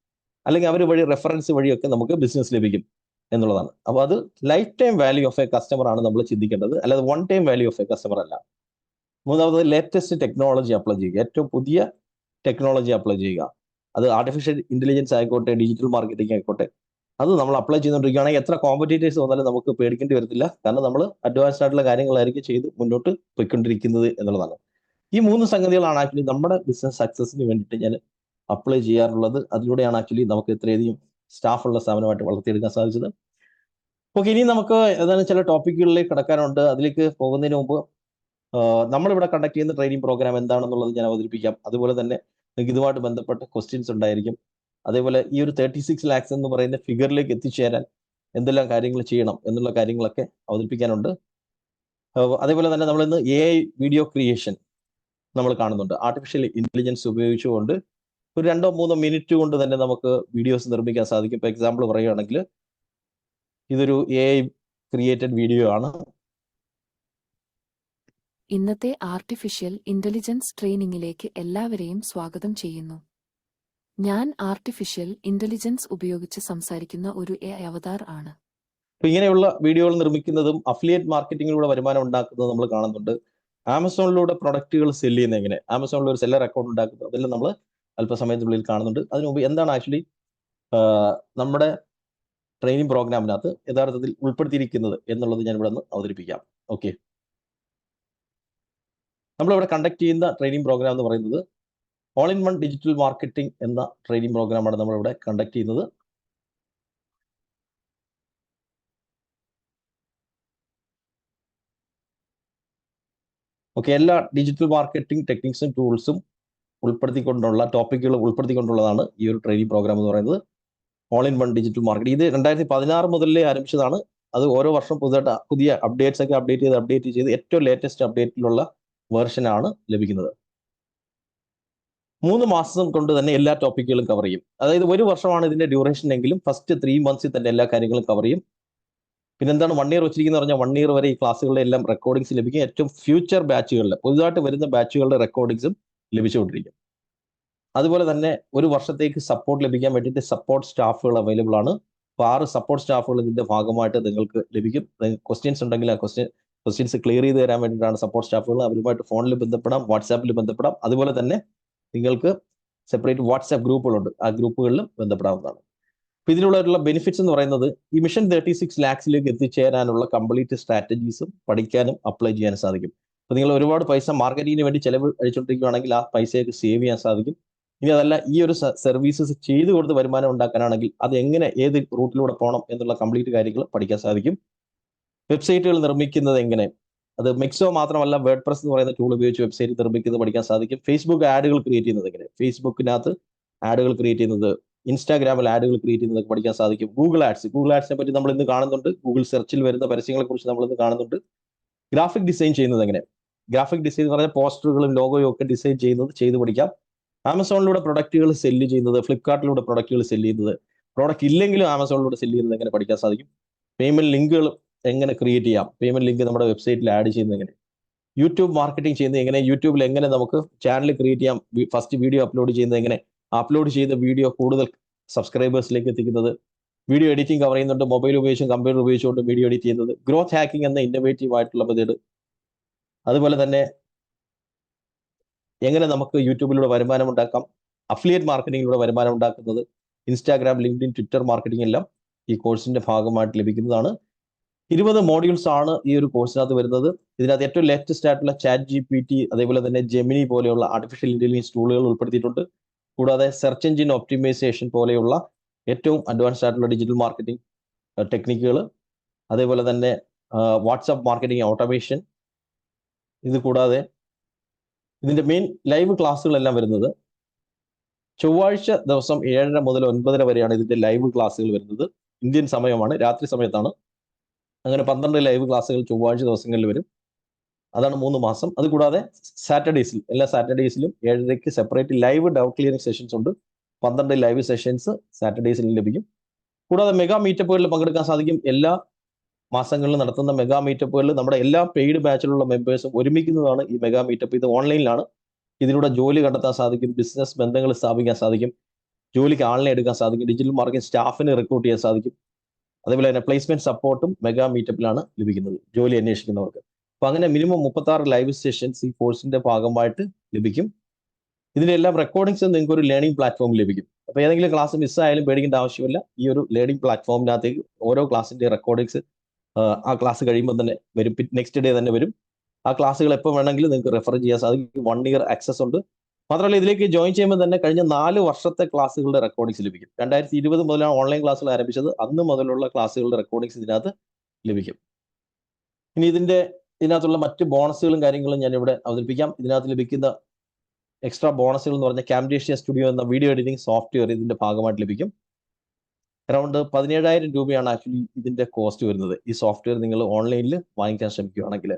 അല്ലെങ്കിൽ അവർ വഴി റെഫറൻസ് വഴിയൊക്കെ നമുക്ക് ബിസിനസ് ലഭിക്കും എന്നുള്ളതാണ്. അപ്പോൾ അത് life time value of A customer ആണ് നമ്മൾ ചിന്തിക്കേണ്ടത്, അല്ലാതെ one time value of A customer അല്ല. മൂന്നാമത്, ലേറ്റസ്റ്റ് ടെക്നോളജി അപ്ലൈ ചെയ്യുക. ഏറ്റവും പുതിയ ടെക്നോളജി അപ്ലൈ ചെയ്യുക. അത് ആർട്ടിഫിഷ്യൽ ഇന്റലിജൻസ് ആയിക്കോട്ടെ, ഡിജിറ്റൽ മാർക്കറ്റിംഗ് ആയിക്കോട്ടെ, അത് നമ്മൾ അപ്ലൈ ചെയ്തുകൊണ്ടിരിക്കുകയാണെങ്കിൽ എത്ര കോമ്പറ്റീറ്റേഴ്സ് വന്നാലും നമുക്ക് പേടിക്കേണ്ടി വരത്തില്ല. കാരണം നമ്മൾ അഡ്വാൻസ്ഡ് ആയിട്ടുള്ള കാര്യങ്ങളായിരിക്കും ചെയ്ത് മുന്നോട്ട് പോയിക്കൊണ്ടിരിക്കുന്നത് എന്നുള്ളതാണ്. ഈ 3 സംഗതികളാണ് ആക്ച്വലി നമ്മുടെ ബിസിനസ് സക്സസിന് വേണ്ടിയിട്ട് ഞാൻ അപ്ലൈ ചെയ്യാറുള്ളത്. അതിലൂടെയാണ് ആക്ച്വലി നമുക്ക് ഇത്രയധികം സ്റ്റാഫുള്ള സ്ഥാപനമായിട്ട് വളർത്തിയെടുക്കാൻ സാധിച്ചത്. ഓക്കെ, ഇനി നമുക്ക് ഏതാനും ചില ടോപ്പിക്കുകളിലേക്ക് കടക്കാനുണ്ട്. അതിലേക്ക് പോകുന്നതിന് മുമ്പ് നമ്മളിവിടെ കണ്ടക്ട് ചെയ്യുന്ന ട്രെയിനിങ് പ്രോഗ്രാം എന്താണെന്നുള്ളത് ഞാൻ അവതരിപ്പിക്കാം. അതുപോലെ തന്നെ നിങ്ങൾക്ക് ഇതുമായിട്ട് ബന്ധപ്പെട്ട ക്വസ്റ്റ്യൻസ് ഉണ്ടായിരിക്കും. അതേപോലെ ഈ ഒരു 36 lakhs എന്ന് പറയുന്ന ഫിഗറിലേക്ക് എത്തിച്ചേരാൻ എന്തെല്ലാം കാര്യങ്ങൾ ചെയ്യണം എന്നുള്ള കാര്യങ്ങളൊക്കെ അവതരിപ്പിക്കാനുണ്ട്. അതേപോലെ തന്നെ നമ്മൾ ഇന്ന് AI വീഡിയോ ക്രിയേഷൻ നമ്മൾ കാണുന്നുണ്ട്. ആർട്ടിഫിഷ്യൽ ഇന്റലിജൻസ് ഉപയോഗിച്ചുകൊണ്ട് ഒരു 2-3 മിനിറ്റ് കൊണ്ട് തന്നെ നമുക്ക് വീഡിയോസ് നിർമ്മിക്കാൻ സാധിക്കും. ഇപ്പോൾ എക്സാമ്പിൾ പറയുകയാണെങ്കിൽ ഇതൊരു AI ക്രിയേറ്റഡ് വീഡിയോ ആണ്. ഇന്നത്തെ ആർട്ടിഫിഷ്യൽ ഇന്റലിജൻസ് ട്രെയിനിങ്ങിലേക്ക് എല്ലാവരെയും സ്വാഗതം ചെയ്യുന്നു. ഞാൻ ആർട്ടിഫിഷ്യൽ ഇന്റലിജൻസ് ഉപയോഗിച്ച് സംസാരിക്കുന്ന ഒരു AI അവതാർ ആണ്. ഇങ്ങനെയുള്ള വീഡിയോകൾ നിർമ്മിക്കുന്നതും അഫിലിയേറ്റ് മാർക്കറ്റിംഗിലൂടെ വരുമാനം ഉണ്ടാക്കുന്നതും നമ്മൾ കാണുന്നുണ്ട്. ആമസോണിലൂടെ പ്രൊഡക്റ്റുകൾ സെല് ചെയ്യുന്ന എങ്ങനെ, ആമസോണിൽ ഒരു സെല്ലർ അക്കൗണ്ട് ഉണ്ടാക്കുന്നത്, അതെല്ലാം നമ്മൾ അല്പസമയത്തിനുള്ളിൽ കാണുന്നുണ്ട്. അതിനു മുമ്പ് എന്താണ് ആക്ച്വലി നമ്മുടെ ട്രെയിനിങ് പ്രോഗ്രാമിനകത്ത് യഥാർത്ഥത്തിൽ ഉൾപ്പെടുത്തിയിരിക്കുന്നത് എന്നുള്ളത് ഞാൻ ഇവിടെ നിന്ന് അവതരിപ്പിക്കാം. ഓക്കെ, നമ്മളിവിടെ കണ്ടക്ട് ചെയ്യുന്ന ട്രെയിനിങ് പ്രോഗ്രാം എന്ന് പറയുന്നത് all in one digital marketing എന്ന ട്രെയിനിങ് പ്രോഗ്രാമാണ് നമ്മളിവിടെ കണ്ടക്ട് ചെയ്യുന്നത്. ഓക്കെ, എല്ലാ ഡിജിറ്റൽ മാർക്കറ്റിംഗ് ടെക്നിക്സും ടൂൾസും ഉൾപ്പെടുത്തിക്കൊണ്ടുള്ള ടോപ്പിക്കുകൾ ഉൾപ്പെടുത്തിക്കൊണ്ടുള്ളതാണ് ഈ ഒരു ട്രെയിനിങ് പ്രോഗ്രാം എന്ന് പറയുന്നത്. All in one digital marketing ഇത് 2016 മുതലേ ആരംഭിച്ചതാണ്. അത് ഓരോ വർഷം പുതിയ അപ്ഡേറ്റ്സ് ഒക്കെ അപ്ഡേറ്റ് ചെയ്ത് ഏറ്റവും ലേറ്റസ്റ്റ് അപ്ഡേറ്റിലുള്ള വേർഷനാണ് ലഭിക്കുന്നത്. 3 മാസം കൊണ്ട് തന്നെ എല്ലാ ടോപ്പിക്കുകളും കവർ ചെയ്യും. അതായത് 1 വർഷമാണ് ഇതിന്റെ ഡ്യൂറേഷൻ എങ്കിലും ഫസ്റ്റ് 3 months തന്നെ എല്ലാ കാര്യങ്ങളും കവർ ചെയ്യും. പിന്നെ എന്താണ് 1 year വെച്ചിരിക്കുന്നത് പറഞ്ഞാൽ 1 year വരെ ഈ ക്ലാസ്സുകളുടെ എല്ലാം റെക്കോർഡിങ്സ് ലഭിക്കും. ഏറ്റവും ഫ്യൂച്ചർ ബാച്ചുകളിൽ പുതുതായിട്ട് വരുന്ന ബാച്ചുകളുടെ റെക്കോർഡിങ്സും ലഭിച്ചുകൊണ്ടിരിക്കും. അതുപോലെ തന്നെ 1 വർഷത്തേക്ക് സപ്പോർട്ട് ലഭിക്കാൻ വേണ്ടിയിട്ട് സപ്പോർട്ട് സ്റ്റാഫുകൾ അവൈലബിൾ ആണ്. അപ്പോൾ 6 സപ്പോർട്ട് സ്റ്റാഫുകൾ ഇതിന്റെ ഭാഗമായിട്ട് നിങ്ങൾക്ക് ലഭിക്കും. ക്വസ്റ്റ്യൻസ് ഉണ്ടെങ്കിൽ ആ ക്വസ്റ്റ്യൻസ് ക്ലിയർ ചെയ്ത് തരാൻ വേണ്ടിയിട്ടാണ് സപ്പോർട്ട് സ്റ്റാഫുകൾ. അവരുമായിട്ട് ഫോണിൽ ബന്ധപ്പെടാം, വാട്സാപ്പിൽ ബന്ധപ്പെടാം. അതുപോലെ തന്നെ നിങ്ങൾക്ക് സെപ്പറേറ്റ് വാട്സാപ്പ് ഗ്രൂപ്പുകളുണ്ട്, ആ ഗ്രൂപ്പുകളിലും ബന്ധപ്പെടാവുന്നതാണ്. അപ്പോൾ ഇതിനുള്ള ബെനിഫിറ്റ്സ് എന്ന് പറയുന്നത് ഈ മിഷൻ 36 lakhsലേക്ക് എത്തിച്ചേരാനുള്ള കംപ്ലീറ്റ് സ്ട്രാറ്റജീസും പഠിക്കാനും അപ്ലൈ ചെയ്യാനും സാധിക്കും. അപ്പോൾ നിങ്ങൾ ഒരുപാട് പൈസ മാർക്കറ്റിങ്ങിന് വേണ്ടി ചെലവ് അഴിച്ചുകൊണ്ടിരിക്കുകയാണെങ്കിൽ ആ പൈസയൊക്കെ സേവ് ചെയ്യാൻ സാധിക്കും. ഇനി അതല്ല, ഈ ഒരു സർവീസസ് ചെയ്തു കൊടുത്ത് വരുമാനം ഉണ്ടാക്കാനാണെങ്കിൽ അത് എങ്ങനെ ഏത് റൂട്ടിലൂടെ പോകണം എന്നുള്ള കംപ്ലീറ്റ് കാര്യങ്ങൾ പഠിക്കാൻ സാധിക്കും. വെബ്സൈറ്റുകൾ നിർമ്മിക്കുന്നത് എങ്ങനെ, അത് മിക്സോ മാത്രമല്ല വേർഡ് പ്രസ് എന്ന് പറയുന്ന ടൂൾ ഉപയോഗിച്ച് വെബ്സൈറ്റ് നിർമ്മിക്കുന്നത് പഠിക്കാൻ സാധിക്കും. ഫേസ്ബുക്ക് ആഡുകൾ ക്രിയേറ്റ് ചെയ്യുന്നത് എങ്ങനെ, ഫേസ്ബുക്കിനകത്ത് ആഡുകൾ ക്രിയേറ്റ് ചെയ്യുന്നത്, ഇൻസ്റ്റാഗ്രാമിൽ ആഡുകൾ ക്രിയേറ്റ് ചെയ്യുന്നത് പഠിക്കാൻ സാധിക്കും. ഗൂഗിൾ ആഡ്സിനെ പറ്റി നമ്മൾ ഇന്ന് കാണുന്നുണ്ട്. ഗൂഗിൾ സെർച്ചിൽ വരുന്ന പരസ്യങ്ങളെ കുറിച്ച് നമ്മൾ ഇന്ന് കാണുന്നുണ്ട്. ഗ്രാഫിക് ഡിസൈൻ ചെയ്യുന്നത് എങ്ങനെ, ഗ്രാഫിക് ഡിസൈൻ എന്ന് പറഞ്ഞാൽ പോസ്റ്ററുകളും ലോഗോയും ഒക്കെ ഡിസൈൻ ചെയ്യുന്നത് ചെയ്ത് പഠിക്കാം. ആമസോണിലൂടെ പ്രൊഡക്റ്റുകൾ സെല്ല് ചെയ്യുന്നത്, ഫ്ലിപ്കാർട്ടിലൂടെ പ്രൊഡക്റ്റുകൾ സെല്ല് ചെയ്യുന്നത്, പ്രോഡക്റ്റ് ഇല്ലെങ്കിലും ആമസോണിലൂടെ സെല്ല് ചെയ്യുന്നത് എങ്ങനെ പഠിക്കാൻ സാധിക്കും. പേയ്മെന്റ് ലിങ്കുകൾ എങ്ങനെ ക്രിയേറ്റ് ചെയ്യാം, പേയ്മെന്റ് ലിങ്ക് നമ്മുടെ വെബ്സൈറ്റിൽ ആഡ് ചെയ്യുന്നത് എങ്ങനെ, യൂട്യൂബ് മാർക്കറ്റിംഗ് ചെയ്യുന്നത് എങ്ങനെ, യൂട്യൂബിൽ എങ്ങനെ നമുക്ക് ചാനൽ ക്രിയേറ്റ് ചെയ്യാം, ഫസ്റ്റ് വീഡിയോ അപ്ലോഡ് ചെയ്യുന്നത് എങ്ങനെ, അപ്ലോഡ് ചെയ്ത വീഡിയോ കൂടുതൽ സബ്സ്ക്രൈബേഴ്സിലേക്ക് എത്തിക്കുന്നത്, വീഡിയോ എഡിറ്റിംഗ് കവർ ചെയ്യുന്നുണ്ട്, മൊബൈൽ ഉപയോഗിച്ചും കമ്പ്യൂട്ടർ ഉപയോഗിച്ചുകൊണ്ട് വീഡിയോ എഡിറ്റ് ചെയ്യുന്നത്, ഗ്രോത്ത് ഹാക്കിംഗ് എന്ന ഇന്നോവേറ്റീവ് ആയിട്ടുള്ള മെത്തേഡ്, അതുപോലെ തന്നെ എങ്ങനെ നമുക്ക് യൂട്യൂബിലൂടെ വരുമാനം ഉണ്ടാക്കാം, അഫിലിയേറ്റ് മാർക്കറ്റിംഗിലൂടെ വരുമാനം ഉണ്ടാക്കുന്നത്, ഇൻസ്റ്റാഗ്രാം, ലിങ്ക്ഡിൻ, ട്വിറ്റർ മാർക്കറ്റിംഗ് എല്ലാം ഈ കോഴ്സിന്റെ ഭാഗമായിട്ട് ലഭിക്കുന്നതാണ്. 20 മോഡ്യൂൾസ് ആണ് ഈ ഒരു കോഴ്സിനകത്ത് വരുന്നത്. ഇതിനകത്ത് ഏറ്റവും ലേറ്റസ്റ്റ് ആയിട്ടുള്ള ചാറ്റ് GPT, അതേപോലെ തന്നെ ജെമിനി പോലെയുള്ള ആർട്ടിഫിഷ്യൽ ഇന്റലിജൻസ് ടൂളുകൾ ഉൾപ്പെടുത്തിയിട്ടുണ്ട്. കൂടാതെ സെർച്ച് എഞ്ചിൻ ഒപ്റ്റിമൈസേഷൻ പോലെയുള്ള ഏറ്റവും അഡ്വാൻസ്ഡ് ആയിട്ടുള്ള ഡിജിറ്റൽ മാർക്കറ്റിംഗ് ടെക്നിക്കുകൾ, അതേപോലെ തന്നെ വാട്സാപ്പ് മാർക്കറ്റിംഗ് ഓട്ടോമേഷൻ. ഇത് കൂടാതെ ഇതിന്റെ മെയിൻ ലൈവ് ക്ലാസ്സുകളെല്ലാം വരുന്നത് ചൊവ്വാഴ്ച ദിവസം 7:30 മുതൽ 9:30 വരെയാണ് ഇതിന്റെ ലൈവ് ക്ലാസ്സുകൾ വരുന്നത്. ഇന്ത്യൻ സമയമാണ്, രാത്രി സമയത്താണ്. അങ്ങനെ 12 ലൈവ് ക്ലാസ്സുകൾ ചൊവ്വാഴ്ച ദിവസങ്ങളിൽ വരും. അതാണ് 3 മാസം. അതുകൂടാതെ സാറ്റർഡേസിൽ, എല്ലാ സാറ്റർഡേസിലും 7:30 separate live doubt clearing sessions ഉണ്ട്. 12 ലൈവ് സെഷൻസ് സാറ്റർഡേസിൽ ലഭിക്കും. കൂടാതെ മെഗാ മീറ്റപ്പുകളിൽ പങ്കെടുക്കാൻ സാധിക്കും. എല്ലാ മാസങ്ങളിൽ നടത്തുന്ന മെഗാ മീറ്റപ്പുകളിൽ നമ്മുടെ എല്ലാ പെയ്ഡ് ബാച്ചിലുള്ള മെമ്പേഴ്സും ഒരുമിക്കുന്നതാണ് ഈ മെഗാ മീറ്റപ്പ്. ഇത് ഓൺലൈനിലാണ്. ഇതിലൂടെ ജോലി കണ്ടെത്താൻ സാധിക്കും, ബിസിനസ് ബന്ധങ്ങൾ സ്ഥാപിക്കാൻ സാധിക്കും, ജോലിക്ക് ആളിനെ എടുക്കാൻ സാധിക്കും, ഡിജിറ്റൽ മാർക്കറ്റിംഗ് സ്റ്റാഫിനെ റിക്രൂട്ട് ചെയ്യാൻ സാധിക്കും. അതേപോലെ തന്നെ പ്ലേസ്മെന്റ് സപ്പോർട്ടും മെഗാ മീറ്റപ്പിലാണ് ലഭിക്കുന്നത് ജോലി അന്വേഷിക്കുന്നവർക്ക്. അപ്പൊ അങ്ങനെ മിനിമം 36 ലൈവ് സെഷൻസ് ഈ കോഴ്സിന്റെ ഭാഗമായിട്ട് ലഭിക്കും. ഇതിന്റെ എല്ലാം റെക്കോർഡിങ്സ് നിങ്ങൾക്ക് ഒരു ലേണിംഗ് പ്ലാറ്റ്ഫോമിൽ ലഭിക്കും. അപ്പൊ ഏതെങ്കിലും ക്ലാസ് മിസ്സായാലും പേടിക്കേണ്ട ആവശ്യമില്ല. ഈ ഒരു ലേണിംഗ് പ്ലാറ്റ്ഫോമിനകത്തേക്ക് ഓരോ ക്ലാസിന്റെ റെക്കോർഡിങ്സ് ആ ക്ലാസ് കഴിയുമ്പോൾ തന്നെ വരും, നെക്സ്റ്റ് ഡേ തന്നെ വരും. ആ ക്ലാസ്സുകൾ എപ്പോൾ വേണമെങ്കിലും നിങ്ങൾക്ക് റെഫർ ചെയ്യാൻ സാധിക്കും. 1 ഇയർ ആക്സസ് ഉണ്ട്. മാത്രമല്ല ഇതിലേക്ക് ജോയിൻ ചെയ്യുമ്പോൾ തന്നെ കഴിഞ്ഞ 4 വർഷത്തെ ക്ലാസ്സുകളുടെ റെക്കോർഡിങ്സ് ലഭിക്കും. 2020 മുതലാണ് ഓൺലൈൻ ക്ലാസ്സുകൾ ആരംഭിച്ചത്. അന്ന് മുതലുള്ള ക്ലാസ്സുകളുടെ റെക്കോർഡിങ്സ് ഇതിനകത്ത് ലഭിക്കും. ഇനി ഇതിനകത്തുള്ള മറ്റ് ബോണസുകളും കാര്യങ്ങളും ഞാൻ ഇവിടെ അവതരിപ്പിക്കാം. ഇതിനകത്ത് ലഭിക്കുന്ന എക്സ്ട്രാ ബോണസുകൾ എന്ന് പറഞ്ഞാൽ കാംറ്റേഷ്യ സ്റ്റുഡിയോ എന്ന വീഡിയോ എഡിറ്റിംഗ് സോഫ്റ്റ്വെയർ ഇതിന്റെ ഭാഗമായിട്ട് ലഭിക്കും. അറൗണ്ട് 17,000 രൂപയാണ് ആക്ച്വലി ഇതിന്റെ കോസ്റ്റ് വരുന്നത്. ഈ സോഫ്റ്റ്വെയർ നിങ്ങൾ ഓൺലൈനിൽ വാങ്ങിക്കാൻ ശ്രമിക്കുകയാണെങ്കിൽ.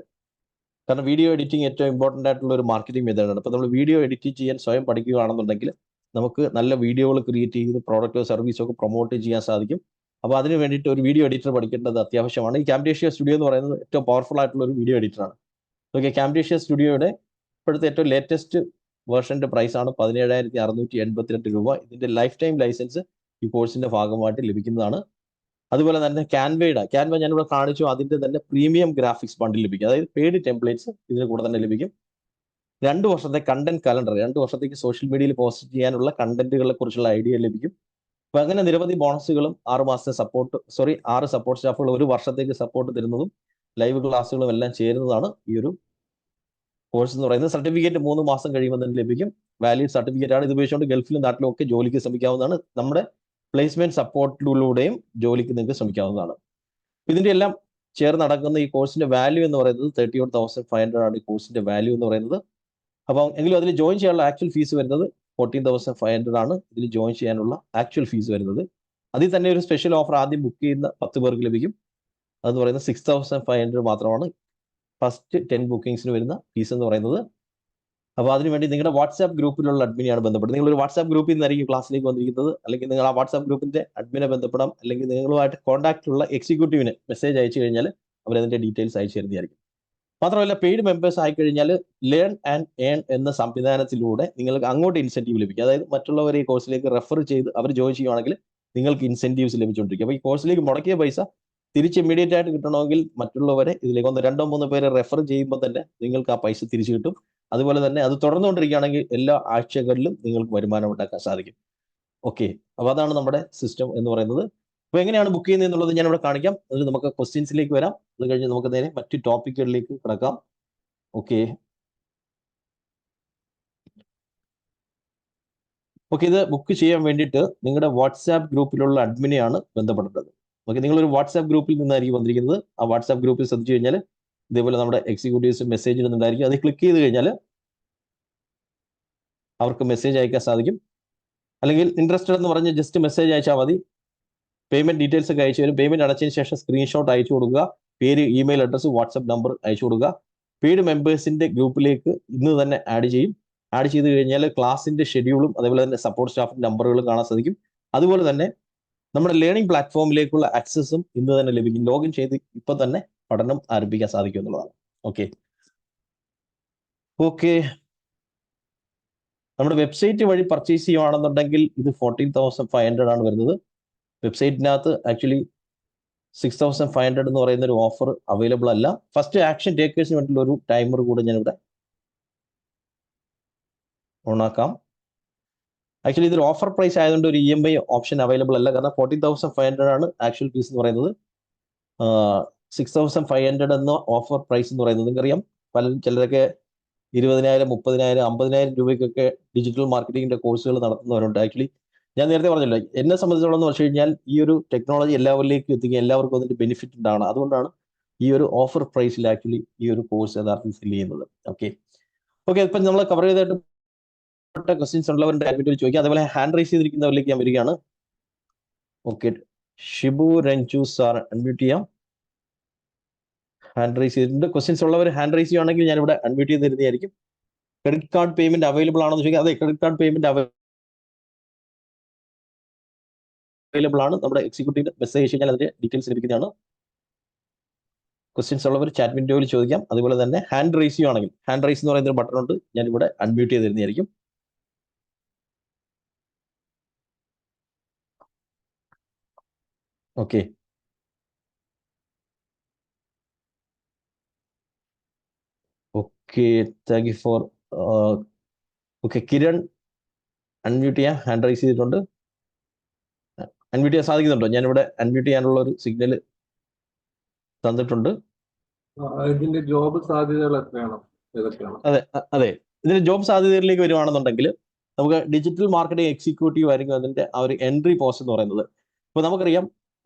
കാരണം വീഡിയോ എഡിറ്റിംഗ് ഏറ്റവും ഇമ്പോർട്ടൻ്റ് ആയിട്ടുള്ള ഒരു മാർക്കറ്റിംഗ് മെത്തേഡാണ്. അപ്പോൾ നമ്മൾ വീഡിയോ എഡിറ്റ് ചെയ്യാൻ സ്വയം പഠിക്കുകയാണെന്നുണ്ടെങ്കിൽ നമുക്ക് നല്ല വീഡിയോകൾ ക്രിയേറ്റ് ചെയ്ത് പ്രോഡക്റ്റോ സർവീസോ ഒക്കെ പ്രൊമോട്ട് ചെയ്യാൻ സാധിക്കും. അപ്പോൾ അതിന് വേണ്ടിയിട്ട് ഒരു വീഡിയോ എഡിറ്റർ പഠിക്കേണ്ടത് അത്യാവശ്യമാണ്. ഈ കാംറ്റേഷ്യ സ്റ്റുഡിയോ എന്ന് പറയുന്നത് ഏറ്റവും പവർഫുൾ ആയിട്ടുള്ള ഒരു വീഡിയോ എഡിറ്ററാണ്. ഓക്കെ, കാംറ്റേഷ്യ സ്റ്റുഡിയോയുടെ ഇപ്പോഴത്തെ ഏറ്റവും ലേറ്റസ്റ്റ് വേർഷന്റെ പ്രൈസ് ആണ് 17,682 രൂപ. ഇതിന്റെ ലൈഫ് ടൈം ലൈസൻസ് ഈ കോഴ്സിന്റെ ഭാഗമായിട്ട് ലഭിക്കുന്നതാണ്. അതുപോലെ തന്നെ ക്യാൻവ ഞാനിവിടെ കാണിച്ചു. അതിന്റെ തന്നെ പ്രീമിയം ഗ്രാഫിക്സ് ബണ്ടിൽ ലഭിക്കും. അതായത് പെയ്ഡ് ടെംപ്ലേറ്റ്സ് ഇതിന് കൂടെ തന്നെ ലഭിക്കും. 2 വർഷത്തെ കണ്ടന്റ് കലണ്ടർ, 2 വർഷത്തേക്ക് സോഷ്യൽ മീഡിയയിൽ പോസ്റ്റ് ചെയ്യാനുള്ള കണ്ടന്റുകളെ കുറിച്ചുള്ള ഐഡിയ ലഭിക്കും. അപ്പൊ അങ്ങനെ നിരവധി ബോണസുകളും 6 മാസത്തെ സപ്പോർട്ട് 6 സപ്പോർട്ട് സ്റ്റാഫുകൾ 1 വർഷത്തേക്ക് സപ്പോർട്ട് തരുന്നതും ലൈവ് ക്ലാസ്സുകളും എല്ലാം ചേരുന്നതാണ് ഈ ഒരു കോഴ്സ് എന്ന് പറയുന്നത്. സർട്ടിഫിക്കറ്റ് 3 മാസം കഴിയുമ്പോൾ തന്നെ ലഭിക്കും. വാലിഡ് സർട്ടിഫിക്കറ്റ് ആണ്. ഇത് ഉപയോഗിച്ചുകൊണ്ട് ഗൾഫിലും നാട്ടിലും ഒക്കെ ജോലിക്ക് ശ്രമിക്കാവുന്നതാണ്. നമ്മുടെ പ്ലേസ്മെന്റ് സപ്പോർട്ടിലൂടെയും ജോലിക്ക് നിങ്ങൾക്ക് ശ്രമിക്കാവുന്നതാണ്. ഇതിന്റെ എല്ലാം ചേർന്ന് നടക്കുന്ന ഈ കോഴ്സിന്റെ വാല്യൂ എന്ന് പറയുന്നത് 31,500 ആണ് ഈ കോഴ്സിന്റെ വാല്യൂ എന്ന് പറയുന്നത്. അപ്പം എങ്കിലും അതിൽ ജോയിൻ ചെയ്യാനുള്ള ആക്ച്വൽ ഫീസ് വരുന്നത് 14,500 ആണ്. ഇതിൽ ജോയിൻ ചെയ്യാനുള്ള ആക്ച്വൽ ഫീസ് വരുന്നത്. അതിൽ തന്നെ ഒരു സ്പെഷ്യൽ ഓഫർ ആദ്യം ബുക്ക് ചെയ്യുന്ന 10 പേർക്ക് ലഭിക്കും. അതെന്ന് പറയുന്നത് 6,500 മാത്രമാണ് ഫസ്റ്റ് 10 ബുക്കിംഗ്സിന് വരുന്ന ഫീസ് എന്ന് പറയുന്നത്. അപ്പോൾ അതിനുവേണ്ടി നിങ്ങളുടെ വാട്സാപ്പ് ഗ്രൂപ്പിലുള്ള അഡ്മിനെയാണ് ബന്ധപ്പെടുന്നത്. നിങ്ങളൊരു വാട്സാപ്പ് ഗ്രൂപ്പിൽ നിന്നായിരിക്കും ക്ലാസ്സിലേക്ക് വന്നിരിക്കുന്നത്. അല്ലെങ്കിൽ നിങ്ങൾ ആ വാട്സാപ്പ് ഗ്രൂപ്പിന്റെ അഡ്മിനെ ബന്ധപ്പെടാം. അല്ലെങ്കിൽ നിങ്ങളുമായിട്ട് കോൺടാക്റ്റ് ഉള്ള എക്സിക്യൂട്ടീവിന് മെസ്സേജ് അയച്ചു കഴിഞ്ഞാൽ അവരതിന്റെ ഡീറ്റെയിൽസ് അയച്ചു തരുന്നതായിരിക്കും. മാത്രമല്ല പെയ്ഡ് മെമ്പേഴ്സ് ആയിക്കഴിഞ്ഞാൽ ലേൺ ആൻഡ് ഏൺ എന്ന സംവിധാനത്തിലൂടെ നിങ്ങൾക്ക് അങ്ങോട്ട് ഇൻസെന്റീവ് ലഭിക്കും. അതായത് മറ്റുള്ളവരെ ഈ കോഴ്സിലേക്ക് റെഫർ ചെയ്ത് അവർ ജോയിൻ ചെയ്യുവാണെങ്കിൽ നിങ്ങൾക്ക് ഇൻസെന്റീവ്സ് ലഭിച്ചുകൊണ്ടിരിക്കും. അപ്പോൾ ഈ കോഴ്സിലേക്ക് മുടക്കിയ പൈസ തിരിച്ച് ഇമ്മീഡിയറ്റ് ആയിട്ട് കിട്ടണമെങ്കിൽ മറ്റുള്ളവരെ ഇതിലേക്ക് 1-2-3 പേരെ റെഫർ ചെയ്യുമ്പോൾ തന്നെ നിങ്ങൾക്ക് ആ പൈസ തിരിച്ചു കിട്ടും. അതുപോലെ തന്നെ അത് തുടർന്നുകൊണ്ടിരിക്കുകയാണെങ്കിൽ എല്ലാ ആഴ്ചകളിലും നിങ്ങൾക്ക് വരുമാനം ഉണ്ടാക്കാൻ സാധിക്കും. ഓക്കെ, അപ്പോൾ അതാണ് നമ്മുടെ സിസ്റ്റം എന്ന് പറയുന്നത്. അപ്പോൾ എങ്ങനെയാണ് ബുക്ക് ചെയ്യുന്നത് എന്നുള്ളത് ഞാൻ ഇവിടെ കാണിക്കാം. അതിൽ നമുക്ക് ക്വസ്റ്റ്യൻസിലേക്ക് വരാം. അത് കഴിഞ്ഞ് നമുക്ക് നേരെ മറ്റു ടോപ്പിക്കുകളിലേക്ക് കിടക്കാം. ഓക്കെ, ഇത് ബുക്ക് ചെയ്യാൻ വേണ്ടിയിട്ട് നിങ്ങളുടെ വാട്സാപ്പ് ഗ്രൂപ്പിലുള്ള അഡ്മിനെയാണ് ബന്ധപ്പെടേണ്ടത്. ഓക്കെ, നിങ്ങളൊരു വാട്സാപ്പ് ഗ്രൂപ്പിൽ നിന്നായിരിക്കും വന്നിരിക്കുന്നത്. ആ വാട്സാപ്പ് ഗ്രൂപ്പിൽ ശ്രദ്ധിച്ചു കഴിഞ്ഞാൽ ഇതേപോലെ നമ്മുടെ എക്സിക്യൂട്ടീവ്സ് മെസ്സേജ് ഇടുന്നുണ്ടായിരിക്കും. അത് ക്ലിക്ക് ചെയ്ത് കഴിഞ്ഞാൽ അവർക്ക് മെസ്സേജ് അയക്കാൻ സാധിക്കും. അല്ലെങ്കിൽ ഇൻട്രസ്റ്റഡ് എന്ന് പറഞ്ഞ് ജസ്റ്റ് മെസ്സേജ് അയച്ചാൽ മതി. പേയ്മെന്റ് ഡീറ്റെയിൽസ് ഒക്കെ അയച്ചു വരും. പേയ്മെന്റ് അടച്ചതിന് ശേഷം സ്ക്രീൻഷോട്ട് അയച്ചു കൊടുക്കുക. പേര്, ഇമെയിൽ അഡ്രസ്സ്, വാട്സാപ്പ് നമ്പർ അയച്ചു കൊടുക്കുക. പെയ്ഡ് മെമ്പേഴ്സിന്റെ ഗ്രൂപ്പിലേക്ക് ഇന്ന് തന്നെ ആഡ് ചെയ്യും. ആഡ് ചെയ്ത് കഴിഞ്ഞാൽ ക്ലാസിന്റെ ഷെഡ്യൂളും അതേപോലെ തന്നെ സപ്പോർട്ട് സ്റ്റാഫിന്റെ നമ്പറുകളും കാണാൻ സാധിക്കും. അതുപോലെ തന്നെ നമ്മുടെ ലേണിംഗ് പ്ലാറ്റ്ഫോമിലേക്കുള്ള ആക്സസും ഇന്ന് തന്നെ ലഭിക്കും. ലോഗിൻ ചെയ്ത് ഇപ്പൊ തന്നെ പഠനം ആരംഭിക്കാൻ സാധിക്കും എന്നുള്ളതാണ്. ഓക്കെ, ഓക്കെ, നമ്മുടെ വെബ്സൈറ്റ് വഴി പർച്ചേസ് ചെയ്യുവാണെന്നുണ്ടെങ്കിൽ ഇത് 14,500 ആണ് വരുന്നത്. വെബ്സൈറ്റിനകത്ത് ആക്ച്വലി 6,500 എന്ന് പറയുന്ന ഒരു ഓഫർ അവൈലബിൾ അല്ല. ഫസ്റ്റ് ആക്ഷൻ ടേക്കേഴ്സിന് വേണ്ടിയുള്ള ഒരു ടൈമർ കൂടെ ഞാനിവിടെ ഓണാക്കാം. ആക്ച്വലി ഇതൊരു ഓഫർ പ്രൈസ് ആയതുകൊണ്ട് ഒരു EMI ഓപ്ഷൻ അവൈലബിൾ അല്ല. കാരണം 14,500 ആണ് ആക്ച്വൽ ഫീസ് എന്ന് പറയുന്നത്. 6,500 എന്ന ഓഫർ പ്രൈസ് എന്ന് പറയുന്നത് നിങ്ങൾക്കറിയാം, ചിലരൊക്കെ 20,000, 30,000, 50,000 രൂപയ്ക്കൊക്കെ ഡിജിറ്റൽ മാർക്കറ്റിംഗിന്റെ കോഴ്സുകൾ നടത്തുന്നവരുണ്ട്. ആക്ച്വലി ഞാൻ നേരത്തെ പറഞ്ഞല്ലോ, എന്നെ സംബന്ധിച്ചോളം എന്ന് വെച്ച് കഴിഞ്ഞാൽ ഈ ഒരു ടെക്നോളജി എല്ലാവരിലേക്കും എത്തിക്കുക, എല്ലാവർക്കും അതിന്റെ ബെനിഫിറ്റ് ഉണ്ടാവണം. അതുകൊണ്ടാണ് ഈ ഒരു ഓഫർ പ്രൈസിൽ ആക്ച്വലി ഈ ഒരു കോഴ്സ് യഥാർത്ഥത്തിൽ ഫിൽ ചെയ്യുന്നത്. ഓക്കെ, ഇപ്പം നമ്മൾ കവർ ചെയ്തിട്ട് ക്വസ്റ്റ്യൻസ് ഉള്ളവരുടെ അഡ്മിറ്റ് ചോദിക്കാം. അതേപോലെ ഹാൻഡ് റൈസ് ചെയ്തിരിക്കുന്നവരിലേക്ക് ഞാൻ വരികയാണ്. Okay, Shibu Ranju sir unmute ചെയ്യാം. ഹാൻഡ് റൈസ് ചെയ്തിട്ടുണ്ട്. ക്വസ്റ്റ്യൻസ് ഉള്ളവർ ഹാൻഡ് റൈസ് ചെയ്യുകയാണെങ്കിൽ ഞാൻ ഇവിടെ അൺമ്യൂട്ട് ചെയ്ത് തരുന്നതായിരിക്കും. ക്രെഡിറ്റ് കാർഡ് പേയ്മെന്റ് അവൈലബിൾ ആണെന്ന് ചോദിക്കാം. അതെ, ക്രെഡിറ്റ് കാർഡ് പേയ്മെന്റ് അവൈലബിൾ ആണ്. നമ്മുടെ എക്സിക്യൂട്ടീവ് മെസ്സേജ് അയച്ചു കഴിഞ്ഞാൽ അതിന്റെ ഡീറ്റെയിൽസ് ലഭിക്കുന്നതാണ്. ക്വസ്റ്റ്യൻസ് ഉള്ളവർ ചാറ്റ് വിൻഡോയിൽ ചോദിക്കാം. അതുപോലെ തന്നെ ഹാൻഡ് റൈസ് ചെയ്യുകയാണെങ്കിൽ ഹാൻഡ് റൈസ് എന്ന് പറയുന്ന ഒരു ബട്ടൺ ഉണ്ട്, ഞാൻ ഇവിടെ അൺമ്യൂട്ട് ചെയ്ത് തരുന്നതായിരിക്കും. Okay, thank you for. Okay, Kiran unmute ചെയ്യാം. ഹാൻഡ് റൈസ് ചെയ്തിട്ടുണ്ട്. അൺമ്യൂട്ട് ചെയ്യാൻ സാധിക്കുന്നുണ്ടോ? ഞാനിവിടെ അൺമ്യൂട്ട് ചെയ്യാനുള്ള ഒരു സിഗ്നൽ തന്നിട്ടുണ്ട്. ഇതിന്റെ ജോബ് സാധ്യതകൾ എത്രയാണ്? അതെ, ഇതിന്റെ ജോബ് സാധ്യതകളിലേക്ക് വരുവാണെന്നുണ്ടെങ്കിൽ നമുക്ക് ഡിജിറ്റൽ മാർക്കറ്റിംഗ് എക്സിക്യൂട്ടീവ് ആയിരിക്കും അതിന്റെ ആ ഒരു എൻട്രി പോസ്റ്റ് എന്ന് പറയുന്നത്. ഇപ്പൊ നമുക്കറിയാം,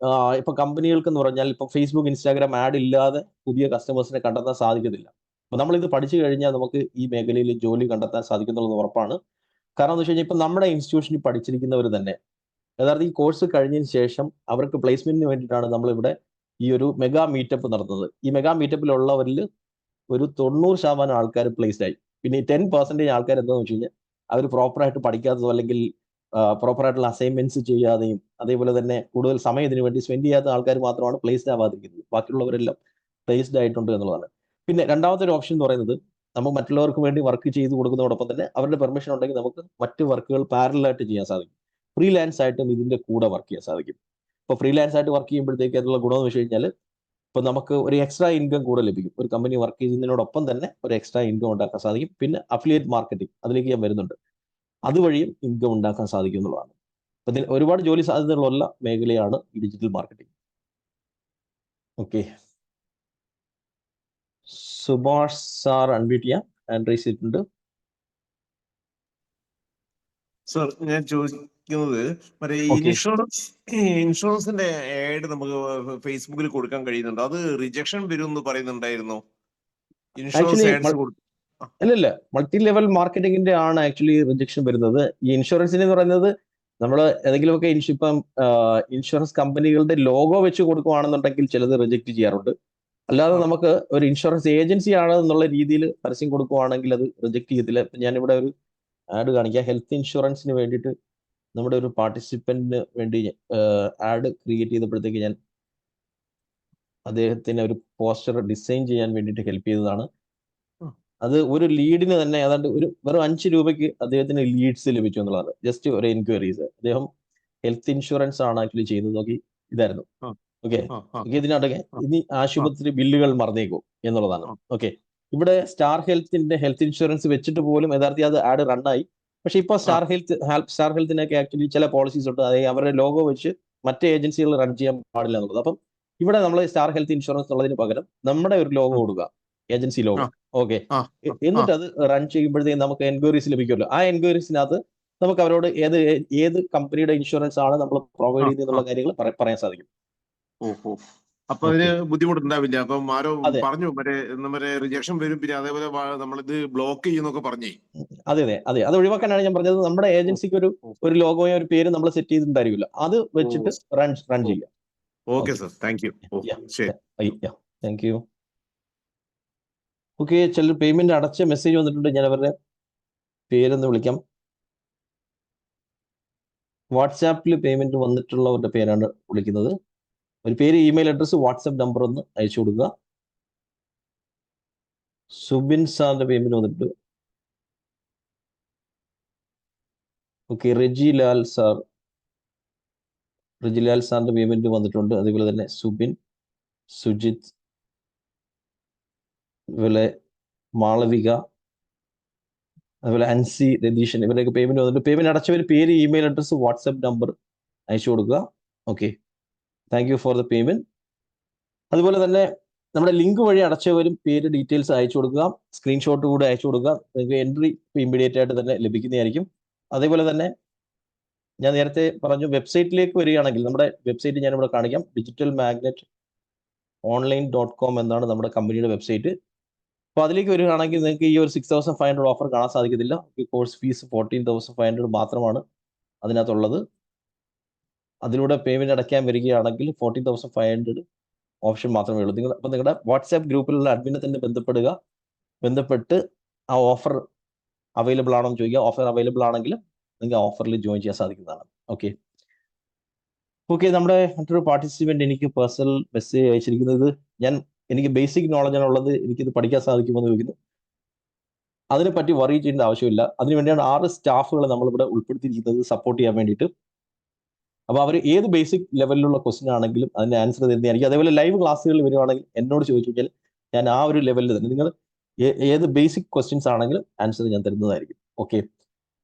ഇപ്പൊ കമ്പനികൾക്ക് എന്ന് പറഞ്ഞാൽ ഇപ്പൊ ഫേസ്ബുക്ക്, ഇൻസ്റ്റാഗ്രാം ആഡ് ഇല്ലാതെ പുതിയ കസ്റ്റമേഴ്സിനെ കണ്ടെത്താൻ സാധിക്കത്തില്ല. അപ്പൊ നമ്മളിത് പഠിച്ചു കഴിഞ്ഞാൽ നമുക്ക് ഈ മേഖലയിൽ ജോലി കണ്ടെത്താൻ സാധിക്കുന്നുള്ളത് ഉറപ്പാണ്. കാരണം എന്ന് വെച്ച് കഴിഞ്ഞാൽ ഇപ്പൊ നമ്മുടെ ഇൻസ്റ്റിറ്റ്യൂഷനിൽ പഠിച്ചിരിക്കുന്നവർ തന്നെ യഥാർത്ഥം ഈ കോഴ്സ് കഴിഞ്ഞതിന് ശേഷം അവർക്ക് പ്ലേസ്മെന്റിന് വേണ്ടിയിട്ടാണ് നമ്മളിവിടെ ഈ ഒരു മെഗാ മീറ്റപ്പ് നടത്തുന്നത്. ഈ മെഗാ മീറ്റപ്പിലുള്ളവരിൽ ഒരു 90% ആൾക്കാർ പ്ലേസ്ഡ് ആയി. പിന്നെ ഈ 10% ആൾക്കാർ എന്താണെന്ന് വെച്ച് കഴിഞ്ഞാൽ അവർ പ്രോപ്പറായിട്ട് പഠിക്കാത്തതോ അല്ലെങ്കിൽ പ്രോപ്പറായിട്ടുള്ള അസൈൻമെന്റ്സ് ചെയ്യാതെയും അതേപോലെ തന്നെ കൂടുതൽ സമയം ഇതിനു വേണ്ടി സ്പെൻഡ് ചെയ്യാത്ത ആൾക്കാർ മാത്രമാണ് പ്ലേസ്ഡ് ആവാതിരിക്കുന്നത്. ബാക്കിയുള്ളവരെല്ലാം പ്ലേസ്ഡ് ആയിട്ടുണ്ട് എന്നുള്ളതാണ്. പിന്നെ രണ്ടാമത്തെ ഒരു ഓപ്ഷൻ എന്ന് പറയുന്നത്, നമുക്ക് മറ്റുള്ളവർക്ക് വേണ്ടി വർക്ക് ചെയ്ത് കൊടുക്കുന്നതോടൊപ്പം തന്നെ അവരുടെ പെർമിഷൻ ഉണ്ടെങ്കിൽ നമുക്ക് മറ്റ് വർക്കുകൾ പാരലായിട്ട് ചെയ്യാൻ സാധിക്കും. ഫ്രീലാൻസ് ആയിട്ടും ഇതിന്റെ കൂടെ വർക്ക് ചെയ്യാൻ സാധിക്കും. ഇപ്പോൾ ഫ്രീലാൻസ് ആയിട്ട് വർക്ക് ചെയ്യുമ്പോഴത്തേക്ക് അതിനുള്ള ഗുണമെന്ന് വെച്ച് കഴിഞ്ഞാൽ ഇപ്പൊ നമുക്ക് ഒരു എക്സ്ട്രാ ഇൻകം കൂടെ ലഭിക്കും. ഒരു കമ്പനി വർക്ക് ചെയ്യുന്നതിനോടൊപ്പം തന്നെ ഒരു എക്സ്ട്രാ ഇൻകം ഉണ്ടാക്കാൻ സാധിക്കും. പിന്നെ അഫിലിയേറ്റ് മാർക്കറ്റിംഗ്, അതിലേക്ക് ഞാൻ വരുന്നുണ്ട്, അതുവഴിയും ഇൻകം ഉണ്ടാക്കാൻ സാധിക്കും എന്നുള്ളതാണ്. അപ്പൊ ഇതിൽ ഒരുപാട് ജോലി സാധ്യതകളുള്ള മേഖലയാണ് ഈ digital marketing. Okay, Subhash sir unmute ചെയ്യാം. ഹാൻഡ് റൈസ് ചെയ്തിട്ടുണ്ട്. സർ, ഞാൻ ചോദിക്കുന്നത് മറ്റേ ഇൻഷുറൻസിന്റെ ആഡ് നമുക്ക് ഫേസ്ബുക്കിൽ കൊടുക്കാൻ കഴിയുന്നുണ്ട്. അത് റിജക്ഷൻ വരും എന്ന് പറയുന്നുണ്ടായിരുന്നു. അല്ലല്ല, മൾട്ടി ലെവൽ മാർക്കറ്റിംഗിന്റെ ആണ് ആക്ച്വലി റിജക്ഷൻ വരുന്നത്. ഈ ഇൻഷുറൻസിന് എന്ന് പറയുന്നത് നമ്മൾ ഏതെങ്കിലുമൊക്കെ ഇപ്പം ഇൻഷുറൻസ് കമ്പനികളുടെ ലോഗോ വെച്ച് കൊടുക്കുകയാണെന്നുണ്ടെങ്കിൽ ചിലത് റിജക്ട് ചെയ്യാറുണ്ട്. അല്ലാതെ നമുക്ക് ഒരു ഇൻഷുറൻസ് ഏജൻസി ആണ് എന്നുള്ള രീതിയിൽ പരസ്യം കൊടുക്കുകയാണെങ്കിൽ അത് റിജക്ട് ചെയ്യത്തില്ല. ഞാനിവിടെ ഒരു ആഡ് കാണിക്കാം. ഹെൽത്ത് ഇൻഷുറൻസിന് വേണ്ടിയിട്ട് നമ്മുടെ ഒരു പാർട്ടിസിപ്പന്റിന് വേണ്ടി ആഡ് ക്രിയേറ്റ് ചെയ്തപ്പോഴത്തേക്ക് ഞാൻ അദ്ദേഹത്തിന് ഒരു പോസ്റ്റർ ഡിസൈൻ ചെയ്യാൻ വേണ്ടിയിട്ട് ഹെൽപ്പ് ചെയ്തതാണ്. അത് ഒരു ലീഡിന് തന്നെ ഏതാണ്ട് വെറും 5 രൂപയ്ക്ക് അദ്ദേഹത്തിന് ലീഡ്സ് ലഭിച്ചു എന്നുള്ളതാണ്. ജസ്റ്റ് ഒരു എൻക്വയറീസ്. അദ്ദേഹം ഹെൽത്ത് ഇൻഷുറൻസ് ആണ് ആക്ച്വലി ചെയ്യുന്നത്. നോക്കി, ഇതായിരുന്നു. ഓക്കെ, ഇതിനടക്കെ ഇനി ആശുപത്രി ബില്ലുകൾ മറന്നേക്കും എന്നുള്ളതാണ്. ഓക്കെ, ഇവിടെ സ്റ്റാർ ഹെൽത്തിന്റെ ഹെൽത്ത് ഇൻഷുറൻസ് വെച്ചിട്ട് പോലും യഥാർത്ഥത്തിൽ അത് ആഡ് റണ്ണായി. പക്ഷെ ഇപ്പൊ സ്റ്റാർ ഹെൽത്തിനൊക്കെ ആക്ച്വലി ചില പോളിസീസ് ഉണ്ട്. അതായത് അവരുടെ ലോഗോ വെച്ച് മറ്റേ ഏജൻസികൾ റൺ ചെയ്യാൻ പാടില്ല എന്നുള്ളത്. അപ്പം ഇവിടെ നമ്മൾ സ്റ്റാർ ഹെൽത്ത് ഇൻഷുറൻസ് എന്നുള്ളതിന് പകരം നമ്മുടെ ഒരു ലോഗോ കൊടുക്കുക, ഏജൻസി ലോഗോ. ഓക്കെ, എന്നിട്ട് അത് റൺ ചെയ്യുമ്പോഴത്തേക്കും നമുക്ക് എൻക്വയറീസ് ലഭിക്കുമല്ലോ. ആ എൻക്വയറീസിനകത്ത് നമുക്ക് അവരോട് ഏത് കമ്പനിയുടെ ഇൻഷുറൻസ് ആണ് നമ്മൾ പ്രൊവൈഡ് ചെയ്യുന്നത് എന്നുള്ള കാര്യങ്ങൾ പറയാൻ സാധിക്കും. അപ്പൊ അതിന് ബുദ്ധിമുട്ടുണ്ടാവില്ല. അപ്പം ആരോ പറഞ്ഞു മറ്റേ റിജക്ഷൻ വരും, പിന്നെ അതേപോലെ നമ്മളിത് ബ്ലോക്ക് ചെയ്യുന്നൊക്കെ പറഞ്ഞേ. അതെ, അത് ഒഴിവാക്കാനാണ് ഞാൻ പറഞ്ഞത്. നമ്മുടെ ഏജൻസിക്ക് ഒരു ലോഗോയോ ഒരു പേര് നമ്മൾ സെറ്റ് ചെയ്തിട്ടുണ്ടായിരിക്കില്ല, അത് വെച്ചിട്ട് റൺ ചെയ്യാം. Okay sir, thank you. Thank you. Okay, ചില പേയ്മെന്റ് അടച്ച മെസ്സേജ് വന്നിട്ടുണ്ട്. ഞാൻ അവരുടെ പേരൊന്ന് വിളിക്കാം. വാട്സാപ്പിൽ പേയ്മെന്റ് വന്നിട്ടുള്ളവരുടെ പേരാണ് വിളിക്കുന്നത്. ഒരു പേര്, ഇമെയിൽ അഡ്രസ്, വാട്സാപ്പ് നമ്പർ ഒന്ന് അയച്ചു കൊടുക്കുക. സുബിൻ സാറിന്റെ പേയ്മെന്റ് വന്നിട്ട്. ഓക്കെ, റെജിലാൽ സാറിന്റെ പേയ്മെന്റ് വന്നിട്ടുണ്ട്. അതേപോലെ തന്നെ സുബിൻ, സുജിത്, അതുപോലെ മാളവിക, അതുപോലെ അൻസി, രതീഷൻ, ഇവരുടെയൊക്കെ പേയ്മെന്റ് വന്നിട്ട്. പേയ്മെന്റ് അടച്ചവർ പേര്, ഇമെയിൽ അഡ്രസ്, വാട്സ്ആപ്പ് നമ്പർ അയച്ചു കൊടുക്കുക. Okay, thank you for the payment. അതുപോലെ തന്നെ നമ്മുടെ ലിങ്ക് വഴി അടച്ചവരും പേര്, ഡീറ്റെയിൽസ് അയച്ചു കൊടുക്കുക. സ്ക്രീൻഷോട്ട് കൂടെ അയച്ചു കൊടുക്കുക. നിങ്ങൾക്ക് എൻട്രി ഇമ്മീഡിയറ്റ് ആയിട്ട് തന്നെ ലഭിക്കുന്നതായിരിക്കും. അതേപോലെ തന്നെ ഞാൻ നേരത്തെ പറഞ്ഞു, വെബ്സൈറ്റിലേക്ക് വരികയാണെങ്കിൽ നമ്മുടെ വെബ്സൈറ്റ് ഞാനിവിടെ കാണിക്കാം. digitalmagnetonline.com എന്നാണ് നമ്മുടെ കമ്പനിയുടെ വെബ്സൈറ്റ്. അപ്പോൾ അതിലേക്ക് വരികയാണെങ്കിൽ നിങ്ങൾക്ക് ഈ ഒരു 6500 ഓഫർ കാണാൻ സാധിക്കത്തില്ല. ഈ കോഴ്സ് ഫീസ് 14,500 മാത്രമാണ് അതിനകത്തുള്ളത്. അതിലൂടെ പേയ്മെന്റ് അടയ്ക്കാൻ വരികയാണെങ്കിൽ 14,500 ഓപ്ഷൻ മാത്രമേ ഉള്ളൂ. അപ്പോൾ നിങ്ങളുടെ വാട്സാപ്പ് ഗ്രൂപ്പിലുള്ള അഡ്മിനെ തന്നെ ബന്ധപ്പെട്ട് ആ ഓഫർ അവൈലബിൾ ആണോ എന്ന് ചോദിക്കുക. ഓഫർ അവൈലബിൾ ആണെങ്കിൽ നിങ്ങൾക്ക് ആ ഓഫറിൽ ജോയിൻ ചെയ്യാൻ സാധിക്കുന്നതാണ്. ഓക്കെ, നമ്മുടെ മറ്റൊരു പാർട്ടിസിപ്പന്റ് എനിക്ക് പേഴ്സണൽ മെസ്സേജ് അയച്ചിരിക്കുന്നത്, എനിക്ക് ബേസിക് നോളജ് ആണുള്ളത്, എനിക്കിത് പഠിക്കാൻ സാധിക്കുമെന്ന് ചോദിക്കുന്നു. അതിനെപ്പറ്റി വറി ചെയ്യേണ്ട ആവശ്യമില്ല. അതിനുവേണ്ടിയാണ് 6 സ്റ്റാഫുകൾ നമ്മളിവിടെ ഉൾപ്പെടുത്തിയിരിക്കുന്നത് സപ്പോർട്ട് ചെയ്യാൻ വേണ്ടിയിട്ട്. അപ്പോൾ അവർ ഏത് ബേസിക് ലെവലിലുള്ള ക്വസ്റ്റ്യൻ ആണെങ്കിലും അതിന്റെ ആൻസർ തരുന്നതായിരിക്കും. അതേപോലെ ലൈവ് ക്ലാസ്സുകൾ വരുവാണെങ്കിൽ എന്നോട് ചോദിച്ചു കഴിഞ്ഞാൽ ഞാൻ ആ ഒരു ലെവലിൽ തന്നെ നിങ്ങൾ ഏത് ബേസിക് ക്വസ്റ്റ്യൻസ് ആണെങ്കിലും ആൻസർ ഞാൻ തരുന്നതായിരിക്കും. ഓക്കെ,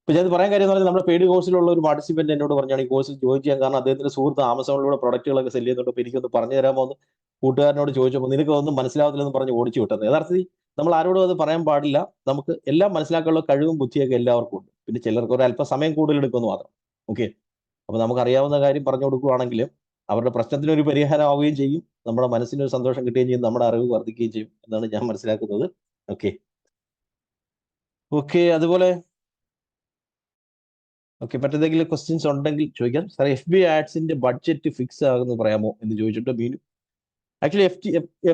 ഇപ്പൊ ഞാൻ പറയാൻ കാര്യം എന്ന് പറഞ്ഞാൽ നമ്മുടെ പെയ്ഡ് കോഴ്സിലുള്ള ഒരു പാർട്ടിസിപ്പന്റ് എന്നോട് പറഞ്ഞാണ് ഈ കോഴ്സിൽ ജോയിൻ ചെയ്യാൻ കാരണം അദ്ദേഹത്തിന്റെ സുഹൃത്ത് ആമസോണിലൂടെ പ്രൊഡക്റ്റുകളൊക്കെ സെല് ചെയ്യുന്നുണ്ട്. അപ്പോൾ എനിക്കൊന്ന് പറഞ്ഞു തരാമോ എന്ന് കൂട്ടുകാരനോട് ചോദിച്ചപ്പോൾ നിനക്ക് ഒന്നും മനസ്സിലാവത്തില്ലെന്ന് പറഞ്ഞ് ഓടിച്ചു വിട്ടത്. യഥാർത്ഥത്തിൽ നമ്മൾ ആരോടും അത് പറയാൻ പാടില്ല. നമുക്ക് എല്ലാം മനസ്സിലാക്കാനുള്ള കഴിവും ബുദ്ധിയൊക്കെ എല്ലാവർക്കും ഉണ്ട്. പിന്നെ ചിലർക്ക് ഒരു അല്പം സമയം കൂടുതൽ എടുക്കുമെന്ന് മാത്രം. ഓക്കെ, അപ്പൊ നമുക്കറിയാവുന്ന കാര്യം പറഞ്ഞു കൊടുക്കുകയാണെങ്കിൽ അവരുടെ പ്രശ്നത്തിനൊരു പരിഹാരമാവുകയും ചെയ്യും, നമ്മുടെ മനസ്സിനൊരു സന്തോഷം കിട്ടുകയും ചെയ്യും, നമ്മുടെ അറിവ് വർദ്ധിക്കുകയും ചെയ്യും എന്നാണ് ഞാൻ മനസ്സിലാക്കുന്നത്. ഓക്കെ, അതുപോലെ മറ്റേതെങ്കിലും ക്വസ്റ്റ്യൻസ് ഉണ്ടെങ്കിൽ ചോദിക്കാം. സാർ, FB ആഡ്സിന്റെ ബഡ്ജറ്റ് ഫിക്സ് ആകുന്നത് പറയാമോ എന്ന് ചോദിച്ചിട്ട് മീനു. ആക്ച്വലി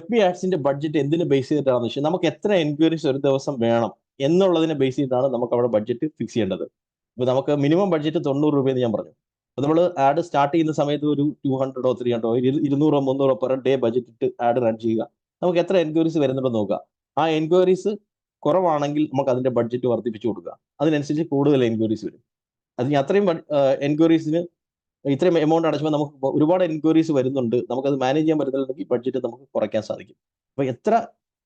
FB ആഡ്സിന്റെ ബഡ്ജറ്റ് എന്തിനു ബേസ് ചെയ്തിട്ടാണെന്ന് വെച്ചാൽ നമുക്ക് എത്ര എൻക്വയറീസ് ഒരു ദിവസം വേണം എന്നുള്ളതിനെ ബേസ് ചെയ്തിട്ടാണ് നമുക്ക് അവിടെ ബഡ്ജറ്റ് ഫിക്സ് ചെയ്യേണ്ടത്. ഇപ്പൊ നമുക്ക് മിനിമം ബഡ്ജറ്റ് 90 രൂപയെന്ന് ഞാൻ പറഞ്ഞു. അപ്പോൾ നമ്മൾ ആഡ് സ്റ്റാർട്ട് ചെയ്യുന്ന സമയത്ത് ഒരു 200 or 300 or 200 or 300 per day budget ഇട്ട് ആഡ് റൺ ചെയ്യുക. നമുക്ക് എത്ര എൻക്വയറീസ് വരുന്നുണ്ടെന്ന് നോക്കുക. ആ എൻക്വയറീസ് കുറവാണെങ്കിൽ നമുക്ക് അതിന്റെ ബഡ്ജറ്റ് വർദ്ധിപ്പിച്ചു കൊടുക്കുക. അതിനനുസരിച്ച് കൂടുതൽ എൻക്വയറീസ് വരും. അതിന് അത്രയും എൻക്വയറീസിന് ഇത്രയും എമൗണ്ട് അടച്ചുമ്പോൾ നമുക്ക് ഒരുപാട് എൻക്വയറീസ് വരുന്നുണ്ട്, നമുക്കത് മാനേജ് ചെയ്യാൻ പറ്റുന്നില്ലെങ്കിൽ ബഡ്ജറ്റ് നമുക്ക് കുറയ്ക്കാൻ സാധിക്കും. അപ്പോൾ എത്ര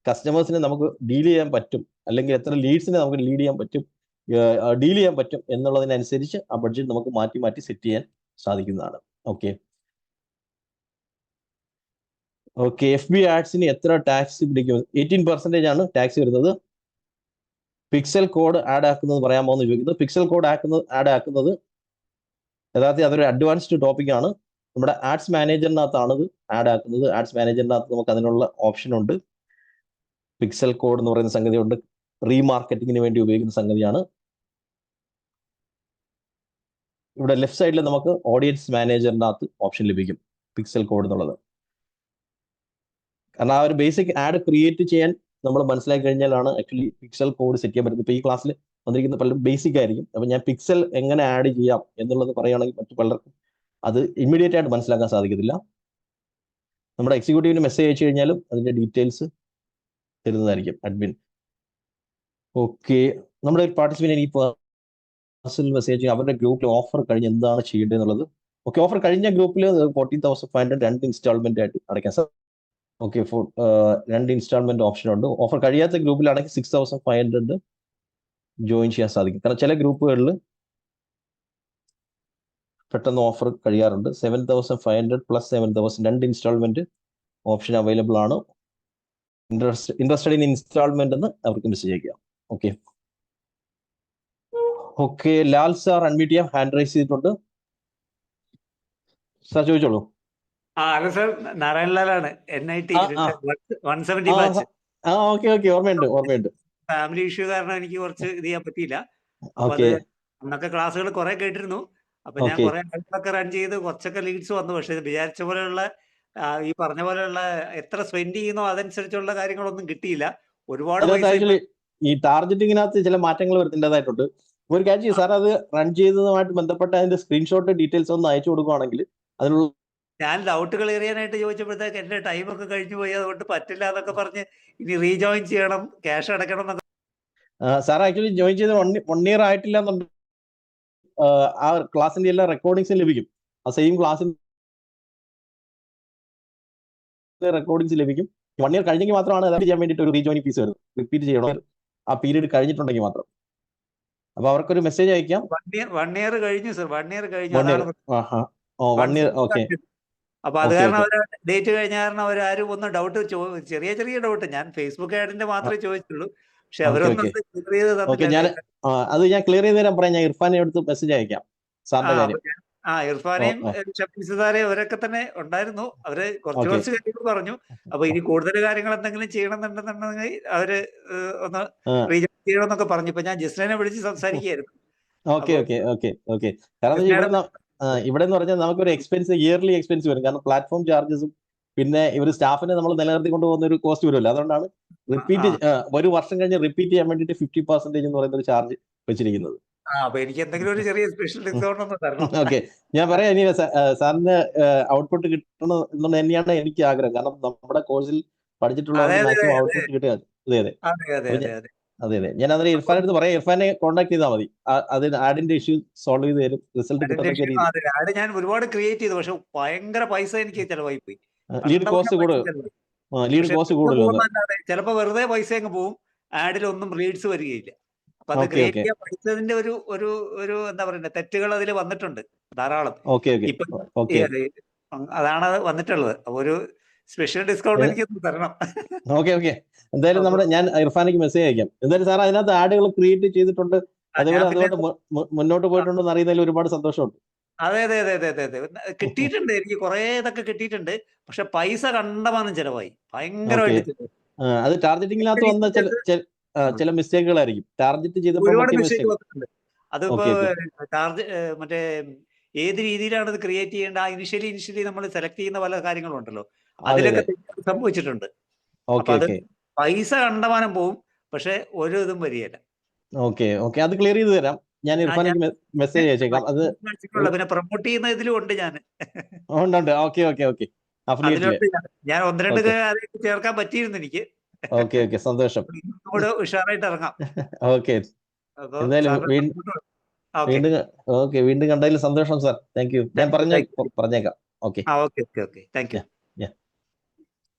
കസ്റ്റമേഴ്സിനെ നമുക്ക് ഡീൽ ചെയ്യാൻ പറ്റും, അല്ലെങ്കിൽ എത്ര ലീഡ്സിനെ നമുക്ക് ഡീൽ ചെയ്യാൻ പറ്റും എന്നുള്ളതിനനുസരിച്ച് ആ ബഡ്ജറ്റ് നമുക്ക് മാറ്റി സെറ്റ് ചെയ്യാൻ സാധിക്കുന്നതാണ്. ഓക്കെ, FB ആഡ്സിന് എത്ര ടാക്സ് പിടിക്കും? 18% ആണ് ടാക്സ് വരുന്നത്. പിക്സൽ കോഡ് ആഡ് ആക്കുന്നത് പറയാമോ എന്ന് ചോദിക്കുന്നത്. പിക്സൽ കോഡ് ആഡ് ആക്കുന്നത് യഥാർത്ഥത്തിൽ അതൊരു അഡ്വാൻസ്ഡ് ടോപ്പിക് ആണ്. നമ്മുടെ ആഡ്സ് മാനേജറിനകത്താണ് ഇത് ആഡ് ആക്കുന്നത്. ആഡ്സ് മാനേജറിനകത്ത് നമുക്ക് അതിനുള്ള ഓപ്ഷൻ ഉണ്ട്. പിക്സൽ കോഡ് എന്ന് പറയുന്ന സംഗതി ഉണ്ട്. റീമാർക്കറ്റിങ്ങിന് വേണ്ടി ഉപയോഗിക്കുന്ന സംഗതിയാണ്. ഇവിടെ ലെഫ്റ്റ് സൈഡിൽ നമുക്ക് ഓഡിയൻസ് മാനേജറിനകത്ത് ഓപ്ഷൻ ലഭിക്കും പിക്സൽ കോഡ് എന്നുള്ളത്. കാരണം ആ ഒരു ബേസിക് ആഡ് ക്രിയേറ്റ് ചെയ്യാൻ നമ്മൾ മനസ്സിലാക്കി കഴിഞ്ഞാലാണ് ആക്ച്വലി പിക്സൽ കോഡ് സെറ്റ് ചെയ്യാൻ പറ്റുന്നത്. ഇപ്പോൾ ഈ ക്ലാസ്സിൽ വന്നിരിക്കുന്ന പലരും ബേസിക് ആയിരിക്കും. അപ്പം ഞാൻ പിക്സൽ എങ്ങനെ ആഡ് ചെയ്യാം എന്നുള്ളത് പറയുകയാണെങ്കിൽ മറ്റു പലർക്കും അത് ഇമ്മീഡിയറ്റ് ആയിട്ട് മനസ്സിലാക്കാൻ സാധിക്കത്തില്ല. നമ്മുടെ എക്സിക്യൂട്ടീവിന് മെസ്സേജ് അയച്ചു കഴിഞ്ഞാലും അതിന്റെ ഡീറ്റെയിൽസ് തരുന്നതായിരിക്കും അഡ്മിൻ. ഓക്കെ, നമ്മുടെ ഒരു പാർട്ടിസിപ്പന്റ് ഈ പേഴ്സണൽ മെസ്സേജ് അവരുടെ ഗ്രൂപ്പിൽ ഓഫർ കഴിഞ്ഞ് എന്താണ് ചെയ്യേണ്ടത് എന്നുള്ളത്. ഓക്കെ, ഓഫർ കഴിഞ്ഞ ഗ്രൂപ്പിൽ 14,500 2 ഇൻസ്റ്റാൾമെന്റ് ആയിട്ട് അടയ്ക്കാൻ സാധിക്കും. ഓക്കെ, 2 ഇൻസ്റ്റാൾമെന്റ് ഓപ്ഷൻ ഉണ്ട്. ഓഫർ കഴിയാത്ത ഗ്രൂപ്പിലാണെങ്കിൽ 6,500 ജോയിൻ ചെയ്യാൻ സാധിക്കും. കാരണം ചില ഗ്രൂപ്പുകളിൽ പെട്ടെന്ന് ഓഫർ കഴിയാറുണ്ട്. 7,500 + 7,000 2 ഇൻസ്റ്റാൾമെന്റ് ഓപ്ഷൻ അവൈലബിൾ ആണ്. ഇൻട്രസ്റ്റഡ് ഇൻ ഇൻസ്റ്റാൾമെന്റ് എന്ന് അവർക്ക് മെസ്സേജ് അയക്കാം. ഓക്കെ, ലാൽ സാർ അൺമ്യൂട്ട് ചെയ്യാം, ഹാൻഡ് റൈസ് ചെയ്തിട്ടുണ്ട്. സാർ ചോദിച്ചോളൂ. ഹലോ സാർ, നാരായണലാലാണ്, NIT 170 ബാച്ച്. ഓക്കെ, ഓർമ്മയുണ്ട്. ഫാമിലി ഇഷ്യൂ കാരണം എനിക്ക് കുറച്ച് ഇത് ചെയ്യാൻ പറ്റിയില്ല. അപ്പൊ അത് അന്നൊക്കെ ക്ലാസ്സുകൾ കുറെ കേട്ടിരുന്നു. അപ്പൊ ഞാൻ കുറെ ഒക്കെ റൺ ചെയ്ത് കുറച്ചൊക്കെ ലീഡ്സ് വന്നു. പക്ഷെ വിചാരിച്ച പോലെയുള്ള ഈ പറഞ്ഞ പോലെയുള്ള എത്ര സ്പെൻഡ് ചെയ്യുന്നോ അതനുസരിച്ചുള്ള കാര്യങ്ങളൊന്നും കിട്ടിയില്ല. ഒരുപാട് ഈ ടാർഗറ്റിങ്ങിനകത്ത് ചില മാറ്റങ്ങൾ വരുത്തേണ്ടതായിട്ടുണ്ട്. ഒരു കാര്യം സാർ, അത് റൺ ചെയ്തതുമായിട്ട് ബന്ധപ്പെട്ട അതിന്റെ സ്ക്രീൻഷോട്ട് ഡീറ്റെയിൽസ് ഒന്ന് അയച്ചു കൊടുക്കുകയാണെങ്കിൽ അതിനുള്ള ഞാൻ ഡൗട്ട് ക്ലിയർ ചെയ്യാനായിട്ട് ചോദിച്ചപ്പോഴത്തേക്ക് എന്റെ ടൈം ഒക്കെ കഴിഞ്ഞു പോയി, അതുകൊണ്ട് പറ്റില്ല എന്നൊക്കെ പറഞ്ഞ് ഇനി റീജോയിൻ ചെയ്യണം, ക്യാഷ് അടയ്ക്കണം എന്നൊക്കെ. സാർ ആക്ച്വലി ജോയിൻ ചെയ്ത് 1 year ആയിട്ടില്ല എന്നുണ്ട്. ആ ക്ലാസിന്റെ എല്ലാ റെക്കോർഡിങ്സും ലഭിക്കും. ആ സെയിം ക്ലാസ്സിന്റെ റെക്കോർഡിങ്സ് ലഭിക്കും. 1 year കഴിഞ്ഞെങ്കിൽ മാത്രമാണ് അത് ചെയ്യാൻ വേണ്ടിയിട്ട് ഒരു റീജോയിനിങ് ഫീസ് വരുന്നത്. റിപ്പീറ്റ് ചെയ്യണം ആ പീരീഡ് കഴിഞ്ഞിട്ടുണ്ടെങ്കിൽ മാത്രം. അപ്പൊ അവർക്കൊരു മെസ്സേജ് അയക്കാം. 1 year കഴിഞ്ഞു സർ, 1 year കഴിഞ്ഞു. 1 year. അതാണ് 1 year. ഓക്കെ അപ്പൊ അത് കാരണം അവര് ഡേറ്റ് കഴിഞ്ഞ കാരണം അവരാരും ഒന്ന് ഡൗട്ട് ചെറിയ ചെറിയ ഡൗട്ട് ഞാൻ ഫേസ്ബുക്ക് ആഡിന്റെ മാത്രമേ ചോദിച്ചുള്ളൂ. പക്ഷെ അവരൊന്നും ക്ലിയർ ചെയ്ത് ഓക്കെ. ഞാൻ തന്നില്ല. അത് ഞാൻ ക്ലിയർ ചെയ്ത് തരാൻ പറയാം. ഞാൻ ഇർഫാനെ എടുത്ത് മെസ്സേജ് അയക്കാം സാറിന്റെ കാര്യം. ഇർഫാനെയും ഷഫീസുദാരെയും അവരൊക്കെ തന്നെ ഉണ്ടായിരുന്നു. അവര് കുറച്ച് Okay. കുറച്ച് കാര്യങ്ങൾ പറഞ്ഞു. അപ്പൊ ഇനി കൂടുതൽ കാര്യങ്ങൾ എന്തെങ്കിലും ചെയ്യണമെന്നുണ്ടെന്നുണ്ടെങ്കിൽ അവര് ഒന്ന് റീജോയിൻ ചെയ്യണമെന്നൊക്കെ പറഞ്ഞു. ഇപ്പൊ ഞാൻ ജിസ്നെ വിളിച്ച് സംസാരിക്കുകയായിരുന്നു. ഓക്കെ. കാരണം ഇവിടെ എന്ന് പറഞ്ഞാൽ നമുക്കൊരു എക്സ്പെൻസ്, ഇയർലി എക്സ്പെൻസ് വരും. കാരണം പ്ലാറ്റ്ഫോം ചാർജസും പിന്നെ ഇവർ സ്റ്റാഫിനെ നമ്മൾ നിലനിർത്തി കൊണ്ടുപോകുന്ന ഒരു കോസ്റ്റ് വരുമല്ലോ. അതുകൊണ്ടാണ് റിപ്പീറ്റ് ഒരു വർഷം കഴിഞ്ഞ് റിപ്പീറ്റ് ചെയ്യാൻ വേണ്ടിയിട്ട് 50% എന്ന് പറയുന്ന ഒരു ചാർജ് വെച്ചിരിക്കുന്നത്. അപ്പൊ എനിക്ക് എന്തെങ്കിലും ഒരു ചെറിയ സ്പെഷ്യൽ ഡിസ്കൗണ്ട് ഒന്ന് തരണം. ഓക്കെ, ഞാൻ പറയാം. ഇനി സാറിന് ഔട്ട്പുട്ട് കിട്ടണം എന്നുള്ളത് തന്നെയാണ് എനിക്ക് ആഗ്രഹം. കാരണം നമ്മുടെ കോഴ്സിൽ പഠിച്ചിട്ടുള്ള മാക്സിമം ഔട്ട്പുട്ട് കിട്ടുക. അതെ. ഞാൻ അതിന് ഇർഫാൻ അടുത്ത് പറയാം. ഇർഫാനെ കോൺടാക്ട് ചെയ്താൽ മതി. അതിന് ആഡിന്റെ ഇഷ്യൂ സോൾവ് ചെയ്ത് തരും. റിസൾട്ട് കിട്ടുന്ന രീതി. ആഡ് ഞാൻ ഒരുപാട് ക്രിയേറ്റ് ചെയ്തു, പക്ഷെ ഭയങ്കര പൈസ എനിക്ക് ചെലവായി പോയി. ലീഡ് കോസ്റ്റ് കൂടുതൽ. ചിലപ്പോ വെറുതെ പൈസ അങ്ങ് പോവും, ആഡിലൊന്നും റീഡ്സ് വരികയില്ല. അപ്പൊ അത് ക്രിയേറ്റ് ചെയ്യാൻ പഠിച്ചതിന്റെ ഒരു എന്താ പറയുക, തെറ്റുകൾ അതിൽ വന്നിട്ടുണ്ട് ധാരാളം. ഇപ്പൊ അതാണ് വന്നിട്ടുള്ളത്. അപ്പൊ ഒരു സ്പെഷ്യൽ ഡിസ്കൗണ്ട് എനിക്ക് തരണം. ഓക്കെ. എന്തായാലും ഞാൻ ഇർഫാനിക്ക് മെസ്സേജ് അയക്കാം. എന്തായാലും സാർ അതിനകത്ത് ആഡുകൾ ക്രിയേറ്റ് ചെയ്തിട്ടുണ്ട്, അതേപോലെ അതുകൊണ്ട് മുന്നോട്ട് പോയിട്ടുണ്ടെന്ന് അറിയുന്നതിൽ ഒരുപാട് സന്തോഷമുണ്ട്. അതെ. കിട്ടിയിട്ടുണ്ട്, എനിക്ക് കുറെ ഇതൊക്കെ കിട്ടിയിട്ടുണ്ട്. പക്ഷെ പൈസ കണ്ടമാനം ചെലവായി, ഭയങ്കരമായിട്ട്. അത് ടാർഗറ്റിംഗിനകത്ത് വന്ന ചില മിസ്റ്റേക്കുകളായിരിക്കും. ടാർഗറ്റ് ചെയ്തപ്പോൾ ഒരുപാട് മിസ്റ്റേക്ക് വന്നിട്ടുണ്ട്. അതിപ്പോ മറ്റേ ഏത് രീതിയിലാണ് ഇത് ക്രിയേറ്റ് ചെയ്യേണ്ട, ഇനിഷ്യലി നമ്മൾ സെലക്ട് ചെയ്യുന്ന പല കാര്യങ്ങളും ഉണ്ടല്ലോ, അതിലൊക്കെ സംഭവിച്ചിട്ടുണ്ട്. അപ്പൊ അത് പൈസ കണ്ടമാനം പോവും, പക്ഷെ ഒരു ഇതും വരികയില്ല. ഓക്കെ. അത് ക്ലിയർ ചെയ്ത് തരാം. ഞാൻ ഇർഫാനിക്ക് മെസ്സേജ് അയച്ചേക്കാം. അത് പിന്നെ പ്രൊമോട്ട് ചെയ്യുന്ന ഇതിലും ഉണ്ട് ഞാൻ. ഉണ്ട്. ഓക്കെ. ഞാൻ 1-2 ചേർക്കാൻ പറ്റിയിരുന്നു എനിക്ക്. ഓക്കെ. സന്തോഷം. കൂടെ ഉഷാറായിട്ട് ഇറങ്ങാം. ഓക്കെ. എന്തായാലും വീണ്ടും കണ്ടതിൽ സന്തോഷം സാർ. Thank you. ഞാൻ പറഞ്ഞേക്കാം. ഓക്കെ. Thank you.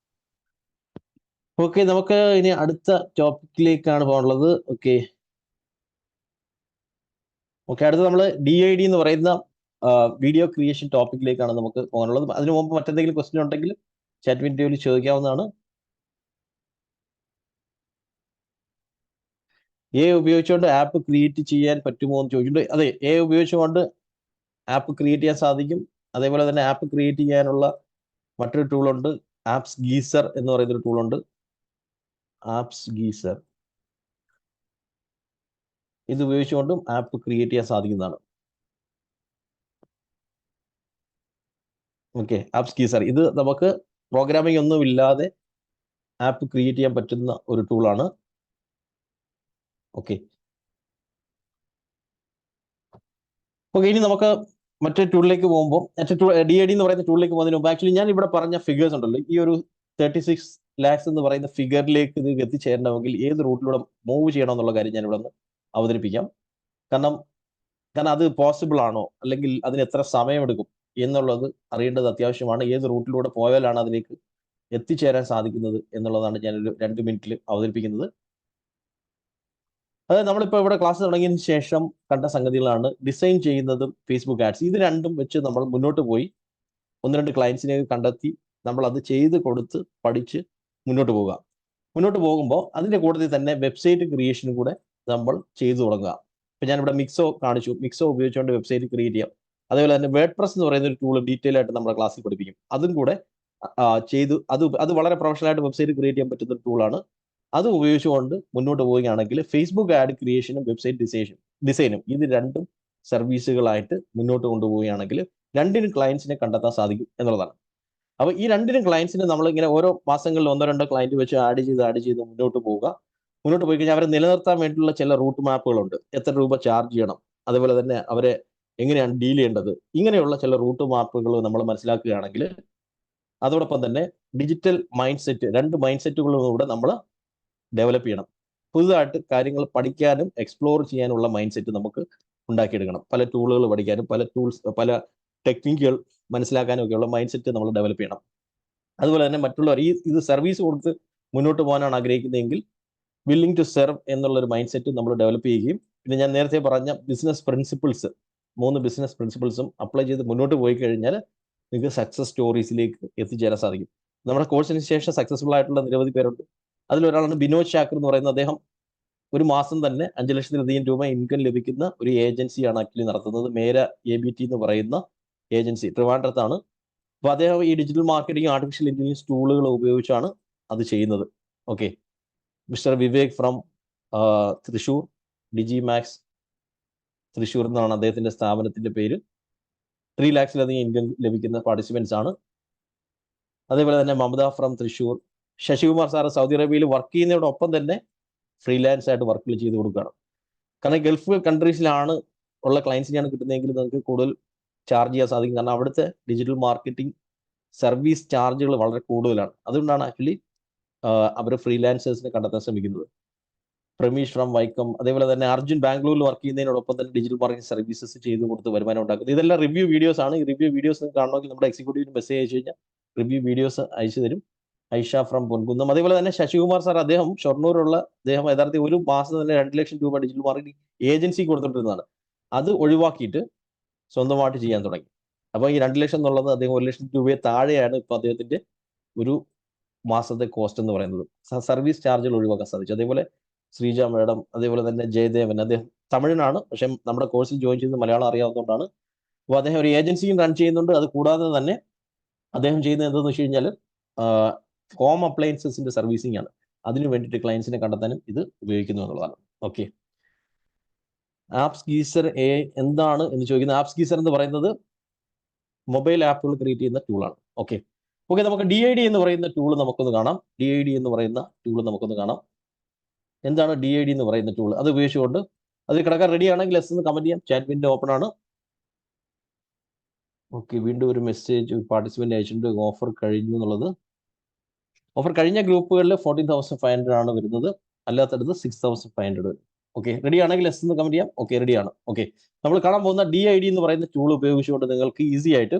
ഓക്കെ, നമുക്ക് ഇനി അടുത്ത ടോപ്പിക്കിലേക്കാണ് പോകാനുള്ളത്. ഓക്കെ, അടുത്ത് നമ്മൾ DID എന്ന് പറയുന്ന വീഡിയോ ക്രിയേഷൻ ടോപ്പിക്കിലേക്കാണ് നമുക്ക് പോകാനുള്ളത്. അതിനു മുമ്പ് മറ്റെന്തെങ്കിലും ക്വസ്റ്റ്യൻ ഉണ്ടെങ്കിൽ ചാറ്റ് വീഡിയോയിൽ ചോദിക്കാവുന്നതാണ്. ഉപയോഗിച്ചുകൊണ്ട് ആപ്പ് ക്രിയേറ്റ് ചെയ്യാൻ പറ്റുമോ എന്ന് ചോദിച്ചിട്ടുണ്ട്. അതെ, ഉപയോഗിച്ചുകൊണ്ട് ആപ്പ് ക്രിയേറ്റ് ചെയ്യാൻ സാധിക്കും. അതേപോലെ തന്നെ ആപ്പ് ക്രിയേറ്റ് ചെയ്യാനുള്ള മറ്റൊരു ടൂളുണ്ട്, ആപ്സ് ഗീസർ എന്ന് പറയുന്നൊരു ടൂളുണ്ട്. ആപ്സ് ഗീസർ ഇത് ഉപയോഗിച്ചുകൊണ്ടും ആപ്പ് ക്രിയേറ്റ് ചെയ്യാൻ സാധിക്കുന്നതാണ്. ഓക്കെ, ആപ്സ് ഗീസർ ഇത് നമുക്ക് പ്രോഗ്രാമിംഗ് ഒന്നും ഇല്ലാതെ ആപ്പ് ക്രിയേറ്റ് ചെയ്യാൻ പറ്റുന്ന ഒരു ടൂളാണ്. ഓക്കെ, ഇനി നമുക്ക് മറ്റേ ടൂളിലേക്ക് പോകുമ്പോൾ DID എന്ന് പറയുന്ന ടൂളിലേക്ക് പോകുന്നതിന് മുമ്പ് ആക്ച്വലി ഞാൻ ഇവിടെ പറഞ്ഞ ഫിഗേഴ്സ് ഉണ്ടല്ലോ, ഈ ഒരു 36 lakhs എന്ന് പറയുന്ന ഫിഗറിലേക്ക് ഇത് എത്തിച്ചേരണമെങ്കിൽ ഏത് റൂട്ടിലൂടെ മൂവ് ചെയ്യണം എന്നുള്ള കാര്യം ഞാൻ ഇവിടെ നിന്ന് അവതരിപ്പിക്കാം. കാരണം അത് പോസിബിൾ ആണോ, അല്ലെങ്കിൽ അതിന് എത്ര സമയമെടുക്കും എന്നുള്ളത് അറിയേണ്ടത് അത്യാവശ്യമാണ്. ഏത് റൂട്ടിലൂടെ പോയാലാണ് അതിലേക്ക് എത്തിച്ചേരാൻ സാധിക്കുന്നത് എന്നുള്ളതാണ് ഞാനൊരു 2 മിനിറ്റിൽ അവതരിപ്പിക്കുന്നത്. അത് നമ്മളിപ്പോൾ ഇവിടെ ക്ലാസ് തുടങ്ങിയതിന് ശേഷം കണ്ട സംഗതികളാണ്. ഡിസൈൻ ചെയ്യുന്നതും ഫേസ്ബുക്ക് ആഡ്സ്, ഇത് രണ്ടും വെച്ച് നമ്മൾ മുന്നോട്ട് പോയി 1-2 ക്ലയൻസിനെ കണ്ടെത്തി നമ്മൾ അത് ചെയ്ത് കൊടുത്ത് പഠിച്ച് മുന്നോട്ട് പോകുമ്പോൾ അതിൻ്റെ കൂട്ടത്തിൽ തന്നെ വെബ്സൈറ്റ് ക്രിയേഷനും കൂടെ നമ്മൾ ചെയ്തു തുടങ്ങുക. ഇപ്പം ഞാനിവിടെ മിക്സോ കാണിച്ചു. മിക്സോ ഉപയോഗിച്ചുകൊണ്ട് വെബ്സൈറ്റ് ക്രിയേറ്റ് ചെയ്യാം. അതേപോലെ തന്നെ വേർഡ്പ്രസ് എന്ന് പറയുന്ന ഒരു ടൂൾ ഡീറ്റെയിൽ ആയിട്ട് നമ്മുടെ ക്ലാസ്സിൽ പഠിപ്പിക്കും. അതും കൂടെ ചെയ്തു അത് വളരെ പ്രൊഫഷണൽ ആയിട്ട് വെബ്സൈറ്റ് ക്രിയേറ്റ് ചെയ്യാൻ പറ്റുന്ന ഒരു ടൂളാണ്. അത് ഉപയോഗിച്ചുകൊണ്ട് മുന്നോട്ട് പോവുകയാണെങ്കിൽ ഫേസ്ബുക്ക് ആഡ് ക്രിയേഷനും വെബ്സൈറ്റ് ഡിസൈനും ഇത് രണ്ടും സർവീസുകളായിട്ട് മുന്നോട്ട് കൊണ്ടുപോവുകയാണെങ്കിൽ 2 ക്ലയൻസിനെ കണ്ടെത്താൻ സാധിക്കും എന്നുള്ളതാണ്. അപ്പോൾ ഈ 2 ക്ലയൻസിന് നമ്മളിങ്ങനെ ഓരോ മാസങ്ങളിൽ 1-2 ക്ലയൻറ്റ് വെച്ച് ആഡ് ചെയ്ത് മുന്നോട്ട് പോയി കഴിഞ്ഞാൽ അവരെ നിലനിർത്താൻ വേണ്ടിയിട്ടുള്ള ചില റൂട്ട് മാപ്പുകളുണ്ട്. എത്ര രൂപ ചാർജ് ചെയ്യണം, അതുപോലെ തന്നെ അവരെ എങ്ങനെയാണ് ഡീൽ ചെയ്യേണ്ടത്, ഇങ്ങനെയുള്ള ചില റൂട്ട് മാപ്പുകൾ നമ്മൾ മനസ്സിലാക്കുകയാണെങ്കിൽ അതോടൊപ്പം തന്നെ ഡിജിറ്റൽ മൈൻഡ് സെറ്റ്, 2 മൈൻഡ് സെറ്റുകളും കൂടെ നമ്മൾ ഡെവലപ്പ് ചെയ്യണം. പുതുതായിട്ട് കാര്യങ്ങൾ പഠിക്കാനും എക്സ്പ്ലോർ ചെയ്യാനുള്ള മൈൻഡ് സെറ്റ് നമുക്ക് ഉണ്ടാക്കിയെടുക്കണം. പല ടൂളുകൾ പഠിക്കാനും പല ടെക്നിക്കുകൾ മനസ്സിലാക്കാനും ഒക്കെയുള്ള മൈൻഡ് സെറ്റ് നമ്മൾ ഡെവലപ്പ് ചെയ്യണം. അതുപോലെ തന്നെ മറ്റുള്ളവർ ഇത് സർവീസ് കൊടുത്ത് മുന്നോട്ട് പോകാനാണ് ആഗ്രഹിക്കുന്നതെങ്കിൽ വില്ലിംഗ് ടു സെർവ് എന്നുള്ളൊരു മൈൻഡ് സെറ്റ് നമ്മൾ ഡെവലപ്പ് ചെയ്യുകയും പിന്നെ ഞാൻ നേരത്തെ പറഞ്ഞ ബിസിനസ് പ്രിൻസിപ്പിൾസ് 3 ബിസിനസ് പ്രിൻസിപ്പിൾസും അപ്ലൈ ചെയ്ത് മുന്നോട്ട് പോയി കഴിഞ്ഞാൽ നിങ്ങൾക്ക് സക്സസ് സ്റ്റോറീസിലേക്ക് എത്തിച്ചേരാൻ സാധിക്കും. നമ്മുടെ കോഴ്സിന് ശേഷം സക്സസ്ഫുൾ ആയിട്ടുള്ള നിരവധി പേരുണ്ട്. അതിലൊരാളാണ് ബിനോദ് ചാക്കർ എന്ന് പറയുന്നത്. അദ്ദേഹം ഒരു മാസം തന്നെ 5 ലക്ഷത്തിലധികം രൂപ ഇൻകം ലഭിക്കുന്ന ഒരു ഏജൻസിയാണ് ആക്ച്വലി നടത്തുന്നത്. മേര ABT എന്ന് പറയുന്ന ഏജൻസി ട്രിവാൻഡ്രത്താണ്. അപ്പോൾ അദ്ദേഹം ഈ ഡിജിറ്റൽ മാർക്കറ്റിംഗ് ആർട്ടിഫിഷ്യൽ ഇന്റലിജൻസ് ടൂളുകൾ ഉപയോഗിച്ചാണ് അത് ചെയ്യുന്നത്. Okay, mister Vivek from Thrissur, Digimax Thrissur എന്നാണ് അദ്ദേഹത്തിന്റെ സ്ഥാപനത്തിന്റെ പേര്. 3 lakhസിലധികം ഇൻകം ലഭിക്കുന്ന പാർട്ടിസിപ്പൻസ് ആണ്. അതേപോലെ തന്നെ Mamata from Thrissur, Sasikumar sir Saudi അറേബ്യയിൽ വർക്ക് ചെയ്യുന്നതോടൊപ്പം തന്നെ ഫ്രീലാൻസ് ആയിട്ട് വർക്കുകൾ ചെയ്ത് കൊടുക്കുകയാണ്. കാരണം ഗൾഫ് കൺട്രീസിലാണ് ഉള്ള ക്ലയൻസിനെയാണ് കിട്ടുന്നതെങ്കിൽ നിങ്ങൾക്ക് കൂടുതൽ ചാർജ് ചെയ്യാൻ സാധിക്കും. കാരണം അവിടുത്തെ ഡിജിറ്റൽ മാർക്കറ്റിംഗ് സർവീസ് ചാർജുകൾ വളരെ കൂടുതലാണ്. അതുകൊണ്ടാണ് ആക്ച്വലി അവർ ഫ്രീലാൻസേഴ്സിനെ കണ്ടെത്താൻ ശ്രമിക്കുന്നത്. പ്രമീഷ് ഫ്രം വൈക്കം, അതേപോലെ തന്നെ അർജുൻ ബാംഗ്ലൂരിൽ വർക്ക് ചെയ്യുന്നതിനോടൊപ്പം തന്നെ ഡിജിറ്റൽ മാർക്കറ്റിംഗ് സർവീസസ് ചെയ്ത് കൊടുത്ത് വരുമാനം ഉണ്ടാക്കുന്നത്. ഇതെല്ലാം റിവ്യൂ വീഡിയോസ് ആണ്. ഈ റിവ്യൂ വീഡിയോസ് നിങ്ങൾക്ക് കാണണമെങ്കിൽ നമ്മുടെ എക്സിക്യൂട്ടീവിന് മെസ്സേജ് അയച്ചു കഴിഞ്ഞാൽ റിവ്യൂ വീഡിയോസ് അയച്ചു തരും. ഐഷ ഫ്രം പൊൻകുന്നം, അതേപോലെ തന്നെ ശശികുമാർ സാർ, അദ്ദേഹം ഷൊർണൂരുള്ള അദ്ദേഹം യഥാർത്ഥത്തിൽ ഒരു മാസം തന്നെ 2 ലക്ഷം രൂപ ഡിജിറ്റൽ മാർക്കറ്റിംഗ് ഏജൻസി കൊടുത്തിട്ടിരുന്നതാണ്. അത് ഒഴിവാക്കിയിട്ട് സ്വന്തമായിട്ട് ചെയ്യാൻ തുടങ്ങി. അപ്പോൾ ഈ 2 ലക്ഷം എന്നുള്ളത് അദ്ദേഹം 1 ലക്ഷം രൂപയെ താഴെയാണ് ഇപ്പോൾ അദ്ദേഹത്തിന്റെ ഒരു മാസത്തെ കോസ്റ്റ് എന്ന് പറയുന്നത്. സർവീസ് ചാർജുകൾ ഒഴിവാക്കാൻ സാധിച്ചു. അതേപോലെ ശ്രീജ മാഡം, അതേപോലെ തന്നെ ജയദേവൻ, അദ്ദേഹം തമിഴനാണ്, പക്ഷെ നമ്മുടെ കോഴ്സിൽ ജോയിൻ ചെയ്ത് മലയാളം അറിയാവുന്നതുകൊണ്ടാണ്. അപ്പോൾ അദ്ദേഹം ഒരു ഏജൻസിയും റൺ ചെയ്യുന്നുണ്ട്. അത് കൂടാതെ തന്നെ അദ്ദേഹം ചെയ്യുന്നത് എന്താണെന്ന് വെച്ച് കഴിഞ്ഞാൽ ഹോം അപ്ലയൻസസിന്റെ സർവീസിംഗ് ആണ്. അതിനു വേണ്ടിയിട്ട് ക്ലയൻസിനെ കണ്ടെത്താനും ഇത് ഉപയോഗിക്കുന്നു എന്നുള്ളതാണ്. ഓക്കെ, ആപ്സ് ഗീസർ എന്താണ് എന്ന് ചോദിക്കുന്നത്. ആപ്സ് ഗീസർ എന്ന് പറയുന്നത് മൊബൈൽ ആപ്പുകൾ ക്രിയേറ്റ് ചെയ്യുന്ന ടൂളാണ്. ഓക്കെ, നമുക്ക് DID എന്ന് പറയുന്ന ടൂൾ നമുക്കൊന്ന് കാണാം. DID എന്ന് പറയുന്ന ടൂൾ നമുക്കൊന്ന് കാണാം. എന്താണ് DID എന്ന് പറയുന്ന ടൂൾ? അത് ഉപയോഗിച്ചുകൊണ്ട് അതിൽ കിടക്കാൻ റെഡി ആണെങ്കിൽ ലെസ് എന്ന് കമന്റ് ചെയ്യാം. ചാറ്റ് വിൻഡോ ഓപ്പൺ ആണ്. ഓക്കെ, വീണ്ടും ഒരു മെസ്സേജ് പാർട്ടിസിപ്പന്റ് അയച്ചിട്ടുണ്ട്. ഓഫർ കഴിഞ്ഞു എന്നുള്ളത്. ഓഫർ കഴിഞ്ഞ ഗ്രൂപ്പുകളിൽ 14,500 ആണ് വരുന്നത്, അല്ലാത്തടത്ത് 6,500 വരും. ഓക്കെ, റെഡി ആണെങ്കിൽ ലെസ് എന്ന് കമന്റ് ചെയ്യാം. ഓക്കെ, റെഡിയാണ്. ഓക്കെ, നമ്മൾ കാണാൻ പോകുന്ന DID എന്ന് പറയുന്ന ടൂൾ ഉപയോഗിച്ചുകൊണ്ട് നിങ്ങൾക്ക് ഈസി ആയിട്ട്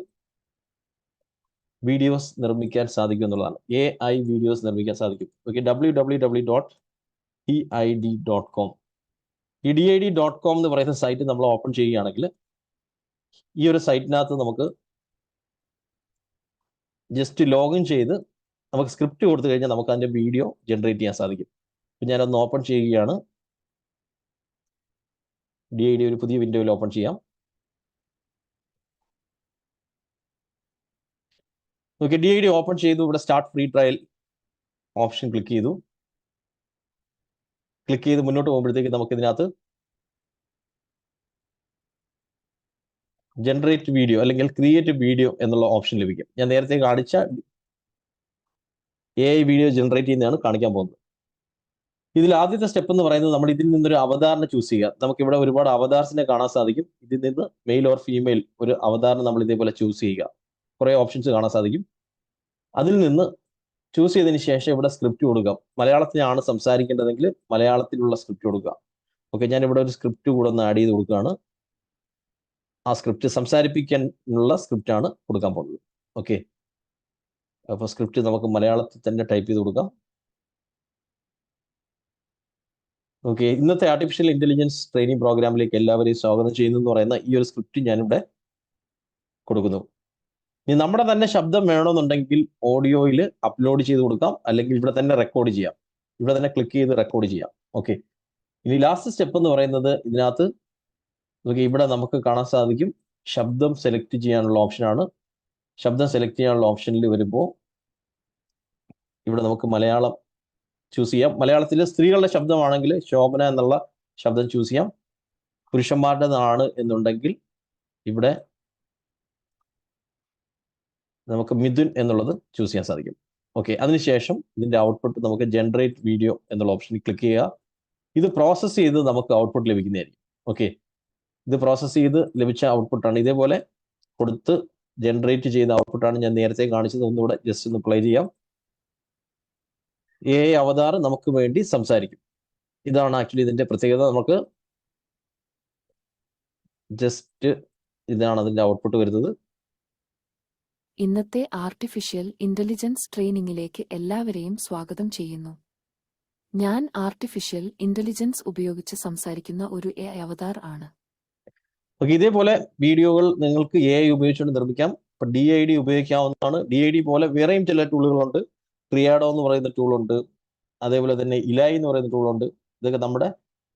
വീഡിയോസ് നിർമ്മിക്കാൻ സാധിക്കും എന്നുള്ളതാണ്. AI വീഡിയോസ് നിർമ്മിക്കാൻ സാധിക്കും. Okay, www.DID.com. ഈ DID.com എന്ന് പറയുന്ന സൈറ്റ് നമ്മൾ ഓപ്പൺ ചെയ്യുകയാണെങ്കിൽ ഈ ഒരു സൈറ്റിനകത്ത് നമുക്ക് ജസ്റ്റ് ലോഗിൻ ചെയ്ത് നമുക്ക് സ്ക്രിപ്റ്റ് കൊടുത്തു കഴിഞ്ഞാൽ നമുക്ക് അതിന്റെ വീഡിയോ ജനറേറ്റ് ചെയ്യാൻ സാധിക്കും. ഇപ്പം ഞാനൊന്ന് ഓപ്പൺ ചെയ്യുകയാണ്. DID ഒരു പുതിയ വിൻഡോയിൽ ഓപ്പൺ ചെയ്യാം. ഓക്കെ, DID ഓപ്പൺ ചെയ്തു. ഇവിടെ start free trial option click ചെയ്തു. ക്ലിക്ക് ചെയ്ത് മുന്നോട്ട് പോകുമ്പോഴത്തേക്ക് നമുക്ക് ഇതിനകത്ത് ജനറേറ്റ് വീഡിയോ അല്ലെങ്കിൽ ക്രിയേറ്റ് വീഡിയോ എന്നുള്ള ഓപ്ഷൻ ലഭിക്കും. ഞാൻ നേരത്തെ കാണിച്ച AI വീഡിയോ ജനറേറ്റ് ചെയ്യുന്നതാണ് കാണിക്കാൻ പോകുന്നത്. ഇതിൽ ആദ്യത്തെ സ്റ്റെപ്പ് എന്ന് പറയുന്നത് നമ്മൾ ഇതിൽ നിന്നൊരു അവതാറിനെ ചൂസ് ചെയ്യുക. നമുക്ക് ഇവിടെ ഒരുപാട് അവതാർസിനെ കാണാൻ സാധിക്കും. ഇതിൽ നിന്ന് മെയിൽ ഓർ ഫീമെയിൽ ഒരു അവതാറിനെ നമ്മൾ ഇതേപോലെ ചൂസ് ചെയ്യുക. കുറേ ഓപ്ഷൻസ് കാണാൻ സാധിക്കും. അതിൽ നിന്ന് ചൂസ് ചെയ്തതിന് ശേഷം ഇവിടെ സ്ക്രിപ്റ്റ് കൊടുക്കുക. മലയാളത്തിലാണ് സംസാരിക്കേണ്ടതെങ്കിൽ മലയാളത്തിലുള്ള സ്ക്രിപ്റ്റ് കൊടുക്കുക. ഓക്കെ, ഞാൻ ഇവിടെ ഒരു സ്ക്രിപ്റ്റ് കൂടെ ഒന്ന് ആഡ് ചെയ്ത് കൊടുക്കുകയാണ്. ആ സ്ക്രിപ്റ്റ് സംസാരിപ്പിക്കാനുള്ള സ്ക്രിപ്റ്റാണ് കൊടുക്കാൻ പോകുന്നത്. ഓക്കെ, അപ്പോൾ സ്ക്രിപ്റ്റ് നമുക്ക് മലയാളത്തിൽ തന്നെ ടൈപ്പ് ചെയ്ത് കൊടുക്കാം. ഓക്കെ, ഇന്നത്തെ ആർട്ടിഫിഷ്യൽ ഇന്റലിജൻസ് ട്രെയിനിങ് പ്രോഗ്രാമിലേക്ക് എല്ലാവരെയും സ്വാഗതം ചെയ്യുന്നു എന്ന് പറയുന്ന ഈ ഒരു സ്ക്രിപ്റ്റ് ഞാനിവിടെ കൊടുക്കുന്നു. ഇനി നമ്മുടെ തന്നെ ശബ്ദം വേണമെന്നുണ്ടെങ്കിൽ ഓഡിയോയിൽ അപ്ലോഡ് ചെയ്ത് കൊടുക്കാം, അല്ലെങ്കിൽ ഇവിടെ തന്നെ റെക്കോർഡ് ചെയ്യാം. ഇവിടെ തന്നെ ക്ലിക്ക് ചെയ്ത് റെക്കോർഡ് ചെയ്യാം. ഓക്കെ, ഇനി ലാസ്റ്റ് സ്റ്റെപ്പ് എന്ന് പറയുന്നത് ഇതിനകത്ത് ഇവിടെ നമുക്ക് കാണാൻ സാധിക്കും ശബ്ദം സെലക്ട് ചെയ്യാനുള്ള ഓപ്ഷനാണ്. ശബ്ദം സെലക്ട് ചെയ്യാനുള്ള ഓപ്ഷനിൽ വരുമ്പോൾ ഇവിടെ നമുക്ക് മലയാളം ചൂസ് ചെയ്യാം. മലയാളത്തിൽ സ്ത്രീകളുടെ ശബ്ദമാണെങ്കിൽ ശോഭന എന്നുള്ള ശബ്ദം ചൂസ് ചെയ്യാം. പുരുഷന്മാരുടേതാണ് എന്നുണ്ടെങ്കിൽ ഇവിടെ നമുക്ക് മിഥുൻ എന്നുള്ളത് ചൂസ് ചെയ്യാൻ സാധിക്കും. ഓക്കെ, അതിനുശേഷം ഇതിന്റെ ഔട്ട്പുട്ട് നമുക്ക് ജനറേറ്റ് വീഡിയോ എന്നുള്ള ഓപ്ഷനിൽ ക്ലിക്ക് ചെയ്യുക. ഇത് പ്രോസസ്സ് ചെയ്ത് നമുക്ക് ഔട്ട്പുട്ട് ലഭിക്കുന്നതായിരിക്കും. ഓക്കെ, ഇത് പ്രോസസ്സ് ചെയ്ത് ലഭിച്ച ഔട്ട്പുട്ടാണ്. ഇതേപോലെ കൊടുത്ത് ജനറേറ്റ് ചെയ്ത ഔട്ട്പുട്ടാണ് ഞാൻ നേരത്തെ കാണിച്ചത്. ഒന്നുകൂടെ ജസ്റ്റ് ഒന്ന് പ്ലേ ചെയ്യാം. AI അവതാർ നമുക്ക് വേണ്ടി സംസാരിക്കും. ഇതാണ് ആക്ച്വലി ഇതിന്റെ പ്രത്യേകത. നമുക്ക് ജസ്റ്റ് ഇതാണ് അതിന്റെ ഔട്ട്പുട്ട് വരുന്നത്. ഇന്നത്തെ ആർട്ടിഫിഷ്യൽ ഇന്റലിജൻസ് ട്രെയിനിങ്ങിലേക്ക് എല്ലാവരെയും സ്വാഗതം ചെയ്യുന്നു. ഞാൻ ആർട്ടിഫിഷ്യൽ ഇന്റലിജൻസ് ഉപയോഗിച്ച് സംസാരിക്കുന്ന ഒരു AI അവതാർ ആണ്. ഓക്കെ, ഇതേപോലെ വീഡിയോകൾ നിങ്ങൾക്ക് AI ഉപയോഗിച്ചുകൊണ്ട് നിർമ്മിക്കാം. ഇപ്പൊ DID ഉപയോഗിക്കാവുന്നതാണ്. DID പോലെ വേറെയും ചില ടൂളുകളുണ്ട്. ക്രിയാഡോ എന്ന് പറയുന്ന ടൂളുണ്ട്, അതേപോലെ തന്നെ ഇലായി എന്ന് പറയുന്ന ടൂളുണ്ട്. ഇതൊക്കെ നമ്മുടെ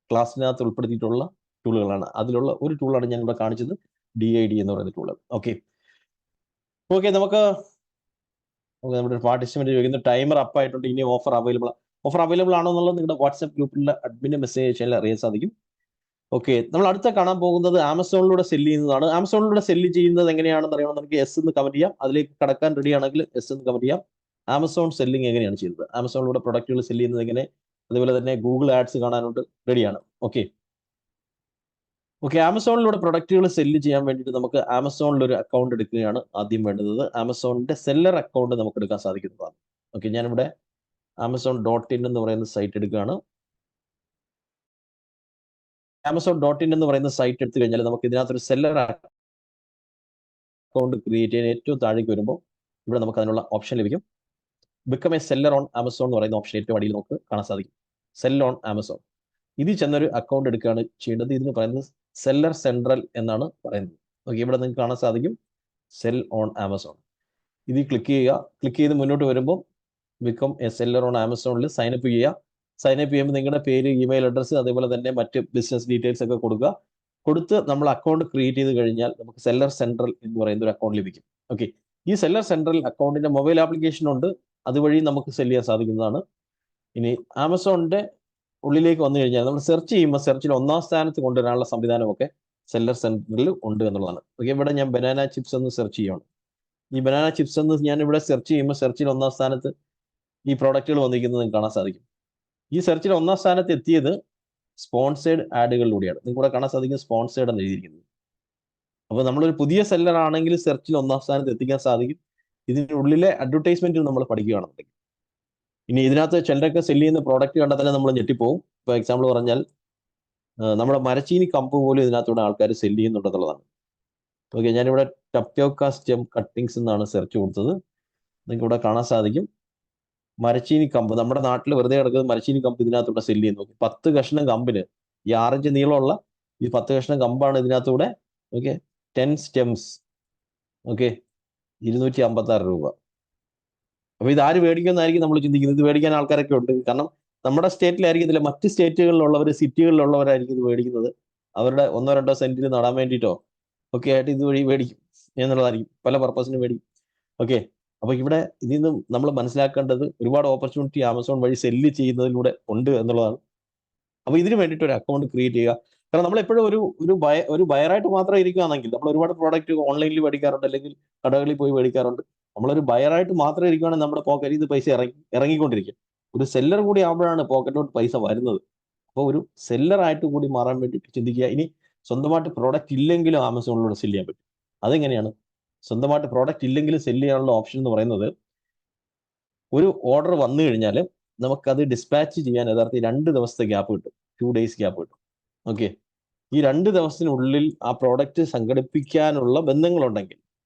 ക്ലാസ്സിനകത്ത് ഉൾപ്പെടുത്തിയിട്ടുള്ള ടൂളുകളാണ്. അതിലുള്ള ഒരു ടൂളാണ് ഞാൻ ഇവിടെ കാണിച്ചത്, DID എന്ന് പറയുന്ന ടൂള്. ഓക്കെ, നമുക്ക് നമ്മുടെ പാർട്ടിസിപ്പന്റ് ചോദിക്കുന്ന ടൈമർ അപ്പ് ആയിട്ടുണ്ട്, ഇനി ഓഫർ അവൈലബിൾ ആണോ എന്നുള്ളത് നിങ്ങളുടെ വാട്സ്ആപ്പ് ഗ്രൂപ്പിലുള്ള അഡ്മിന് മെസ്സേജ് അയച്ചാൽ അറിയാൻ സാധിക്കും. ഓക്കെ, നമ്മൾ അടുത്ത കാണാൻ പോകുന്നത് ആമസോണിലൂടെ സെല്ല് ചെയ്യുന്നതാണ്. ആമസോണിലൂടെ സെല്ല് ചെയ്യുന്നത് എങ്ങനെയാണെന്ന് അറിയണം, നമുക്ക് എസ് എന്ന് കമന്റ് ചെയ്യാം. അതിലേക്ക് കടക്കാൻ റെഡി ആണെങ്കിൽ എസ് എന്ന് കമന്റ് ചെയ്യാം. ആമസോൺ സെല്ലിംഗ് എങ്ങനെയാണ് ചെയ്യുന്നത്, ആമസോണിലൂടെ പ്രൊഡക്റ്റുകൾ സെല്ല് ചെയ്യുന്നത് എങ്ങനെ, അതുപോലെ തന്നെ ഗൂഗിൾ ആഡ്സ് കാണാനുണ്ട്, റെഡിയാണ്. ഓക്കെ, ആമസോണിലൂടെ പ്രൊഡക്റ്റുകൾ സെല്ല് ചെയ്യാൻ വേണ്ടിയിട്ട് നമുക്ക് ആമസോണിൽ ഒരു അക്കൗണ്ട് എടുക്കുകയാണ് ആദ്യം വേണ്ടുന്നത്. ആമസോണിന്റെ സെല്ലർ അക്കൗണ്ട് നമുക്ക് എടുക്കാൻ സാധിക്കുന്നതാണ്. ഓക്കെ, ഞാനിവിടെ amazon.in എന്ന് പറയുന്ന സൈറ്റ് എടുക്കുകയാണ്. amazon.in എന്ന് പറയുന്ന സൈറ്റ് എടുത്തു കഴിഞ്ഞാൽ നമുക്ക് ഇതിനകത്തൊരു സെല്ലർ അക്കൗണ്ട് ക്രിയേറ്റ് ചെയ്യാൻ ഏറ്റവും താഴേക്ക് വരുമ്പോൾ ഇവിടെ നമുക്ക് അതിനുള്ള ഓപ്ഷൻ ലഭിക്കും. Become A seller on Amazon എന്ന് പറയുന്ന ഓപ്ഷൻ ഏറ്റവും അടിയിൽ നമുക്ക് കാണാൻ സാധിക്കും. Cell on Amazon. ഇതിൽ ചെന്നൊരു അക്കൗണ്ട് എടുക്കുകയാണ് ചെയ്യേണ്ടത്. ഇതിന് പറയുന്നത് സെല്ലർ സെൻട്രൽ എന്നാണ് പറയുന്നത്. ഓക്കെ, ഇവിടെ നിങ്ങൾക്ക് കാണാൻ സാധിക്കും സെൽ ഓൺ ആമസോൺ. ഇതിൽ ക്ലിക്ക് ചെയ്യുക. ക്ലിക്ക് ചെയ്ത് മുന്നോട്ട് വരുമ്പോൾ ബിക്കം എ സെല്ലർ ഓൺ ആമസോണിൽ സൈനപ്പ് ചെയ്യുക. സൈനപ്പ് ചെയ്യുമ്പോൾ നിങ്ങളുടെ പേര്, ഇമെയിൽ അഡ്രസ്സ്, അതേപോലെ തന്നെ മറ്റ് ബിസിനസ് ഡീറ്റെയിൽസ് ഒക്കെ കൊടുത്ത് നമ്മൾ അക്കൗണ്ട് ക്രിയേറ്റ് ചെയ്ത് കഴിഞ്ഞാൽ നമുക്ക് സെല്ലർ സെൻട്രൽ എന്ന് പറയുന്ന ഒരു അക്കൗണ്ട് ലഭിക്കും. ഓക്കെ, ഈ സെല്ലർ സെൻട്രൽ അക്കൗണ്ടിന്റെ മൊബൈൽ ആപ്ലിക്കേഷൻ ഉണ്ട്, അതുവഴി നമുക്ക് സെല് ചെയ്യാൻ സാധിക്കുന്നതാണ്. ഇനി ആമസോണിന്റെ ഉള്ളിലേക്ക് വന്നു കഴിഞ്ഞാൽ നമ്മൾ സെർച്ച് ചെയ്യുമ്പോൾ സെർച്ചിൽ 1ാം സ്ഥാനത്ത് കൊണ്ടുവരാനുള്ള സംവിധാനമൊക്കെ സെല്ലർ സെൻട്രലിൽ ഉണ്ട് എന്നുള്ളതാണ്. ഓക്കെ, ഇവിടെ ഞാൻ ബനാന ചിപ്സ് എന്ന് സെർച്ച് ചെയ്യുകയാണ്. ഈ ബനാന ചിപ്സ് എന്ന് ഞാൻ ഇവിടെ സെർച്ച് ചെയ്യുമ്പോൾ സെർച്ചിൽ 1ാം സ്ഥാനത്ത് ഈ പ്രോഡക്റ്റുകൾ വന്നിരിക്കുന്നത് നിങ്ങൾക്ക് കാണാൻ സാധിക്കും. ഈ സെർച്ചിൽ 1ാം സ്ഥാനത്ത് എത്തിയത് സ്പോൺസേഡ് ആഡുകളിലൂടെയാണ്. നിങ്ങൾക്ക് ഇവിടെ കാണാൻ സാധിക്കും സ്പോൺസേഡ് എന്ന് എഴുതിയിരിക്കുന്നത്. അപ്പോൾ നമ്മളൊരു പുതിയ സെല്ലർ ആണെങ്കിൽ സെർച്ചിൽ 1ാം സ്ഥാനത്ത് എത്തിക്കാൻ സാധിക്കും. ഇതിനുള്ളിലെ അഡ്വർടൈസ്മെന്റ് നമ്മൾ പഠിക്കുകയാണെന്നുണ്ടെങ്കിൽ. ഇനി ഇതിനകത്ത് ചിലരൊക്കെ സെല്ല് ചെയ്യുന്ന പ്രോഡക്റ്റ് കണ്ടാൽ തന്നെ നമ്മൾ ഞെട്ടിപ്പോവും. ഇപ്പോൾ എക്സാമ്പിൾ പറഞ്ഞാൽ നമ്മുടെ മരച്ചീനി കമ്പ് പോലും ഇതിനകത്തൂടെ ആൾക്കാർ സെല്ല് ചെയ്യുന്നുണ്ടെന്നുള്ളതാണ്. ഓക്കെ, ഞാനിവിടെ ടപ്യോക്ക സ്റ്റെം കട്ടിങ്സ് എന്നാണ് സെർച്ച് കൊടുത്തത്. നിങ്ങൾക്ക് ഇവിടെ കാണാൻ സാധിക്കും മരച്ചീനി കമ്പ്. നമ്മുടെ നാട്ടിൽ വെറുതെ കിടക്കുന്ന മരച്ചീനി കമ്പ് ഇതിനകത്തൂടെ സെല്ല് ചെയ്യുന്നു. 10 കഷ്ണം കമ്പിന് ഈ 6 ഇഞ്ച് നീളമുള്ള ഈ 10 കഷ്ണം കമ്പാണ് ഇതിനകത്തൂടെ. Okay, 10 stems. ഓക്കെ, 256 രൂപ. അപ്പോൾ ഇത് ആര് മേടിക്കുമെന്നായിരിക്കും നമ്മൾ ചിന്തിക്കുന്നത്. ഇത് മേടിക്കാൻ ആൾക്കാരൊക്കെ ഉണ്ട്. കാരണം നമ്മുടെ സ്റ്റേറ്റിലായിരിക്കത്തില്ല, മറ്റ് സ്റ്റേറ്റുകളിലുള്ളവർ, സിറ്റികളിലുള്ളവരായിരിക്കും ഇത് മേടിക്കുന്നത്. അവരുടെ 1-2 സെന്റിൽ നടാൻ വേണ്ടിയിട്ടോ ഒക്കെ ആയിട്ട് ഇതുവഴി മേടിക്കും എന്നുള്ളതായിരിക്കും, പല പർപ്പസിന് മേടിക്കും. ഓക്കെ, അപ്പോൾ ഇവിടെ ഇതിൽ നിന്നും നമ്മൾ മനസ്സിലാക്കേണ്ടത് ഒരുപാട് ഓപ്പർച്യൂണിറ്റി ആമസോൺ വഴി സെല്ല് ചെയ്യുന്നതിലൂടെ ഉണ്ട് എന്നുള്ളതാണ്. അപ്പോൾ ഇതിന് വേണ്ടിയിട്ട് ഒരു അക്കൗണ്ട് ക്രിയേറ്റ് ചെയ്യുക. കാരണം നമ്മൾ എപ്പോഴും ഒരു ബയറായിട്ട് മാത്രം ഇരിക്കുകയാണെങ്കിൽ നമ്മൾ ഒരുപാട് പ്രോഡക്റ്റ് ഓൺലൈനിൽ മേടിക്കാറുണ്ട്, അല്ലെങ്കിൽ കടകളിൽ പോയി മേടിക്കാറുണ്ട്. നമ്മളൊരു ബയറായിട്ട് മാത്രം ഇരിക്കുകയാണെങ്കിൽ നമ്മുടെ പോക്കറ്റിൽ ഇത് പൈസ ഇറങ്ങിക്കൊണ്ടിരിക്കും. ഒരു സെല്ലർ കൂടി ആകുമ്പോഴാണ് പോക്കറ്റിലോട്ട് പൈസ വരുന്നത്. അപ്പോൾ ഒരു സെല്ലറായിട്ട് കൂടി മാറാൻ വേണ്ടിയിട്ട് ചിന്തിക്കുക. ഇനി സ്വന്തമായിട്ട് പ്രോഡക്റ്റ് ഇല്ലെങ്കിലും ആമസോണിലൂടെ സെല്ല് ചെയ്യാൻ പറ്റും. അതെങ്ങനെയാണ്? സ്വന്തമായിട്ട് പ്രോഡക്റ്റ് ഇല്ലെങ്കിലും സെല്ല് ചെയ്യാനുള്ള ഓപ്ഷൻ എന്ന് പറയുന്നത്, ഒരു ഓർഡർ വന്നു കഴിഞ്ഞാൽ നമുക്കത് ഡിസ്പാച്ച് ചെയ്യാൻ യഥാർത്ഥത്തിൽ 2 ദിവസത്തെ ഗ്യാപ്പ് കിട്ടും, 2 days ഗ്യാപ്പ് കിട്ടും. ഓക്കെ, ഈ 2 ദിവസത്തിനുള്ളിൽ ആ പ്രോഡക്റ്റ് സംഘടിപ്പിക്കാനുള്ള ബന്ധങ്ങളുണ്ടെങ്കിൽ,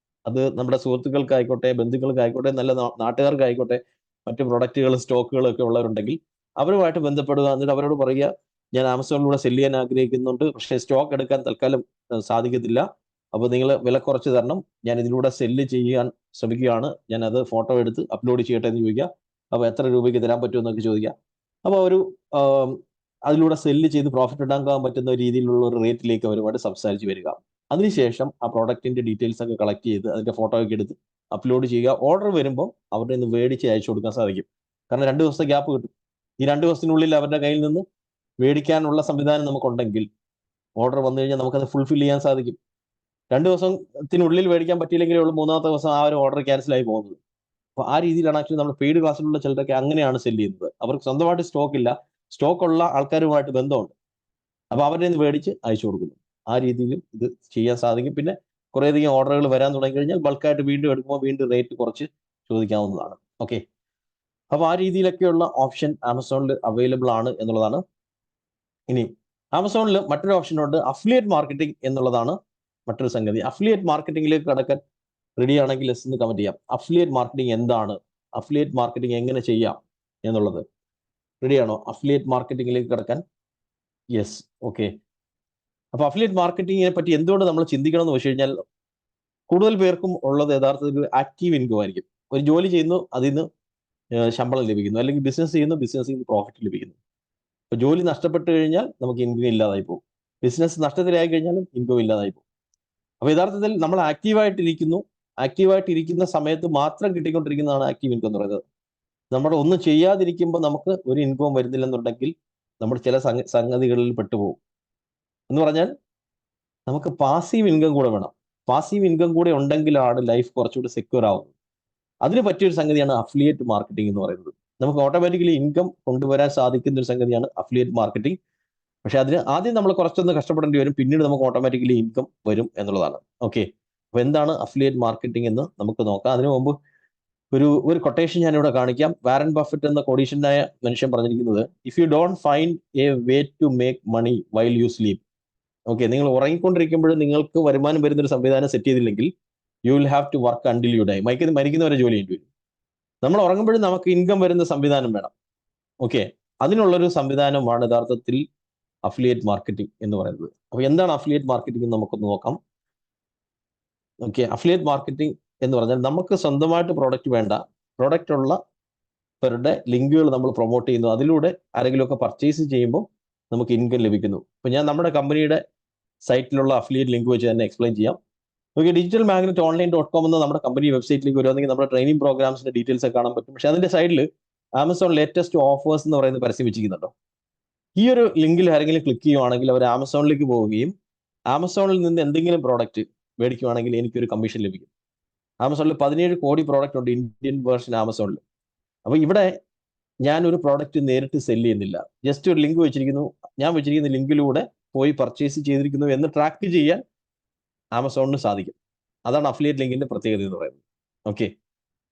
അത് നമ്മുടെ സുഹൃത്തുക്കൾക്കായിക്കോട്ടെ, ബന്ധുക്കൾക്കായിക്കോട്ടെ, നല്ല നാട്ടുകാർക്കായിക്കോട്ടെ, മറ്റ് പ്രൊഡക്റ്റുകൾ, സ്റ്റോക്കുകളൊക്കെ ഉള്ളവരുണ്ടെങ്കിൽ അവരുമായിട്ട് ബന്ധപ്പെടുക. എന്നിട്ട് അവരോട് പറയുക, ഞാൻ ആമസോണിലൂടെ സെല്ല് ചെയ്യാൻ ആഗ്രഹിക്കുന്നുണ്ട്, പക്ഷേ സ്റ്റോക്ക് എടുക്കാൻ തൽക്കാലം സാധിക്കത്തില്ല. അപ്പോൾ നിങ്ങൾ വില കുറച്ച് തരണം, ഞാൻ ഇതിലൂടെ സെല്ല് ചെയ്യാൻ ശ്രമിക്കുകയാണ്, ഞാൻ അത് ഫോട്ടോ എടുത്ത് അപ്ലോഡ് ചെയ്യട്ടെ എന്ന് ചോദിക്കുക. അപ്പോൾ എത്ര രൂപയ്ക്ക് തരാൻ പറ്റുമെന്നൊക്കെ ചോദിക്കുക. അപ്പോൾ ഒരു അതിലൂടെ സെല്ല് ചെയ്ത് പ്രോഫിറ്റ് ഉണ്ടാക്കാൻ പറ്റുന്ന രീതിയിലുള്ള ഒരു റേറ്റിലേക്ക് അവരുമായിട്ട് സംസാരിച്ച് വരിക. അതിനുശേഷം ആ പ്രോഡക്റ്റിന്റെ ഡീറ്റെയിൽസ് ഒക്കെ കളക്ട് ചെയ്ത് അതിന്റെ ഫോട്ടോ ഒക്കെ എടുത്ത് അപ്ലോഡ് ചെയ്യുക. ഓർഡർ വരുമ്പോൾ അവരുടെ നിന്ന് മേടിച്ച് അയച്ചു കൊടുക്കാൻ സാധിക്കും. കാരണം 2 ദിവസത്തെ ഗ്യാപ്പ് കിട്ടും. ഈ 2 ദിവസത്തിനുള്ളിൽ അവരുടെ കയ്യിൽ നിന്ന് മേടിക്കാനുള്ള സംവിധാനം നമുക്കുണ്ടെങ്കിൽ ഓർഡർ വന്നു കഴിഞ്ഞാൽ നമുക്കത് ഫുൾഫിൽ ചെയ്യാൻ സാധിക്കും. 2 ദിവസത്തിനുള്ളിൽ മേടിക്കാൻ പറ്റിയില്ലെങ്കിലേ ഉള്ളൂ 3ാമത്തെ ദിവസം ആ ഒരു ഓർഡർ ക്യാൻസൽ ആയി പോകുന്നത്. അപ്പോൾ ആ രീതിയിലാണ് ആക്ച്വലി നമ്മൾ പെയ്ഡ് ക്ലാസ്സിലുള്ള ചിലരൊക്കെ അങ്ങനെയാണ് സെല്ല് ചെയ്യുന്നത്. അവർക്ക് സ്വന്തമായിട്ട് സ്റ്റോക്ക് ഇല്ല, സ്റ്റോക്ക് ഉള്ള ആൾക്കാരുമായിട്ട് ബന്ധമുണ്ട്. അപ്പോൾ അവരുടെ നിന്ന് മേടിച്ച് അയച്ചു കൊടുക്കുന്നു. ആ രീതിയിലും ഇത് ചെയ്യാൻ സാധിക്കും. പിന്നെ കുറേയധികം ഓർഡറുകൾ വരാൻ തുടങ്ങി കഴിഞ്ഞാൽ ബൾക്കായിട്ട് വീണ്ടും എടുക്കുമ്പോൾ വീണ്ടും റേറ്റ് കുറച്ച് ചോദിക്കാവുന്നതാണ്. ഓക്കെ, അപ്പോൾ ആ രീതിയിലൊക്കെയുള്ള ഓപ്ഷൻ ആമസോണിൽ അവൈലബിൾ ആണ് എന്നുള്ളതാണ്. ഇനി ആമസോണിൽ മറ്റൊരു ഓപ്ഷൻ ഉണ്ട്, അഫിലിയേറ്റ് മാർക്കറ്റിംഗ് എന്നുള്ളതാണ് മറ്റൊരു സംഗതി. അഫിലിയേറ്റ് മാർക്കറ്റിംഗിലേക്ക് കടക്കാൻ റെഡി ആണെങ്കിൽ എസ് എന്ന് കമന്റ് ചെയ്യാം. അഫിലിയേറ്റ് മാർക്കറ്റിംഗ് എന്താണ്, അഫിലിയേറ്റ് മാർക്കറ്റിംഗ് എങ്ങനെ ചെയ്യാം എന്നുള്ളത് റെഡിയാണോ? അഫിലിയേറ്റ് മാർക്കറ്റിംഗിലേക്ക് കടക്കാൻ യെസ്. ഓക്കെ, അപ്പൊ അഫിലിയേറ്റ് മാർക്കറ്റിങ്ങിനെ പറ്റി എന്തുകൊണ്ട് നമ്മൾ ചിന്തിക്കണം എന്ന് വെച്ച് കഴിഞ്ഞാൽ കൂടുതൽ പേർക്കും ഉള്ളത് യഥാർത്ഥത്തിൽ ആക്റ്റീവ് ഇൻകം ആയിരിക്കും. ഒരു ജോലി ചെയ്യുന്നു, അതിൽ നിന്ന് ശമ്പളം ലഭിക്കുന്നു, അല്ലെങ്കിൽ ബിസിനസ് ചെയ്യുന്നു, ബിസിനസ്സിൽ നിന്ന് പ്രോഫിറ്റ് ലഭിക്കുന്നു. അപ്പോൾ ജോലി നഷ്ടപ്പെട്ട് കഴിഞ്ഞാൽ നമുക്ക് ഇൻകം ഇല്ലാതായി പോകും, ബിസിനസ് നഷ്ടത്തിലായി കഴിഞ്ഞാലും ഇൻകം ഇല്ലാതായി പോകും. അപ്പോൾ യഥാർത്ഥത്തിൽ നമ്മൾ ആക്റ്റീവായിട്ടിരിക്കുന്ന സമയത്ത് മാത്രം കിട്ടിക്കൊണ്ടിരിക്കുന്നതാണ് ആക്റ്റീവ് ഇൻകം എന്ന് പറയുന്നത്. നമ്മൾ ഒന്നും ചെയ്യാതിരിക്കുമ്പോൾ നമുക്ക് ഒരു ഇൻകം വരുന്നില്ലെന്നുണ്ടെങ്കിൽ നമ്മൾ ചില സംഗതികളിൽ പെട്ടുപോകും. എന്ന് പറഞ്ഞാൽ നമുക്ക് പാസീവ് ഇൻകം കൂടെ വേണം. പാസീവ് ഇൻകം കൂടെ ഉണ്ടെങ്കിലാണ് ലൈഫ് കുറച്ചുകൂടി സെക്യൂർ ആവുന്നത്. അതിന് പറ്റിയൊരു സംഗതിയാണ് അഫിലിയേറ്റ് മാർക്കറ്റിംഗ് എന്ന് പറയുന്നത്. നമുക്ക് ഓട്ടോമാറ്റിക്കലി ഇൻകം കൊണ്ടുവരാൻ സാധിക്കുന്ന ഒരു സംഗതിയാണ് അഫിലിയേറ്റ് മാർക്കറ്റിംഗ്. പക്ഷെ അതിന് ആദ്യം നമ്മൾ കുറച്ചൊന്ന് കഷ്ടപ്പെടേണ്ടി വരും, പിന്നീട് നമുക്ക് ഓട്ടോമാറ്റിക്കലി ഇൻകം വരും എന്നുള്ളതാണ്. ഓക്കെ, അപ്പോൾ എന്താണ് അഫിലിയേറ്റ് മാർക്കറ്റിംഗ് എന്ന് നമുക്ക് നോക്കാം. അതിനു മുമ്പ് ഒരു കൊട്ടേഷൻ ഞാനിവിടെ കാണിക്കാം. വാരൻ ബഫറ്റ് എന്ന കോടീശ്വരനായ മനുഷ്യൻ പറഞ്ഞിരിക്കുന്നത്, if you don't find a way to make money while you sleep. Okay, നിങ്ങൾ ഉറങ്ങിക്കൊണ്ടിരിക്കുമ്പോഴും നിങ്ങൾക്ക് വരുമാനം വരുന്ന ഒരു സംവിധാനം സെറ്റ് ചെയ്തില്ലെങ്കിൽ you will have to work until you die. മരിക്കുന്നവരെ ജോലി ചെയ്യേണ്ടി വരും. നമ്മൾ ഉറങ്ങുമ്പോഴും നമുക്ക് ഇൻകം വരുന്ന സംവിധാനം വേണം. ഓക്കെ, അതിനുള്ളൊരു സംവിധാനമാണ് യഥാർത്ഥത്തിൽ അഫിലിയേറ്റ് മാർക്കറ്റിംഗ് എന്ന് പറയുന്നത്. അപ്പോൾ എന്താണ് അഫിലിയേറ്റ് മാർക്കറ്റിംഗ് എന്ന് നമുക്കൊന്ന് നോക്കാം. ഓക്കെ, അഫിലിയേറ്റ് മാർക്കറ്റിംഗ് എന്ന് പറഞ്ഞാൽ നമുക്ക് സ്വന്തമായിട്ട് പ്രോഡക്റ്റ് വേണ്ട, പ്രോഡക്റ്റ് ഉള്ളവരുടെ ലിങ്കുകൾ നമ്മൾ പ്രൊമോട്ട് ചെയ്യുന്നു, അതിലൂടെ ആരെങ്കിലുമൊക്കെ പർച്ചേസ് ചെയ്യുമ്പോൾ നമുക്ക് ഇൻകം ലഭിക്കുന്നു. ഇപ്പോൾ ഞാൻ നമ്മുടെ കമ്പനിയുടെ സൈറ്റിലുള്ള അഫിലിയേറ്റ് ലിങ്ക് വെച്ച് തന്നെ എക്സ്പ്ലെയിൻ ചെയ്യാം. ഓക്കെ, digitalmagnetonline.com എന്ന നമ്മുടെ കമ്പനി വെബ്സൈറ്റിലേക്ക് വരുവാണെങ്കിൽ നമ്മുടെ ട്രെയിനിങ് പ്രോഗ്രാംസിന്റെ ഡീറ്റെയിൽസ് ഒക്കെ കാണാൻ പറ്റും. പക്ഷേ അതിന്റെ സൈഡിൽ ആമസോൺ ലേറ്റസ്റ്റ് ഓഫേഴ്സ് എന്ന് പറയുന്ന പരസ്യം വെച്ചിരിക്കുന്നുണ്ടോ. ഈ ഒരു ലിങ്കിൽ ആരെങ്കിലും ക്ലിക്ക് ചെയ്യുവാണെങ്കിൽ അവർ ആമസോണിലേക്ക് പോവുകയും ആമസോണിൽ നിന്ന് എന്തെങ്കിലും പ്രോഡക്റ്റ് മേടിക്കുവാണെങ്കിൽ എനിക്കൊരു കമ്മീഷൻ ലഭിക്കും. ആമസോണിൽ 17 കോടി പ്രോഡക്റ്റ് ഉണ്ട്, ഇന്ത്യൻ വേർഷൻ ആമസോണിൽ. അപ്പോൾ ഇവിടെ ഞാനൊരു പ്രോഡക്റ്റ് നേരിട്ട് സെല് ചെയ്യുന്നില്ല, ജസ്റ്റ് ഒരു ലിങ്ക് വെച്ചിരിക്കുന്നു, ഞാൻ വെച്ചിരിക്കുന്ന ലിങ്കിലൂടെ പോയി പർച്ചേസ് ചെയ്തിരിക്കുന്നു എന്ന് ട്രാക്ക് ചെയ്യാൻ ആമസോണിന് സാധിക്കും. അതാണ് അഫിലിയേറ്റ് ലിങ്കിന്റെ പ്രത്യേകത എന്ന് പറയുന്നത്. ഓക്കെ,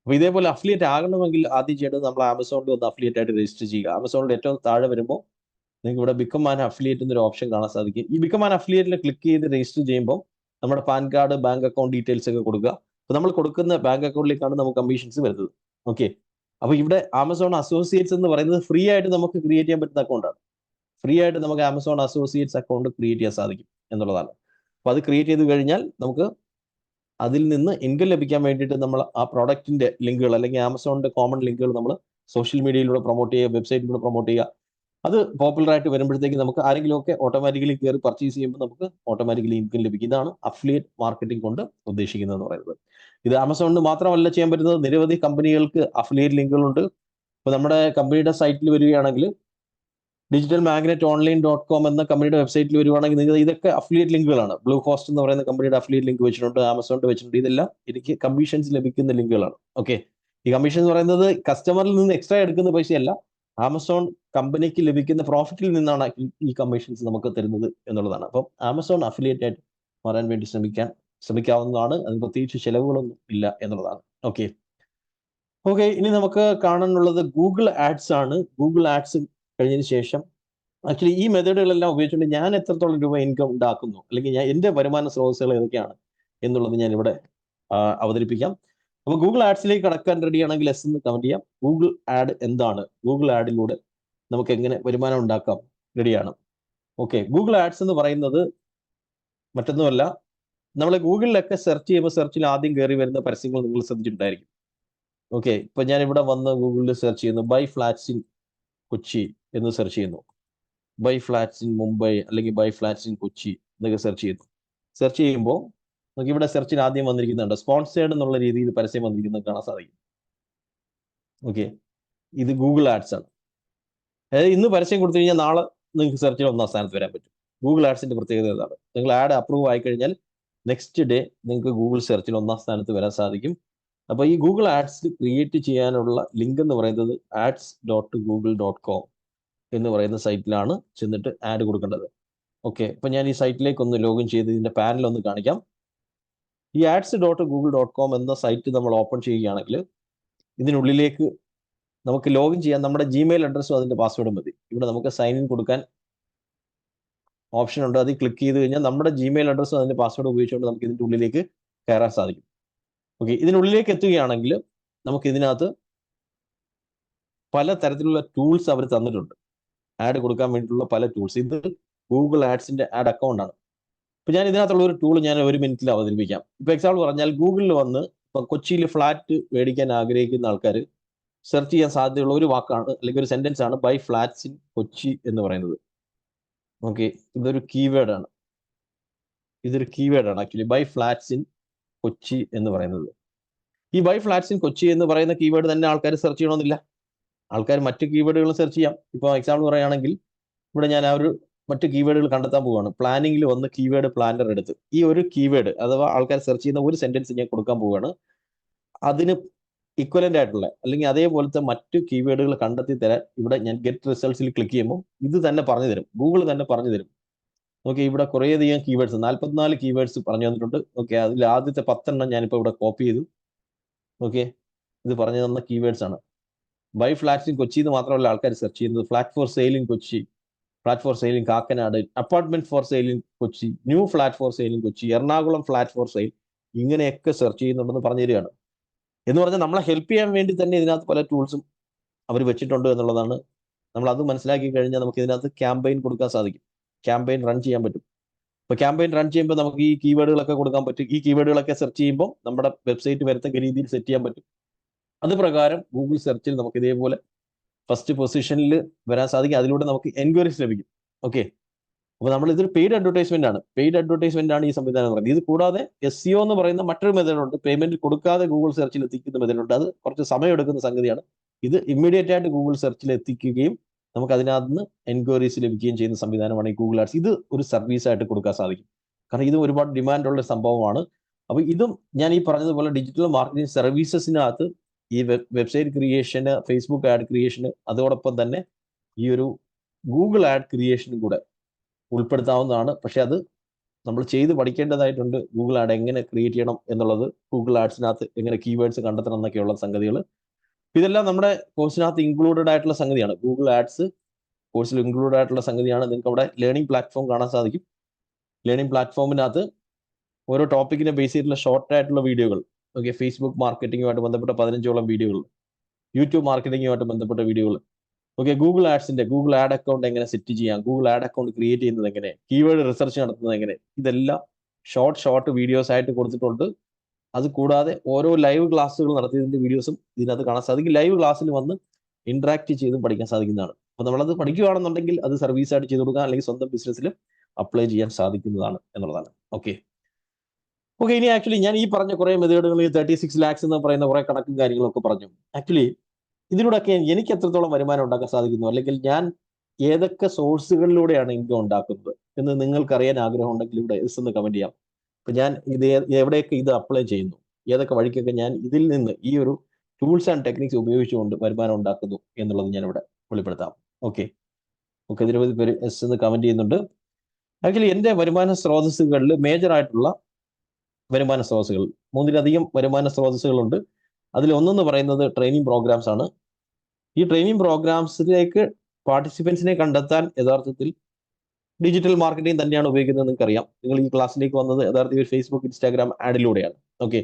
അപ്പോൾ ഇതേപോലെ അഫിലിയേറ്റ് ആകണമെങ്കിൽ ആദ്യം ചെയ്യേണ്ടത് നമ്മൾ ആമസോണിൽ ഒന്ന് അഫിലിയേറ്റ് ആയിട്ട് രജിസ്റ്റർ ചെയ്യുക. ആമസോണിൽ ഏറ്റവും താഴെ വരുമ്പോൾ നിങ്ങൾക്ക് ഇവിടെ ബിക്കം ആൻ അഫിലിയേറ്റ് എന്നൊരു ഓപ്ഷൻ കാണാൻ സാധിക്കും. ഈ ബിക്കം ആൻ അഫിലിയേറ്റിൽ ക്ലിക്ക് ചെയ്ത് രജിസ്റ്റർ ചെയ്യുമ്പോൾ നമ്മുടെ pan card, bank account details ഒക്കെ കൊടുക്കുക. അപ്പോൾ നമ്മൾ കൊടുക്കുന്ന ബാങ്ക് അക്കൗണ്ടിലേക്കാണ് നമുക്ക് കമ്മീഷൻസ് വരുന്നത്. ഓക്കെ, അപ്പോൾ ഇവിടെ ആമസോൺ അസോസിയേറ്റ്സ് എന്ന് പറയുന്നത് ഫ്രീ ആയിട്ട് നമുക്ക് ക്രിയേറ്റ് ചെയ്യാൻ പറ്റുന്ന അക്കൗണ്ടാണ്. ഫ്രീ ആയിട്ട് നമുക്ക് ആമസോൺ അസോസിയേറ്റ്സ് അക്കൗണ്ട് ക്രിയേറ്റ് ചെയ്യാൻ സാധിക്കും എന്നുള്ളതാണ്. അപ്പോൾ അത് ക്രിയേറ്റ് ചെയ്ത് കഴിഞ്ഞാൽ നമുക്ക് അതിൽ നിന്ന് ഇൻകം ലഭിക്കാൻ വേണ്ടിയിട്ട് നമ്മൾ ആ പ്രോഡക്റ്റിന്റെ ലിങ്കുകൾ അല്ലെങ്കിൽ ആമസോണിന്റെ കോമൺ ലിങ്കുകൾ നമ്മൾ സോഷ്യൽ മീഡിയയിലൂടെ പ്രൊമോട്ട് ചെയ്യുക, വെബ്സൈറ്റിലൂടെ പ്രൊമോട്ട് ചെയ്യുക. അത് പോപ്പുലർ ആയിട്ട് വരുമ്പോഴത്തേക്ക് നമുക്ക് ആരെങ്കിലും ഒക്കെ ഓട്ടോമാറ്റിക്കലി കയറി പർച്ചേസ് ചെയ്യുമ്പോൾ നമുക്ക് ഓട്ടോമാറ്റിക്കലി ഇൻകം ലഭിക്കും. ഇതാണ് അഫിലിയേറ്റ് മാർക്കറ്റിംഗ് കൊണ്ട് ഉദ്ദേശിക്കുന്നത് എന്ന് പറയുന്നത്. ഇത് ആമസോണിന് മാത്രമല്ല ചെയ്യാൻ പറ്റുന്നത്, നിരവധി കമ്പനികൾക്ക് അഫിലിയേറ്റ് ലിങ്കുകളുണ്ട്. ഇപ്പോൾ നമ്മുടെ കമ്പനിയുടെ സൈറ്റിൽ വരികയാണെങ്കിൽ digitalmagnetonline.com എന്ന കമ്പനിയുടെ വെബ്സൈറ്റിൽ വരുവാണെങ്കിൽ നിങ്ങൾ ഇതൊക്കെ അഫിലിയേറ്റ് ലിങ്കുകളാണ്. ബ്ലൂ ഹോസ്റ്റ് എന്ന് പറയുന്ന കമ്പനിയുടെ അഫിലിയേറ്റ് ലിങ്ക് വെച്ചിട്ടുണ്ട്, ആമസോണിന്റെ വെച്ചിട്ടുണ്ട്. ഇതെല്ലാം എനിക്ക് കമ്മീഷൻസ് ലഭിക്കുന്ന ലിങ്കുകളാണ്. ഓക്കെ, ഈ കമ്മീഷൻ എന്ന് പറയുന്നത് കസ്റ്റമറിൽ നിന്ന് എക്സ്ട്രാ എടുക്കുന്ന പൈസയല്ല, ആമസോൺ കമ്പനിക്ക് ലഭിക്കുന്ന പ്രോഫിറ്റിൽ നിന്നാണ് ഈ കമ്മീഷൻസ് നമുക്ക് തരുന്നത് എന്നുള്ളതാണ്. അപ്പം ആമസോൺ അഫിലിയേറ്റ് ആയിട്ട് മാറാൻ വേണ്ടി ശ്രമിക്കാവുന്നതാണ്. അതിന് പ്രത്യേകിച്ച് ചിലവുകളൊന്നും ഇല്ല എന്നുള്ളതാണ്. ഓക്കെ, ഇനി നമുക്ക് കാണാനുള്ളത് ഗൂഗിൾ ആഡ്സ് ആണ്. ഗൂഗിൾ ആഡ്സ് കഴിഞ്ഞതിന് ശേഷം ആക്ച്വലി ഈ മെത്തേഡുകളെല്ലാം ഉപയോഗിച്ചുകൊണ്ട് ഞാൻ എത്രത്തോളം രൂപ ഇൻകം ഉണ്ടാക്കുന്നു, അല്ലെങ്കിൽ എൻ്റെ വരുമാന സ്രോതസ്സുകൾ ഏതൊക്കെയാണ് എന്നുള്ളത് ഞാൻ ഇവിടെ അവതരിപ്പിക്കാം. അപ്പോൾ ഗൂഗിൾ ആഡ്സിലേക്ക് കടക്കാൻ റെഡി ആണെങ്കിൽ എസ് എന്ന് കമന്റ് ചെയ്യാം. ഗൂഗിൾ ആഡ് എന്താണ്, ഗൂഗിൾ ആഡിലൂടെ നമുക്ക് എങ്ങനെ വരുമാനം ഉണ്ടാക്കാം റെഡിയാണ്. ഓക്കെ, ഗൂഗിൾ ആഡ്സ് എന്ന് പറയുന്നത് മറ്റൊന്നുമല്ല, നമ്മൾ ഗൂഗിളിലൊക്കെ സെർച്ച് ചെയ്യുമ്പോൾ സെർച്ചിൽ ആദ്യം കയറി വരുന്ന പരസ്യങ്ങൾ നിങ്ങൾ ശ്രദ്ധിച്ചിട്ടുണ്ടായിരിക്കും. ഓക്കെ, ഇപ്പൊ ഞാൻ ഇവിടെ വന്ന് ഗൂഗിളിൽ സെർച്ച് ചെയ്യുന്നു, ബൈ ഫ്ലാറ്റ്സ് ഇൻ കൊച്ചി എന്ന് സെർച്ച് ചെയ്യുന്നു, ബൈ ഫ്ലാറ്റ്സ് ഇൻ മുംബൈ അല്ലെങ്കിൽ ബൈ ഫ്ലാറ്റ്സ് ഇൻ കൊച്ചി എന്നൊക്കെ സെർച്ച് ചെയ്യുന്നു. സെർച്ച് ചെയ്യുമ്പോൾ നമുക്ക് ഇവിടെ സെർച്ചിന് ആദ്യം വന്നിരിക്കുന്നുണ്ട് സ്പോൺസേർഡ് എന്നുള്ള രീതിയിൽ പരസ്യം വന്നിരിക്കുന്നത് കാണാൻ സാധിക്കും. ഓക്കെ, ഇത് ഗൂഗിൾ ആഡ്സ് ആണ്. അതായത് ഇന്ന് പരസ്യം കൊടുത്തു കഴിഞ്ഞാൽ നാളെ നിങ്ങൾക്ക് സെർച്ചിൽ 1ാം സ്ഥാനത്ത് വരാൻ പറ്റും. ഗൂഗിൾ ആഡ്സിന്റെ പ്രത്യേകത ഇതാണ്. നിങ്ങൾ ആഡ് അപ്രൂവ് ആയി കഴിഞ്ഞാൽ നെക്സ്റ്റ് ഡേ നിങ്ങൾക്ക് ഗൂഗിൾ സെർച്ചിൽ 1ാം സ്ഥാനത്ത് വരാൻ സാധിക്കും. അപ്പോൾ ഈ ഗൂഗിൾ ആഡ്സ് ക്രിയേറ്റ് ചെയ്യാനുള്ള ലിങ്ക് എന്ന് പറയുന്നത് ads.google.com എന്ന് പറയുന്ന സൈറ്റിലാണ് ചെന്നിട്ട് ആഡ് കൊടുക്കേണ്ടത്. ഓക്കെ, ഇപ്പൊ ഞാൻ ഈ സൈറ്റിലേക്ക് ഒന്ന് ലോഗിൻ ചെയ്ത് ഇതിന്റെ പാനൽ ഒന്ന് കാണിക്കാം. ഈ ads.google.com എന്ന സൈറ്റ് നമ്മൾ ഓപ്പൺ ചെയ്യുകയാണെങ്കിൽ ഇതിനുള്ളിലേക്ക് നമുക്ക് ലോഗിൻ ചെയ്യാൻ നമ്മുടെ ജിമെയിൽ അഡ്രസ്സും അതിന്റെ പാസ്വേഡും മതി. ഇവിടെ നമുക്ക് സൈൻ ഇൻ കൊടുക്കാൻ ഓപ്ഷൻ ഉണ്ട്. അത് ക്ലിക്ക് ചെയ്ത് കഴിഞ്ഞാൽ നമ്മുടെ ജിമെയിൽ അഡ്രസ്സും അതിന്റെ പാസ്വേഡ് ഉപയോഗിച്ചുകൊണ്ട് നമുക്ക് ഇതിന്റെ ഉള്ളിലേക്ക് കയറാൻ സാധിക്കും. ഓക്കെ, ഇതിനുള്ളിലേക്ക് എത്തുകയാണെങ്കിൽ നമുക്ക് ഇതിനകത്ത് പല തരത്തിലുള്ള ടൂൾസ് അവർ തന്നിട്ടുണ്ട്. ആഡ് കൊടുക്കാൻ വേണ്ടിയിട്ടുള്ള പല ടൂൾസ്. ഇത് ഗൂഗിൾ ആഡ്സിന്റെ ആഡ് അക്കൗണ്ട് ആണ്. ഇപ്പൊ ഞാൻ ഇതിനകത്തുള്ള ഒരു ടൂൾ ഞാൻ 1 മിനിറ്റിൽ അവതരിപ്പിക്കാം. ഇപ്പൊ എക്സാമ്പിൾ പറഞ്ഞാൽ ഗൂഗിളിൽ വന്ന് ഇപ്പൊ കൊച്ചിയിൽ ഫ്ലാറ്റ് മേടിക്കാൻ ആഗ്രഹിക്കുന്ന ആൾക്കാർ സെർച്ച് ചെയ്യാൻ സാധ്യതയുള്ള ഒരു വാക്കാണ് അല്ലെങ്കിൽ ഒരു സെന്റൻസ് ആണ് ബൈ ഫ്ലാറ്റ്സ് ഇൻ കൊച്ചി എന്ന് പറയുന്നത്. ഓക്കെ, ഇതൊരു കീവേഡാണ്. Actually buy flats in Kochi എന്ന് പറയുന്നത്. ഈ ബൈ ഫ്ലാറ്റ്സ് ഇൻ കൊച്ചി എന്ന് പറയുന്ന കീവേഡ് തന്നെ ആൾക്കാർ സെർച്ച് ചെയ്യണമെന്നില്ല. ആൾക്കാർ മറ്റ് കീവേഡുകൾ സെർച്ച് ചെയ്യാം. ഇപ്പോൾ എക്സാമ്പിൾ പറയുകയാണെങ്കിൽ ഇവിടെ ഞാൻ ആ ഒരു മറ്റ് കീവേഡുകൾ കണ്ടെത്താൻ പോവുകയാണ്. പ്ലാനിങ്ങിൽ വന്ന് കീവേഡ് പ്ലാനർ എടുത്ത് ഈ ഒരു കീവേഡ് അഥവാ ആൾക്കാർ സെർച്ച് ചെയ്യുന്ന ഒരു സെന്റൻസ് ഞാൻ കൊടുക്കാൻ പോവുകയാണ്. അതിന് ഇക്വലന്റ് ആയിട്ടുള്ള അല്ലെങ്കിൽ അതേപോലത്തെ മറ്റു കീവേഡുകൾ കണ്ടെത്തി തരാൻ ഇവിടെ ഞാൻ ഗെറ്റ് റിസൾട്ട്സിൽ ക്ലിക്ക് ചെയ്യുമ്പോൾ ഇത് തന്നെ പറഞ്ഞു തരും. ഗൂഗിൾ തന്നെ പറഞ്ഞു തരും. ഓക്കെ, ഇവിടെ കുറേയധികം കീവേഡ്സ് 44 കീവേഡ്സ് പറഞ്ഞു തന്നിട്ടുണ്ട്. ഓക്കെ, അതിൽ ആദ്യത്തെ 10 ഞാനിപ്പോൾ ഇവിടെ കോപ്പി ചെയ്തു. ഓക്കെ, ഇത് പറഞ്ഞു തന്ന കീവേഡ്സ് ആണ്. ബൈ ഫ്ലാറ്റ്സ് ഇൻ കൊച്ചി എന്ന് മാത്രമല്ല ആൾക്കാർ സെർച്ച് ചെയ്യുന്നത്. Flat for sale in Kochi, flat for sale in Kakkanad, apartment for sale in Kochi, new flat for sale in Kochi, Ernakulam flat for sale, ഇങ്ങനെയൊക്കെ സെർച്ച് ചെയ്യുന്നുണ്ടെന്ന് പറഞ്ഞു തരികയാണ്. എന്ന് പറഞ്ഞാൽ നമ്മളെ ഹെൽപ്പ് ചെയ്യാൻ വേണ്ടി തന്നെ ഇതിനകത്ത് പല ടൂൾസും അവർ വെച്ചിട്ടുണ്ട് എന്നുള്ളതാണ്. നമ്മൾ അത് മനസ്സിലാക്കി കഴിഞ്ഞാൽ നമുക്ക് ഇതിനകത്ത് ക്യാമ്പയിൻ കൊടുക്കാൻ സാധിക്കും. ക്യാമ്പയിൻ റൺ ചെയ്യാൻ പറ്റും. ഇപ്പൊ ക്യാമ്പയിൻ റൺ ചെയ്യുമ്പോൾ നമുക്ക് ഈ കീവേഡുകളൊക്കെ കൊടുക്കാൻ പറ്റും. ഈ കീവേഡുകളൊക്കെ സെർച്ച് ചെയ്യുമ്പോൾ നമ്മുടെ വെബ്സൈറ്റ് വരത്തക്ക രീതിയിൽ സെറ്റ് ചെയ്യാൻ പറ്റും. അത് പ്രകാരം ഗൂഗിൾ സെർച്ചിൽ നമുക്ക് ഇതേപോലെ ഫസ്റ്റ് പൊസിഷനിൽ വരാൻ സാധിക്കും. അതിലൂടെ നമുക്ക് എൻക്വയറീസ് ലഭിക്കും. ഓക്കെ, അപ്പോൾ നമ്മൾ ഇതൊരു പെയ്ഡ് അഡ്വർടൈസ്മെന്റ് ആണ് ഈ സംവിധാനം എന്ന് പറയുന്നത്. ഇത് കൂടാതെ SEO എന്ന് പറയുന്ന മറ്റൊരു മെത്തേഡ് ഉണ്ട്. പേയ്മെന്റ് കൊടുക്കാതെ ഗൂഗിൾ സെർച്ചിൽ എത്തിക്കുന്ന മെത്തേഡ് ഉണ്ട്. അത് കുറച്ച് സമയം എടുക്കുന്ന സംഗതിയാണ്. ഇത് ഇമ്മീഡിയറ്റ് ആയിട്ട് ഗൂഗിൾ സെർച്ചിൽ എത്തിക്കുകയും നമുക്ക് അതിനകത്ത് നിന്ന് എൻക്വയറീസ് ലഭിക്കുകയും ചെയ്യുന്ന സംവിധാനമാണ് ഈ ഗൂഗിൾ ആഡ്സ്. ഇത് ഒരു സർവീസ് ആയിട്ട് കൊടുക്കാൻ സാധിക്കും. കാരണം ഇത് ഒരുപാട് ഡിമാൻഡ് ഉള്ള സംഭവമാണ്. അപ്പോൾ ഇതും ഞാൻ ഈ പറഞ്ഞതുപോലെ ഡിജിറ്റൽ മാർക്കറ്റിംഗ് സർവീസസിനകത്ത് ഈ വെബ്സൈറ്റ് ക്രിയേഷന്, ഫേസ്ബുക്ക് ആഡ് ക്രിയേഷന്, അതോടൊപ്പം തന്നെ ഈ ഒരു ഗൂഗിൾ ആഡ് ക്രിയേഷനും കൂടെ ഉൾപ്പെടുത്താവുന്നതാണ്. പക്ഷെ അത് നമ്മൾ ചെയ്ത് പഠിക്കേണ്ടതായിട്ടുണ്ട്. ഗൂഗിൾ ആഡ് എങ്ങനെ ക്രിയേറ്റ് ചെയ്യണം എന്നുള്ളത്, ഗൂഗിൾ ആഡ്സിനകത്ത് എങ്ങനെ കീവേഡ്സ് കണ്ടെത്തണം എന്നൊക്കെയുള്ള സംഗതികൾ, ഇതെല്ലാം നമ്മുടെ കോഴ്സിനകത്ത് ഇൻക്ലൂഡഡ് ആയിട്ടുള്ള സംഗതിയാണ്. ഗൂഗിൾ ആഡ്സ് കോഴ്സിൽ ഇൻക്ലൂഡ് ആയിട്ടുള്ള സംഗതിയാണ്. നിങ്ങൾക്ക് അവിടെ ലേണിംഗ് പ്ലാറ്റ്ഫോം കാണാൻ സാധിക്കും. ലേണിംഗ് പ്ലാറ്റ്ഫോമിനകത്ത് ഓരോ ടോപ്പിക്കിനെ ബേസ് ചെയ്തിട്ടുള്ള ഷോർട്ട് ആയിട്ടുള്ള വീഡിയോകൾ, ഓക്കെ, ഫേസ്ബുക്ക് മാർക്കറ്റിംഗുമായിട്ട് ബന്ധപ്പെട്ട 15ഓളം വീഡിയോകൾ, യൂട്യൂബ് മാർക്കറ്റിംഗുമായിട്ട് ബന്ധപ്പെട്ട വീഡിയോകൾ, ഓക്കെ, ഗൂഗിൾ ആഡ് അക്കൗണ്ട് എങ്ങനെ സെറ്റ് ചെയ്യാം, ഗൂഗിൾ ആഡ് അക്കൗണ്ട് ക്രിയേറ്റ് ചെയ്യുന്നത് എങ്ങനെ, കീവേഡ് റിസർച്ച് നടത്തുന്നത് എങ്ങനെ, ഇതെല്ലാം ഷോർട്ട് വീഡിയോസ് ആയിട്ട് കൊടുത്തിട്ടുണ്ട്. അത് കൂടാതെ ഓരോ ലൈവ് ക്ലാസ്സുകൾ നടത്തിയതിന്റെ വീഡിയോസും ഇതിനകത്ത് കാണാൻ സാധിക്കും. ലൈവ് ക്ലാസ്സിൽ വന്ന് ഇന്ററാക്ട് ചെയ്തും പഠിക്കാൻ സാധിക്കുന്നതാണ്. അപ്പോൾ നമ്മളത് പഠിക്കുകയാണെന്നുണ്ടെങ്കിൽ അത് സർവീസ് ആയിട്ട് ചെയ്ത് കൊടുക്കാം, അല്ലെങ്കിൽ സ്വന്തം ബിസിനസ്സിൽ അപ്ലൈ ചെയ്യാൻ സാധിക്കുന്നതാണ് എന്നുള്ളതാണ്. ഓക്കെ, ഇനി ആക്ച്വലി ഞാൻ ഈ പറഞ്ഞ കുറെ മെത്തേഡുകൾ, 36 lakhs എന്ന് പറയുന്ന കുറെ കണക്കും കാര്യങ്ങളൊക്കെ പറഞ്ഞു. ആക്ച്വലി ഇതിലൂടെയൊക്കെ എനിക്ക് എത്രത്തോളം വരുമാനം ഉണ്ടാക്കാൻ സാധിക്കുന്നു, അല്ലെങ്കിൽ ഞാൻ ഏതൊക്കെ സോഴ്സുകളിലൂടെയാണ് ഇൻകം ഉണ്ടാക്കുന്നത് എന്ന് നിങ്ങൾക്കറിയാൻ ആഗ്രഹം ഉണ്ടെങ്കിൽ ഇവിടെ എസ് എന്ന് കമന്റ് ചെയ്യാം. അപ്പൊ ഞാൻ ഇത് എവിടെയൊക്കെ ഇത് അപ്ലൈ ചെയ്യുന്നു, ഏതൊക്കെ വഴിക്കൊക്കെ ഞാൻ ഇതിൽ നിന്ന് ഈ ഒരു ടൂൾസ് ആൻഡ് ടെക്നിക്സ് ഉപയോഗിച്ചുകൊണ്ട് വരുമാനം ഉണ്ടാക്കുന്നു എന്നുള്ളത് ഞാൻ ഇവിടെ വെളിപ്പെടുത്താം. ഓക്കെ, നിരവധി പേര് എസ് എന്ന് കമന്റ് ചെയ്യുന്നുണ്ട്. ആക്ച്വലി എൻ്റെ വരുമാന സ്രോതസ്സുകളിൽ മേജർ ആയിട്ടുള്ള വരുമാന സ്രോതസ്സുകൾ 3-ലധികം വരുമാന സ്രോതസ്സുകളുണ്ട്. അതിൽ ഒന്നെന്ന് പറയുന്നത് ട്രെയിനിങ് പ്രോഗ്രാംസ് ആണ്. ഈ ട്രെയിനിങ് പ്രോഗ്രാംസിലേക്ക് പാർട്ടിസിപ്പൻസിനെ കണ്ടെത്താൻ യഥാർത്ഥത്തിൽ ഡിജിറ്റൽ മാർക്കറ്റിംഗ് തന്നെയാണ് ഉപയോഗിക്കുന്നത്. നിങ്ങൾക്കറിയാം, നിങ്ങൾ ഈ ക്ലാസ്സിലേക്ക് വന്നത് യഥാർത്ഥത്തിൽ ഫേസ്ബുക്ക്, ഇൻസ്റ്റാഗ്രാം ആഡിലൂടെയാണ്. ഓക്കെ,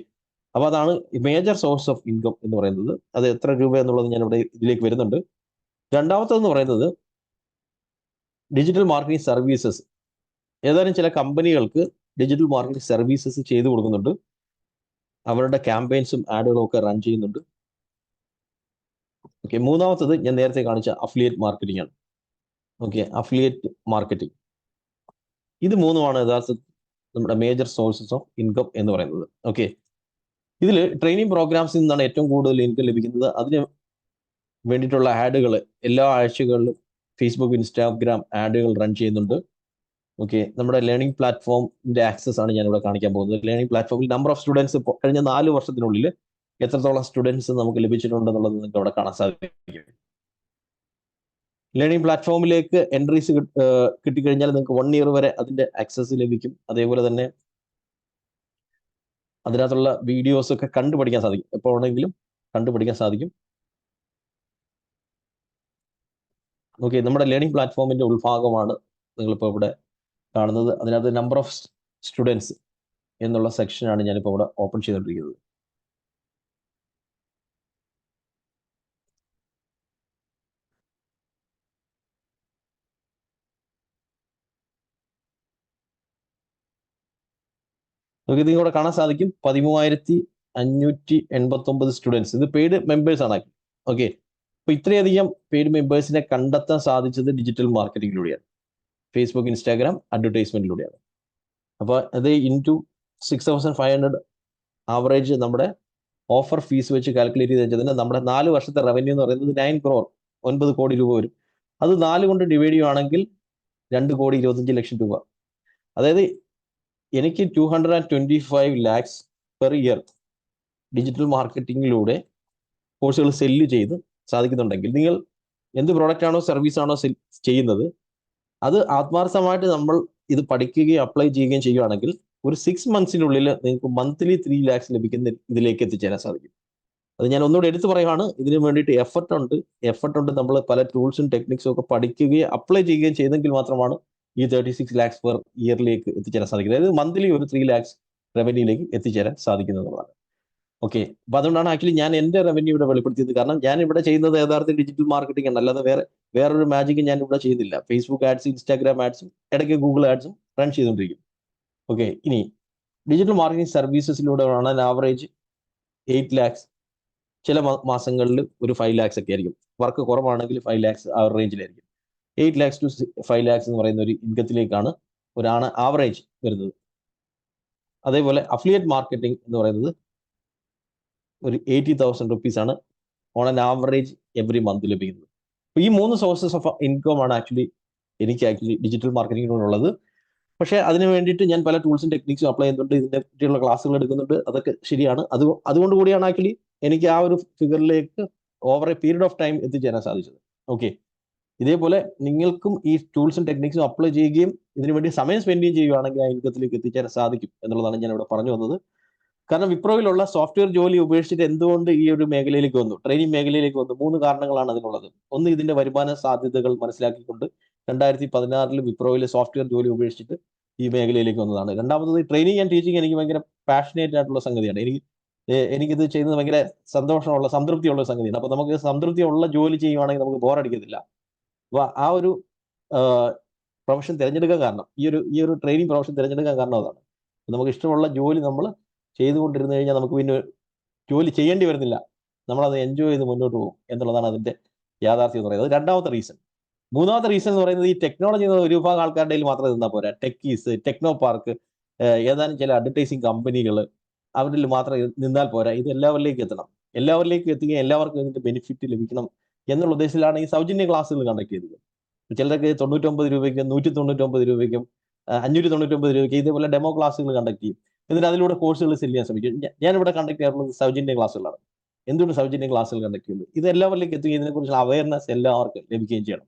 അപ്പോൾ അതാണ് മേജർ സോഴ്സ് ഓഫ് ഇൻകം എന്ന് പറയുന്നത്. അത് എത്ര രൂപ എന്നുള്ളത് ഞാൻ ഇവിടെ ഇതിലേക്ക് വരുന്നുണ്ട്. രണ്ടാമത്തേന്ന് പറയുന്നത് ഡിജിറ്റൽ മാർക്കറ്റിംഗ് സർവീസസ്. ഏതാനും ചില കമ്പനികൾക്ക് ഡിജിറ്റൽ മാർക്കറ്റിംഗ് സർവീസസ് ചെയ്തു കൊടുക്കുന്നുണ്ട്. അവരുടെ ക്യാമ്പയിൻസും ആഡുകളും ഒക്കെ റൺ ചെയ്യുന്നുണ്ട്. ഓക്കെ, മൂന്നാമത്തത് ഞാൻ നേരത്തെ കാണിച്ച അഫിലിയേറ്റ് മാർക്കറ്റിംഗ് ആണ്. ഓക്കെ, അഫിലിയേറ്റ് മാർക്കറ്റിംഗ്, ഇത് മൂന്നുമാണ് യഥാർത്ഥത്തിൽ നമ്മുടെ മേജർ സോഴ്സസ് ഓഫ് ഇൻകം എന്ന് പറയുന്നത്. ഓക്കെ, ഇതിൽ ട്രെയിനിങ് പ്രോഗ്രാംസിൽ നിന്നാണ് ഏറ്റവും കൂടുതൽ ഇൻകം ലഭിക്കുന്നത്. അതിന് വേണ്ടിയിട്ടുള്ള ആഡുകൾ എല്ലാ ആഴ്ചകളിലും ഫേസ്ബുക്ക്, ഇൻസ്റ്റാഗ്രാം ആഡുകൾ റൺ ചെയ്യുന്നുണ്ട്. ഓക്കെ, നമ്മുടെ ലേണിംഗ് പ്ലാറ്റ്ഫോമിന്റെ ആക്സസ് ആണ് ഞാൻ ഇവിടെ കാണിക്കാൻ പോകുന്നത്. ലേണിംഗ് പ്ലാറ്റ്ഫോമിൽ നമ്പർ ഓഫ് സ്റ്റുഡൻസ് കഴിഞ്ഞ 4 വർഷത്തിനുള്ളിൽ എത്രത്തോളം സ്റ്റുഡൻസ് നമുക്ക് ലഭിച്ചിട്ടുണ്ടെന്നുള്ളത് നിങ്ങൾക്ക് അവിടെ കാണാൻ സാധിക്കും. ലേണിംഗ് പ്ലാറ്റ്ഫോമിലേക്ക് എൻട്രീസ് കിട്ടിക്കഴിഞ്ഞാൽ നിങ്ങൾക്ക് 1 ഇയർ വരെ അതിന്റെ ആക്സസ് ലഭിക്കും. അതേപോലെ തന്നെ അതിനകത്തുള്ള വീഡിയോസ് ഒക്കെ കണ്ടുപഠിക്കാൻ സാധിക്കും. എപ്പോൾ വേണമെങ്കിലും കണ്ടുപഠിക്കാൻ സാധിക്കും. ഓക്കെ, നമ്മുടെ ലേണിംഗ് പ്ലാറ്റ്ഫോമിന്റെ ഉൾഭാഗമാണ് നിങ്ങളിപ്പോൾ ഇവിടെ കാണുന്നത്. അതിനകത്ത് നമ്പർ ഓഫ് സ്റ്റുഡൻസ് എന്നുള്ള സെക്ഷനാണ് ഞാനിപ്പോൾ ഇവിടെ ഓപ്പൺ ചെയ്തുകൊണ്ടിരിക്കുന്നത്. നമുക്ക് ഇതിവിടെ കാണാൻ സാധിക്കും 13,589 സ്റ്റുഡൻസ്. ഇത് പെയ്ഡ് മെമ്പേഴ്സ് ആണ്. ഓക്കെ, അപ്പൊ ഇത്രയധികം പെയ്ഡ് മെമ്പേഴ്സിനെ കണ്ടെത്താൻ സാധിച്ചത് ഡിജിറ്റൽ മാർക്കറ്റിംഗിലൂടെയാണ്, ഫേസ്ബുക്ക്, ഇൻസ്റ്റാഗ്രാം അഡ്വർടൈസ്മെന്റിലൂടെയാണ്. അപ്പോൾ അത് ഇൻറ്റു 6,500 ആവറേജ് നമ്മുടെ ഓഫർ ഫീസ് വെച്ച് കാൽക്കുലേറ്റ് ചെയ്ത് വെച്ചതിന് നമ്മുടെ 4 വർഷത്തെ റവന്യൂ എന്ന് പറയുന്നത് 9 crore 9 കോടി രൂപ വരും. അത് 4 കൊണ്ട് ഡിവൈഡ് ചെയ്യുകയാണെങ്കിൽ 2,25 ലക്ഷം രൂപ. അതായത് എനിക്ക് 225 lakhs പെർ ഇയർ ഡിജിറ്റൽ മാർക്കറ്റിങ്ങിലൂടെ കോഴ്സുകൾ സെല്ല് ചെയ്ത് സാധിക്കുന്നുണ്ടെങ്കിൽ, നിങ്ങൾ എന്ത് പ്രോഡക്റ്റ് ആണോ സർവീസ് ആണോ ചെയ്യുന്നത് അത് ആത്മാർത്ഥമായിട്ട് നമ്മൾ ഇത് പഠിക്കുകയും അപ്ലൈ ചെയ്യുകയും ചെയ്യുകയാണെങ്കിൽ ഒരു 6 monthsനുള്ളിൽ നിങ്ങൾക്ക് മന്ത്ലി 3 lakhs ലഭിക്കുന്ന ഇതിലേക്ക് എത്തിച്ചേരാൻ സാധിക്കും. അത് ഞാൻ ഒന്നുകൂടെ എടുത്തു പറയുകയാണ്. ഇതിന് വേണ്ടിയിട്ട് എഫർട്ട് ഉണ്ട്. നമ്മൾ പല ടൂൾസും ടെക്നിക്സും ഒക്കെ പഠിക്കുകയും അപ്ലൈ ചെയ്യുകയും ചെയ്തെങ്കിൽ മാത്രമാണ് ഈ 36 lakhs പെർ ഇയറിലേക്ക് എത്തിച്ചേരാൻ സാധിക്കുന്നത്. അതായത് മന്ത്ലി ഒരു 3 lakhs റവന്യൂയിലേക്ക് എത്തിച്ചേരാൻ സാധിക്കുന്നതാണ്. ഓക്കെ, അപ്പൊ അതുകൊണ്ടാണ് ആക്ച്വലി ഞാൻ എൻ്റെ റവന്യൂ ഇവിടെ വെളിപ്പെടുത്തിയത്. കാരണം ഞാൻ ഇവിടെ ചെയ്യുന്നത് യഥാർത്ഥ ഡിജിറ്റൽ മാർക്കറ്റിംഗ് ആണ്, അല്ലാതെ വേറൊരു മാജിക് ഞാൻ ഇവിടെ ചെയ്യുന്നില്ല. ഫേസ്ബുക്ക് ആഡ്സ്, ഇൻസ്റ്റാഗ്രാം ആഡ്സും ഇടയ്ക്ക് ഗൂഗിൾ ആഡ്സും റൺ ചെയ്തുകൊണ്ടിരിക്കും. ഓക്കെ, ഇനി ഡിജിറ്റൽ മാർക്കറ്റിംഗ് സർവീസസിലൂടെ ആണ് ആവറേജ് 8 lakhs, ചില മാസങ്ങളിൽ ഒരു 5 lakhs ഒക്കെ ആയിരിക്കും. വർക്ക് കുറവാണെങ്കിൽ 5 lakhs ആ റേഞ്ചിലായിരിക്കും. 8 lakhs to 5 lakhs എന്ന് പറയുന്ന ഒരു ഇൻകത്തിലേക്കാണ് ഒരാണ് ആവറേജ് വരുന്നത്. അതേപോലെ അഫിലിയേറ്റ് മാർക്കറ്റിംഗ് എന്ന് പറയുന്നത് ഒരു 80,000 rupees ആണ് on an average every month ലഭിക്കുന്നത്. അപ്പോൾ ഈ 3 സോഴ്സസ് ഓഫ് ഇൻകം ആണ് എനിക്ക് ഡിജിറ്റൽ മാർക്കറ്റിങ്ങിനോടുള്ളത്. പക്ഷേ അതിന് വേണ്ടിയിട്ട് ഞാൻ പല ടൂൾസും ടെക്നിക്സും അപ്ലൈ ചെയ്യുന്നുണ്ട്, ഇതിനെ പറ്റിയുള്ള ക്ലാസ്സുകൾ എടുക്കുന്നുണ്ട്. അതൊക്കെ ശരിയാണ്. അതുകൊണ്ട് കൂടിയാണ് ആക്ച്വലി എനിക്ക് ആ ഒരു ഫിഗറിലേക്ക് over a period of time എത്തിച്ചേരാൻ സാധിച്ചത്. ഓക്കെ, ഇതേപോലെ നിങ്ങൾക്കും ഈ ടൂൾസും ടെക്നിക്സും അപ്ലൈ ചെയ്യുകയും ഇതിനുവേണ്ടി സമയം സ്പെൻഡ് ചെയ്യുകയാണെങ്കിൽ ആ ഇൻകത്തിലേക്ക് എത്തിച്ചേരാൻ സാധിക്കും എന്നുള്ളതാണ് ഞാൻ ഇവിടെ പറഞ്ഞു വന്നത്. കാരണം വിപ്രോയിലുള്ള സോഫ്റ്റ്വെയർ ജോലി ഉപേക്ഷിച്ചിട്ട് എന്തുകൊണ്ട് ഈ ഒരു മേഖലയിലേക്ക് വന്നു, ട്രെയിനിങ് മേഖലയിലേക്ക് വന്നു? 3 കാരണങ്ങളാണ് അതിനുള്ളത്. ഒന്ന്, ഇതിന്റെ വരുമാന സാധ്യതകൾ മനസ്സിലാക്കിക്കൊണ്ട് 2016 വിപ്രോയിലെ സോഫ്റ്റ്വെയർ ജോലി ഉപേക്ഷിച്ചിട്ട് ഈ മേഖലയിലേക്ക് വന്നതാണ്. രണ്ടാമത്തത്, ട്രെയിനിങ് ആൻഡ് ടീച്ചിങ് എനിക്ക് ഭയങ്കര പാഷനേറ്റ് ആയിട്ടുള്ള സംഗതിയാണ്. എനിക്കിത് ചെയ്യുന്നത് ഭയങ്കര സംതൃപ്തിയുള്ള സംഗതിയാണ്. അപ്പൊ നമുക്ക് സംതൃപ്തിയുള്ള ജോലി ചെയ്യുവാണെങ്കിൽ നമുക്ക് ബോറടിക്കത്തില്ല. അപ്പൊ ആ ഒരു പ്രൊഫഷൻ തിരഞ്ഞെടുക്കാൻ കാരണം, ഈ ഒരു ട്രെയിനിങ് പ്രൊഫഷൻ തിരഞ്ഞെടുക്കാൻ കാരണം അതാണ്. നമുക്ക് ഇഷ്ടമുള്ള ജോലി നമ്മൾ ചെയ്തുകൊണ്ടിരുന്നു കഴിഞ്ഞാൽ നമുക്ക് പിന്നെ ജോലി ചെയ്യേണ്ടി വരുന്നില്ല, നമ്മളത് എൻജോയ് ചെയ്ത് മുന്നോട്ട് പോകും എന്നുള്ളതാണ് അതിന്റെ യാഥാർത്ഥ്യം എന്ന് പറയുന്നത്. രണ്ടാമത്തെ റീസൺ. മൂന്നാമത്തെ റീസൺ എന്ന് പറയുന്നത്, ഈ ടെക്നോളജി ഒരു വിഭാഗം ആൾക്കാരുടെ കയ്യിൽ മാത്രം നിന്നാൽ പോരാ. ടെക്കീസ്, ടെക്നോ പാർക്ക്, ഏതാനും ചില അഡ്വർടൈസിങ് കമ്പനികൾ, അവരിൽ മാത്രം നിന്നാൽ പോരാ. ഇത് എല്ലാവരിലേക്കും എത്തണം. എല്ലാവരിലേക്കും എത്തുകയും എല്ലാവർക്കും ഇതിന്റെ ബെനിഫിറ്റ് ലഭിക്കണം എന്നുള്ള ഉദ്ദേശത്തിലാണ് ഈ സൗജന്യ ക്ലാസ്സുകൾ കണ്ടക്ട് ചെയ്തത്. ചിലർക്ക് 99 രൂപയ്ക്കും 199 രൂപയ്ക്കും 599 രൂപയ്ക്ക് ഇതേപോലെ ഡെമോ ക്ലാസ്സുകൾ കണ്ടക്ട് ചെയ്യും. എന്നിട്ട് അതിലൂടെ കോഴ്സുകൾ സെല് ചെയ്യാൻ ശ്രമിക്കും. ഞാനിവിടെ കണ്ടക്ട് ചെയ്യാറുള്ളത് സൗജന്യ ക്ലാസ്സുകളാണ്. എന്തുകൊണ്ട് സൗജന്യ ക്ലാസ്സുകൾ കണ്ടക്ട് ചെയ്യുന്നത്? ഇത് എല്ലാവരിലേക്ക് എത്തുകയും ഇതിനെക്കുറിച്ചുള്ള അവയർനെസ് എല്ലാവർക്കും ലഭിക്കുകയും ചെയ്യണം.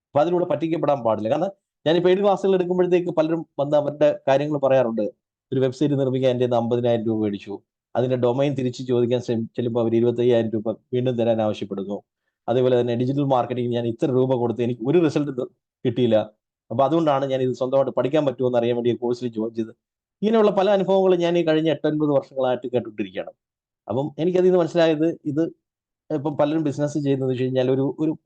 അപ്പൊ അതിലൂടെ പറ്റിക്കപ്പെടാൻ പാടില്ല. കാരണം ഞാൻ ഈ പെയ്ഡ് ക്ലാസ്സുകൾ എടുക്കുമ്പോഴത്തേക്ക് പലരും വന്ന് അവരുടെ കാര്യങ്ങൾ പറയാറുണ്ട്. ഒരു വെബ്സൈറ്റ് നിർമ്മിക്കാൻ എൻ്റെ 50,000 രൂപ മേടിച്ചു, അതിന്റെ ഡൊമൈൻ തിരിച്ച് ചോദിക്കാൻ ചെല്ലുമ്പോൾ അവർ 25,000 രൂപ വീണ്ടും തരാൻ ആവശ്യപ്പെടുന്നു. അതേപോലെ തന്നെ ഡിജിറ്റൽ മാർക്കറ്റിംഗ് ഞാൻ ഇത്ര രൂപ കൊടുത്ത് എനിക്ക് ഒരു റിസൾട്ട് കിട്ടിയില്ല, അപ്പൊ അതുകൊണ്ടാണ് ഞാൻ ഇത് സ്വന്തമായിട്ട് പഠിക്കാൻ പറ്റുമോ എന്ന് അറിയാൻ വേണ്ടി കോഴ്സിൽ ജോയിൻ ചെയ്ത്. ഇങ്ങനെയുള്ള പല അനുഭവങ്ങളും ഞാൻ ഈ കഴിഞ്ഞ 8-9 വർഷങ്ങളായിട്ട് കേട്ടുകൊണ്ടിരിക്കുകയാണ്. അപ്പം എനിക്കതിൽ നിന്ന് മനസ്സിലായത്, ഇത് ഇപ്പം പലരും ബിസിനസ് ചെയ്യുന്നത് വെച്ച് കഴിഞ്ഞാൽ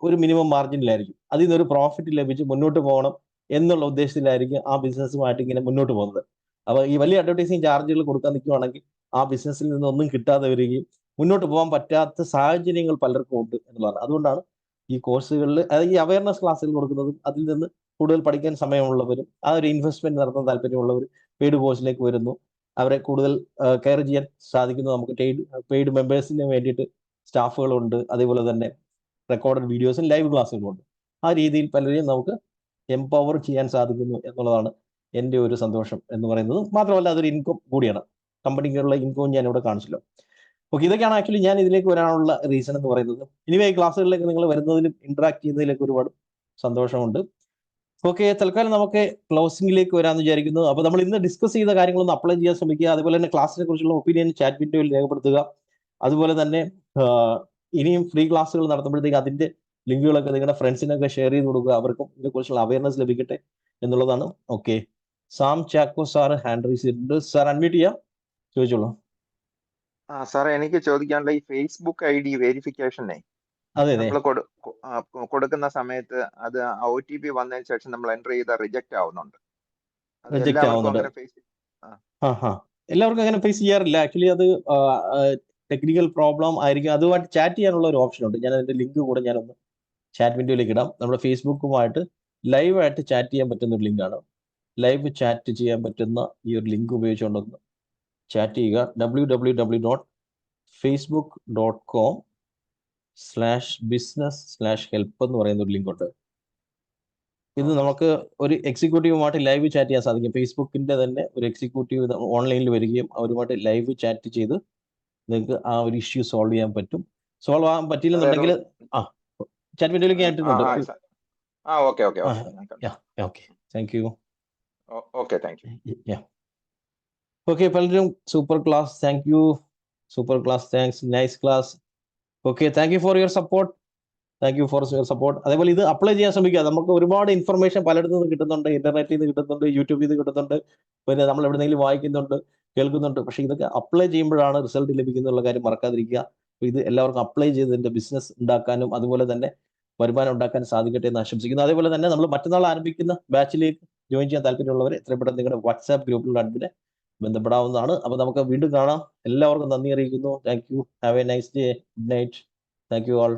ഒരു മിനിമം മാർജിനിലായിരിക്കും. അതിൽ നിന്നൊരു പ്രോഫിറ്റ് ലഭിച്ച് മുന്നോട്ട് പോകണം എന്നുള്ള ഉദ്ദേശത്തിലായിരിക്കും ആ ബിസിനസ്സുമായിട്ട് ഇങ്ങനെ മുന്നോട്ട് പോകുന്നത്. അപ്പൊ ഈ വലിയ അഡ്വർടൈസിങ് ചാർജുകൾ കൊടുക്കാൻ നിൽക്കുവാണെങ്കിൽ ആ ബിസിനസ്സിൽ നിന്നൊന്നും കിട്ടാതെ വരികയും മുന്നോട്ട് പോകാൻ പറ്റാത്ത സാഹചര്യങ്ങൾ പലർക്കും ഉണ്ട് എന്നുള്ളതാണ്. അതുകൊണ്ടാണ് ഈ കോഴ്സുകളിൽ, അതായത് ഈ അവയർനെസ് ക്ലാസ്സുകൾ കൊടുക്കുന്നതും അതിൽ നിന്ന് കൂടുതൽ പഠിക്കാൻ സമയമുള്ളവരും ആ ഒരു ഇൻവെസ്റ്റ്മെന്റ് നടത്താൻ താല്പര്യമുള്ളവർ പെയ്ഡ് കോഴ്സിലേക്ക് വരുന്നു. അവരെ കൂടുതൽ കെയർ ചെയ്യാൻ സാധിക്കുന്നു. നമുക്ക് പെയ്ഡ് മെമ്പേഴ്സിന് വേണ്ടിയിട്ട് സ്റ്റാഫുകളുണ്ട്, അതേപോലെ തന്നെ റെക്കോർഡഡ് വീഡിയോസും ലൈവ് ക്ലാസ്സുകളും ഉണ്ട്. ആ രീതിയിൽ പലരെയും നമുക്ക് എംപവർ ചെയ്യാൻ സാധിക്കുന്നു എന്നുള്ളതാണ് എൻ്റെ ഒരു സന്തോഷം എന്ന് പറയുന്നത്. മാത്രമല്ല അതൊരു ഇൻകം കൂടിയാണ്. കമ്പനിക്കുള്ള ഇൻകവും ഞാൻ ഇവിടെ കാണിച്ചല്ലോ. ഓക്കെ, ഇതൊക്കെയാണ് ആക്ച്വലി ഞാൻ ഇതിലേക്ക് വരാനുള്ള റീസൺ എന്ന് പറയുന്നത്. ഇനി ഈ ക്ലാസ്സുകളിലേക്ക് നിങ്ങൾ വരുന്നതിലും ഇന്ററാക്ട് ചെയ്യുന്നതിലേക്ക് ഒരുപാട് സന്തോഷമുണ്ട്. ഓക്കെ, തൽക്കാലം നമുക്ക് ക്ലോസിംഗിലേക്ക് വരാമെന്ന് വിചാരിക്കുന്നു. അപ്പോൾ നമ്മൾ ഇന്ന് ഡിസ്കസ് ചെയ്ത കാര്യങ്ങളൊന്ന് അപ്ലൈ ചെയ്യാൻ ശ്രമിക്കുക. അതുപോലെ തന്നെ ക്ലാസ്സിനെ കുറിച്ചുള്ള ഒപ്പീനിയൻ ചാറ്റ് വിൻഡോയിൽ രേഖപ്പെടുത്തുക. അതുപോലെ തന്നെ ഇനിയും ഫ്രീ ക്ലാസ്സുകൾ നടത്തുമ്പോഴത്തേക്ക് അതിന്റെ ലിങ്കുകളൊക്കെ നിങ്ങളുടെ ഫ്രണ്ട്സിനൊക്കെ ഷെയർ ചെയ്ത് കൊടുക്കുക. അവർക്കും ഇതിനെക്കുറിച്ചുള്ള അവയർനെസ് ലഭിക്കട്ടെ എന്നുള്ളതാണ്. Okay, Sam Chacko sir hand raise ചെയ്തിട്ടുണ്ട്. സാർ അൺമ്യൂട്ട് ചെയ്യാം, ചോദിച്ചോളൂ. സാറേ, എനിക്ക് ചോദിക്കാനുള്ള ഈ ഫേസ്ബുക്ക് ID വെരിഫിക്കേഷനെ അതെ അതെ, നമ്മൾ കൊടുക്കുന്ന സമയത്ത് അത് OTP വന്നതിന് ശേഷം നമ്മൾ എൻ്റർ ചെയ്താൽ റിജക്റ്റ് ആവുന്നുണ്ട്. അത് റിജക്റ്റ് എല്ലാവർക്കും ആവുന്നുണ്ട്. അങ്ങനെ ഫേസ് എല്ലാവർക്കും അങ്ങനെ ഫേസ് ചെയ്യാറില്ല. ആക്ച്വലി അത് ടെക്നിക്കൽ പ്രോബ്ലം ആയിരിക്കും. അതുമായിട്ട് ചാറ്റ് ചെയ്യാനുള്ള ഒരു ഓപ്ഷൻ ഉണ്ട്. ഞാൻ അതിന്റെ ലിങ്ക് കൂടെ ഞാനൊന്ന് ചാറ്റ് വിൻഡോയിലേക്ക് ഇടാം. നമ്മുടെ ഫേസ്ബുക്കുമായിട്ട് ലൈവായിട്ട് ചാറ്റ് ചെയ്യാൻ പറ്റുന്ന ഒരു ലിങ്കാണ്. ലൈവ് ചാറ്റ് ചെയ്യാൻ പറ്റുന്ന ഈ ഒരു ലിങ്ക് ഉപയോഗിച്ചുകൊണ്ടൊന്ന് ചാറ്റ് ചെയ്യുക. www.facebook.com/business/help എന്ന് പറയുന്ന ഒരു ലിങ്ക് ഉണ്ട്. ഇത് നമുക്ക് ഒരു എക്സിക്യൂട്ടീവുമായിട്ട് ലൈവ് ചാറ്റ് ചെയ്യാൻ സാധിക്കും. ഫേസ്ബുക്കിന്റെ തന്നെ ഒരു എക്സിക്യൂട്ടീവ് ഓൺലൈനിൽ വരികയും അവരുമായിട്ട് ലൈവ് ചാറ്റ് ചെയ്ത് നിങ്ങൾക്ക് ആ ഒരു ഇഷ്യൂ സോൾവ് ചെയ്യാൻ പറ്റും. സോൾവ് ആകാൻ പറ്റിയില്ലെന്നുണ്ടെങ്കിൽ ചാറ്റ് വിൻഡോയിലേക്ക് ഞാൻ ഇട്ടിട്ടുണ്ട്. Okay okay, thank you. Okay, thank you. Okay, പലരും super class, thank you. Super class, thanks, nice class. Okay, thank you for your support. അതേപോലെ ഇത് അപ്ലൈ ചെയ്യാൻ ശ്രമിക്കുക. നമുക്ക് ഒരുപാട് ഇൻഫർമേഷൻ പലയിടത്തു നിന്ന് കിട്ടുന്നുണ്ട്. ഇന്റർനെറ്റിൽ നിന്ന് കിട്ടുന്നുണ്ട്, യൂട്യൂബിൽ നിന്ന് കിട്ടുന്നുണ്ട്, പിന്നെ നമ്മൾ എവിടെയെങ്കിലും വായിക്കുന്നുണ്ട്, കേൾക്കുന്നുണ്ട്. പക്ഷേ ഇതൊക്കെ അപ്ലൈ ചെയ്യുമ്പോഴാണ് റിസൾട്ട് ലഭിക്കുന്നുള്ള കാര്യം മറക്കാതിരിക്കുക. ഇത് എല്ലാവർക്കും അപ്ലൈ ചെയ്ത് ഇതിന്റെ ബിസിനസ് ഉണ്ടാക്കാനും അതുപോലെ തന്നെ വരുമാനം ഉണ്ടാക്കാൻ സാധിക്കട്ടെ എന്ന് ആശംസിക്കുന്നു. അതേപോലെ തന്നെ നമ്മൾ മറ്റന്നാൾ ആരംഭിക്കുന്ന ബാച്ചിലേക്ക് ജോയിൻ ചെയ്യാൻ താല്പര്യമുള്ളവർ എത്രയും പെട്ടെന്ന് നിങ്ങളുടെ വാട്സാപ്പ് ഗ്രൂപ്പിലുള്ള അഡ്മിനെ ബന്ധപ്പെടാവുന്നതാണ്. അപ്പോൾ നമുക്ക് വീണ്ടും കാണാം. എല്ലാവർക്കും നന്ദി അറിയിക്കുന്നു. Thank you. Have A nice day. Good night. Thank you all.